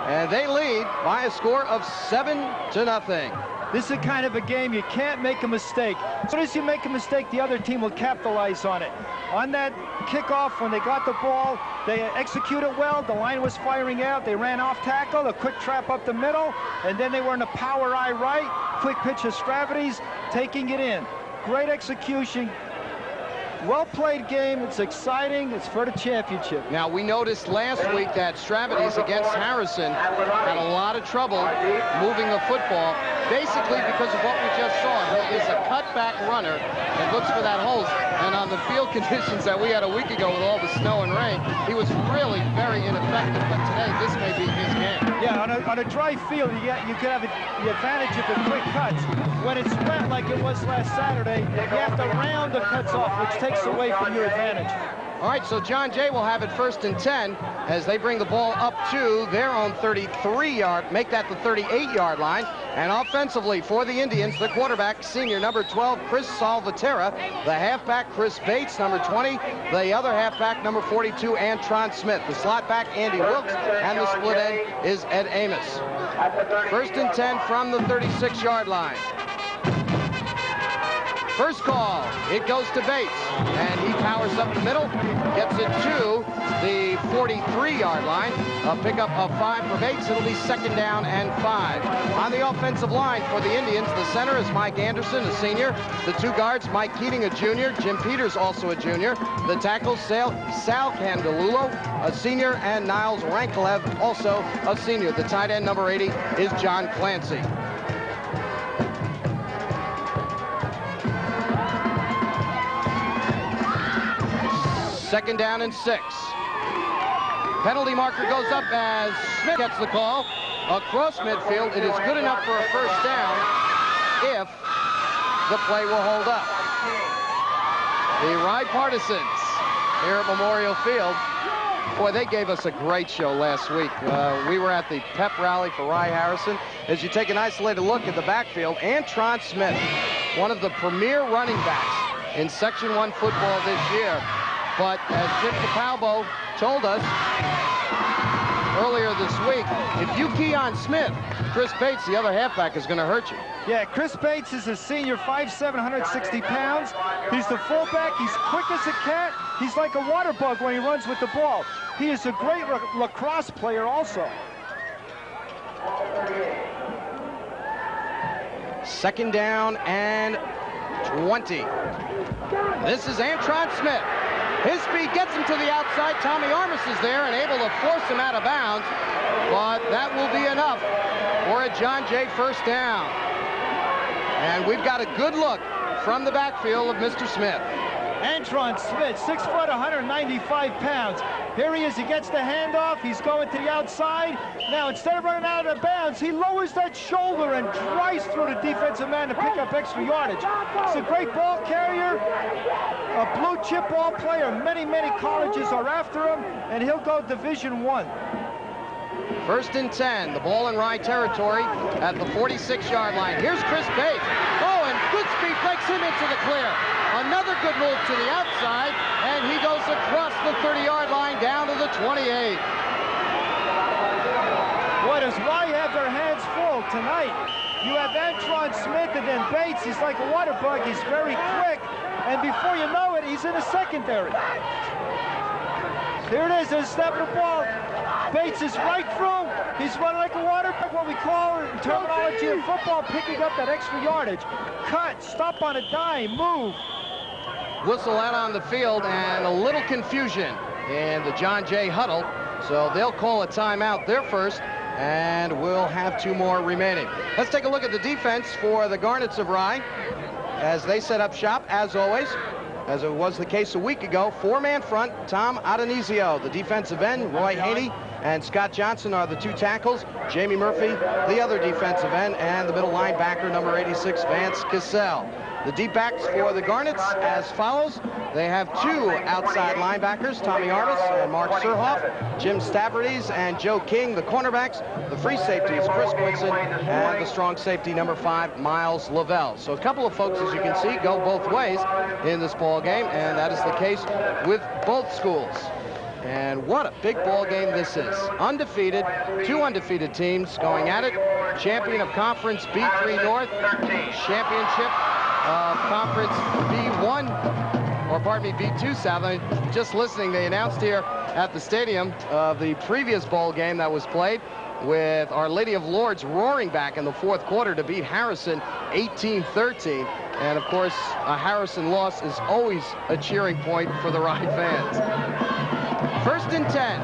and they lead by a score of 7-0. This is a kind of a game you can't make a mistake. As soon as you make a mistake, the other team will capitalize on it. On that kickoff, when they got the ball, they executed well. The line was firing out. They ran off tackle, a quick trap up the middle, and then they were in a power eye right, quick pitch of Stravities, taking it in. Great execution. Well-played game. It's exciting. It's for the championship. Now, we noticed last week that Stravities against Harrison had a lot of trouble moving the football, basically because of what we just saw. He is a cutback runner that looks for that hole. And on the field conditions that we had a week ago with all the snow and rain, he was really very ineffective. But today, this may be his game. Yeah, on a dry field, you could have the advantage of the quick cuts. When it's wet like it was last Saturday, you have to round the cuts off, which takes away from your advantage. All right, so John Jay will have it 1st and 10 as they bring the ball up to their own 33-yard, make that the 38-yard line. And offensively for the Indians, the quarterback, senior number 12, Chris Salvatierra, the halfback, Chris Bates, number 20, the other halfback, number 42, Antron Smith, the slot back, Andy Wilkes, and the split end is Ed Amos. 1st and 10 from the 36-yard line. First call, it goes to Bates, and he powers up the middle, gets it to the 43-yard line. A pickup of 5 for Bates. It'll be 2nd down and 5. On the offensive line for the Indians, the center is Mike Anderson, a senior. The 2 guards, Mike Keating, a junior. Jim Peters, also a junior. The tackles, Sal Candelulo, a senior, and Niles Ranklev, also a senior. The tight end, number 80, is John Clancy. 2nd down and 6. Penalty marker goes up as Smith gets the call. Across midfield, it is good enough for a 1st down if the play will hold up. The Rye Partisans here at Memorial Field. Boy, they gave us a great show last week. We were at the pep rally for Rye Harrison. As you take an isolated look at the backfield, Antron Smith, one of the premier running backs in Section 1 football this year. But as Jim Capalbo told us earlier this week, if you key on Smith, Chris Bates, the other halfback, is going to hurt you. Yeah, Chris Bates is a senior, 5'7", 160 pounds. He's the fullback. He's quick as a cat. He's like a water bug when he runs with the ball. He is a great lacrosse player also. 2nd down and 20. This is Antron Smith. His speed gets him to the outside. Tommy Armas is there and able to force him out of bounds. But that will be enough for a John Jay 1st down. And we've got a good look from the backfield of Mr. Smith. Antron Smith, 6 foot, 195 pounds. Here he is, he gets the handoff, he's going to the outside. Now, instead of running out of bounds, he lowers that shoulder and drives through the defensive man to pick up extra yardage. He's a great ball carrier, a blue chip ball player. Many, many colleges are after him, and he'll go Division I. 1st and 10, the ball in Rye territory at the 46-yard line. Here's Chris Bates. Oh, and good speed takes him into the clear. Another good move to the outside, and he goes across the 30-yard line down to the 28. Boy, does Rye have their hands full tonight. You have Antron Smith and then Bates. He's like a water bug. He's very quick, and before you know it, he's in the secondary. Here it is, there's a snap of the ball. Bates is right through. He's running like a water bug, what we call in terminology of football, picking up that extra yardage. Cut, stop on a dime, move. Whistle out on the field and a little confusion in the John Jay huddle. So they'll call a timeout there first, and we'll have 2 more remaining. Let's take a look at the defense for the Garnets of Rye as they set up shop, as always. As it was the case a week ago, 4-man front, Tom Adonisio, the defensive end, Roy Haney and Scott Johnson are the 2 tackles, Jamie Murphy, the other defensive end, and the middle linebacker, number 86, Vance Cassell. The deep backs for the Garnets as follows. They have 2 outside linebackers, Tommy Armas and Mark Surhoff, Jim Stavrides and Joe King, the cornerbacks. The free safety is Chris Quinson, and the strong safety, number 5, Miles Lavelle. So a couple of folks, as you can see, go both ways in this ball game, and that is the case with both schools. And what a big ball game this is. Undefeated, two undefeated teams going at it. Champion of Conference B3 North, championship of Conference B1, or pardon me, B2 South. I mean, just listening, they announced here at the stadium of the previous bowl game that was played, with Our Lady of Lourdes roaring back in the fourth quarter to beat Harrison 18-13. And of course, a Harrison loss is always a cheering point for the Rye fans. 1st and 10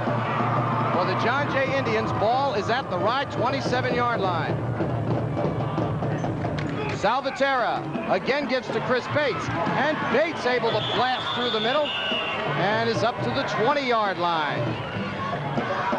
for the John Jay Indians. Ball is at the Rye 27-yard line. Salvatierra again gives to Chris Bates, and Bates able to blast through the middle and is up to the 20-yard line.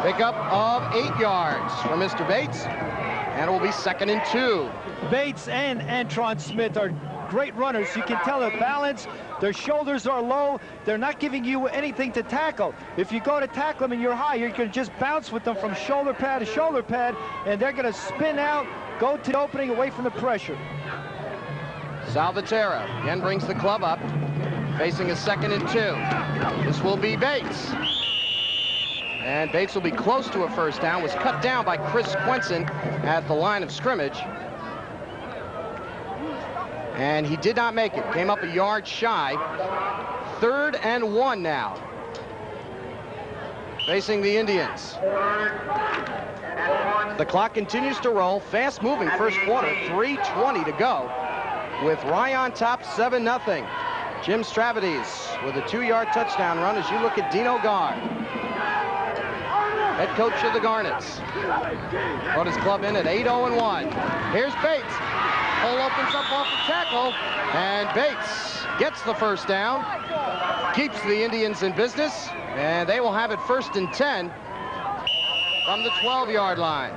Pickup of 8 yards for Mr. Bates, and it will be 2nd and 2. Bates and Antron Smith are great runners. You can tell their balance, their shoulders are low, they're not giving you anything to tackle. If you go to tackle them and you're high, you're going to just bounce with them from shoulder pad to shoulder pad, and they're going to spin out, go to the opening away from the pressure. Salvatierra again brings the club up, facing a 2nd and 2. This will be Bates. And Bates will be close to a first down. Was cut down by Chris Quenson at the line of scrimmage. And he did not make it. Came up a yard shy. 3rd and 1 now. Facing the Indians. The clock continues to roll. Fast moving first quarter. 3:20 to go. With Rye on top, 7-0. Jim Stravates with a 2-yard touchdown run as you look at Dino Gar, head coach of the Garnets. Brought his club in at 8-0-1. Here's Bates. Hole opens up off the tackle, and Bates gets the first down, keeps the Indians in business, and they will have it 1st and 10 from the 12-yard line.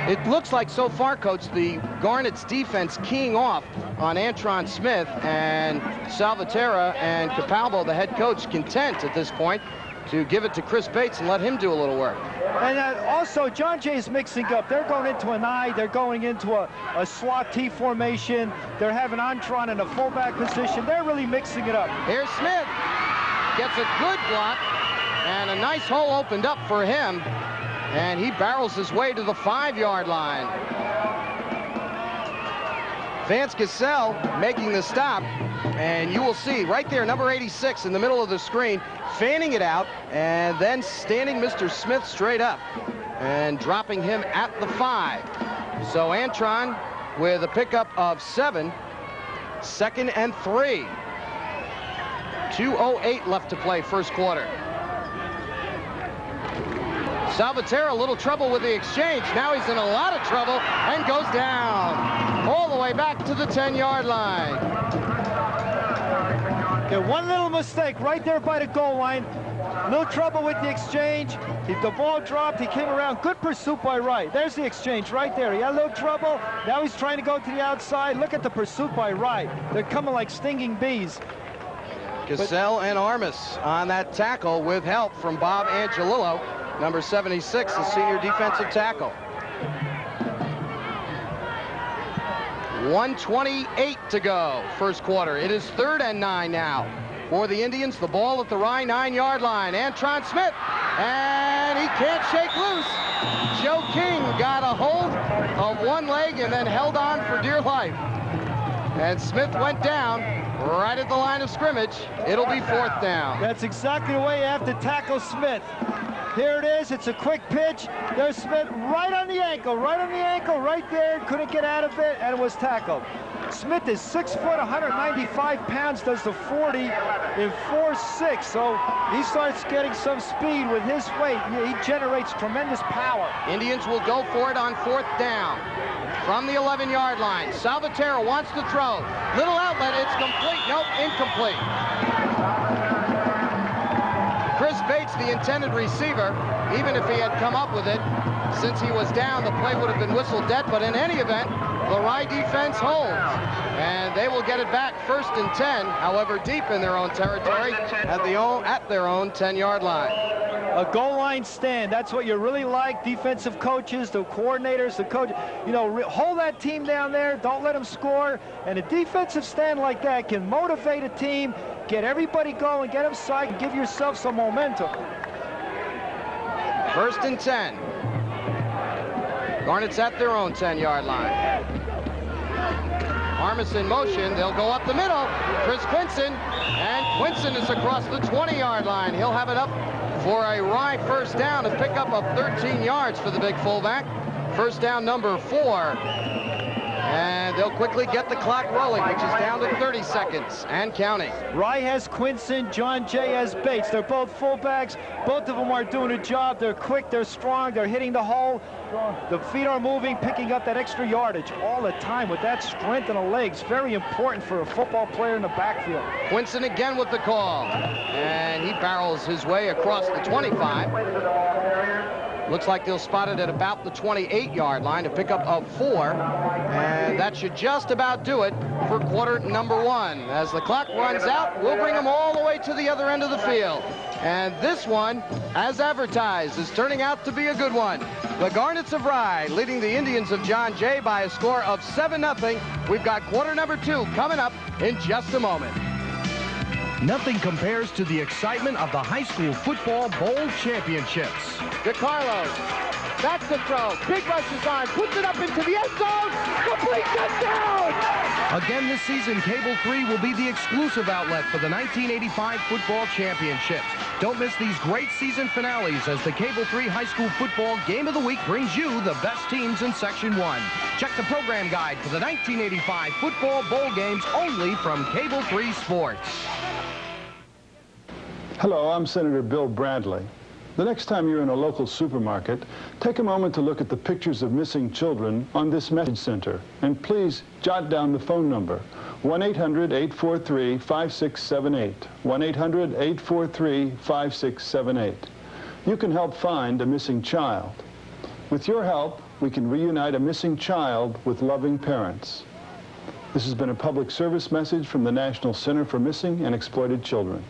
It looks like so far, Coach, the Garnets defense keying off on Antron Smith, and Salvatierra and Capalbo, the head coach, content at this point to give it to Chris Bates and let him do a little work. And also, John Jay is mixing up. They're going into an I, they're going into a slot T formation. They're having Antron in a fullback position. They're really mixing it up. Here's Smith. Gets a good block, and a nice hole opened up for him, and he barrels his way to the 5-yard line. Vance Cassell making the stop, and you will see right there, number 86 in the middle of the screen, fanning it out, and then standing Mr. Smith straight up and dropping him at the 5. So Antron with a pickup of 7, 2nd and 3. 2:08 left to play first quarter. Salvatierra, a little trouble with the exchange. Now he's in a lot of trouble and goes down all the way back to the 10-yard line. Yeah, one little mistake right there by the goal line. No trouble with the exchange. The ball dropped. He came around. Good pursuit by Wright. There's the exchange right there. He had a little trouble. Now he's trying to go to the outside. Look at the pursuit by Wright. They're coming like stinging bees. Cassell and Armas on that tackle with help from Bob Angelillo, number 76, the senior defensive tackle. 1:28 to go, first quarter. It is 3rd and 9 now for the Indians. The ball at the Rye 9-yard line. Antron Smith, and he can't shake loose. Joe King got a hold of one leg and then held on for dear life. And Smith went down right at the line of scrimmage. It'll be 4th down. That's exactly the way you have to tackle Smith. Here it is. It's a quick pitch. There's Smith right on the ankle, right there. Couldn't get out of it, and it was tackled. Smith is 6 foot, 195 pounds, does the 40 in 4.6. So he starts getting some speed with his weight. He generates tremendous power. Indians will go for it on 4th down. From the 11-yard line, Salvatierra wants to throw. Little outlet, it's complete. Nope, incomplete. Chris Bates, the intended receiver, even if he had come up with it, since he was down, the play would have been whistled dead. But in any event, the Rye defense holds, and they will get it back 1st and 10, however deep in their own territory at their own 10-yard line. A goal line stand. That's what you really like. Defensive coaches, the coordinators, the coach. You know, hold that team down there. Don't let them score. And a defensive stand like that can motivate a team, get everybody going, get them psyched, and give yourself some momentum. 1st and 10. Garnets at their own 10-yard line. Armis in motion. They'll go up the middle. Chris Quinson. And Quinson is across the 20-yard line. He'll have enough for a Rye first down, a pickup of 13 yards for the big fullback. First down number 4. And they'll quickly get the clock rolling, which is down to 30 seconds and counting. Rye has Quinson, John Jay has Bates. They're both fullbacks. Both of them are doing a job. They're quick, they're strong, they're hitting the hole. The feet are moving, picking up that extra yardage all the time with that strength in the legs. Very important for a football player in the backfield. Quinson again with the call. And he barrels his way across the 25. Looks like they'll spot it at about the 28-yard line, a pickup of 4. And that should just about do it for quarter number 1. As the clock runs out, we'll bring them all the way to the other end of the field. And this one, as advertised, is turning out to be a good one. The Garnets of Rye leading the Indians of John Jay by a score of 7-0. We've got quarter number 2 coming up in just a moment. Nothing compares to the excitement of the high school football bowl championships. DeCarlo, that's the throw. Big rush is on, puts it up into the end zone. Complete touchdown! Again this season, Cable 3 will be the exclusive outlet for the 1985 football championships. Don't miss these great season finales as the Cable 3 High School Football Game of the Week brings you the best teams in Section 1. Check the program guide for the 1985 football bowl games only from Cable 3 Sports. Hello, I'm Senator Bill Bradley. The next time you're in a local supermarket, take a moment to look at the pictures of missing children on this message center. And please jot down the phone number, 1-800-843-5678, 1-800-843-5678. You can help find a missing child. With your help, we can reunite a missing child with loving parents. This has been a public service message from the National Center for Missing and Exploited Children.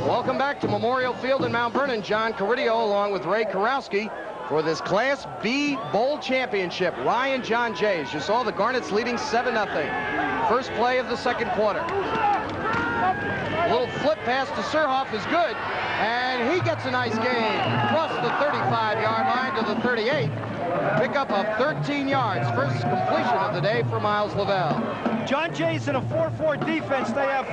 Welcome back to Memorial Field in Mount Vernon. John Caridio along with Ray Karowski for this Class B Bowl Championship. Rye and John Jay. As you saw, the Garnets leading 7-0. First play of the second quarter. A little flip pass to Surhoff is good, and he gets a nice gain across the 35-yard line to the 38. Pickup of 13 yards. First completion of the day for Miles Lavelle. John Jay's in a 4-4 defense. They have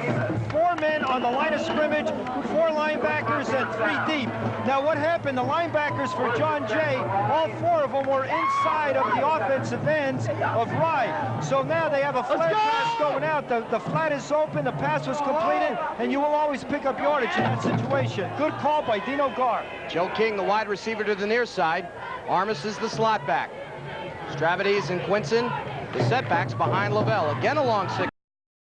4 men on the line of scrimmage, 4 linebackers, and 3 deep. Now what happened, the linebackers for John Jay, all 4 of them were inside of the offensive ends of Rye. So now they have a flat pass going out. The flat is open, the pass was completed, and you will always pick up yardage in that situation. Good call by Dino Gar. Joe King, the wide receiver to the near side. Armis is the slot back. Stravides and Quinson, the setbacks behind Lavelle. Again along 6.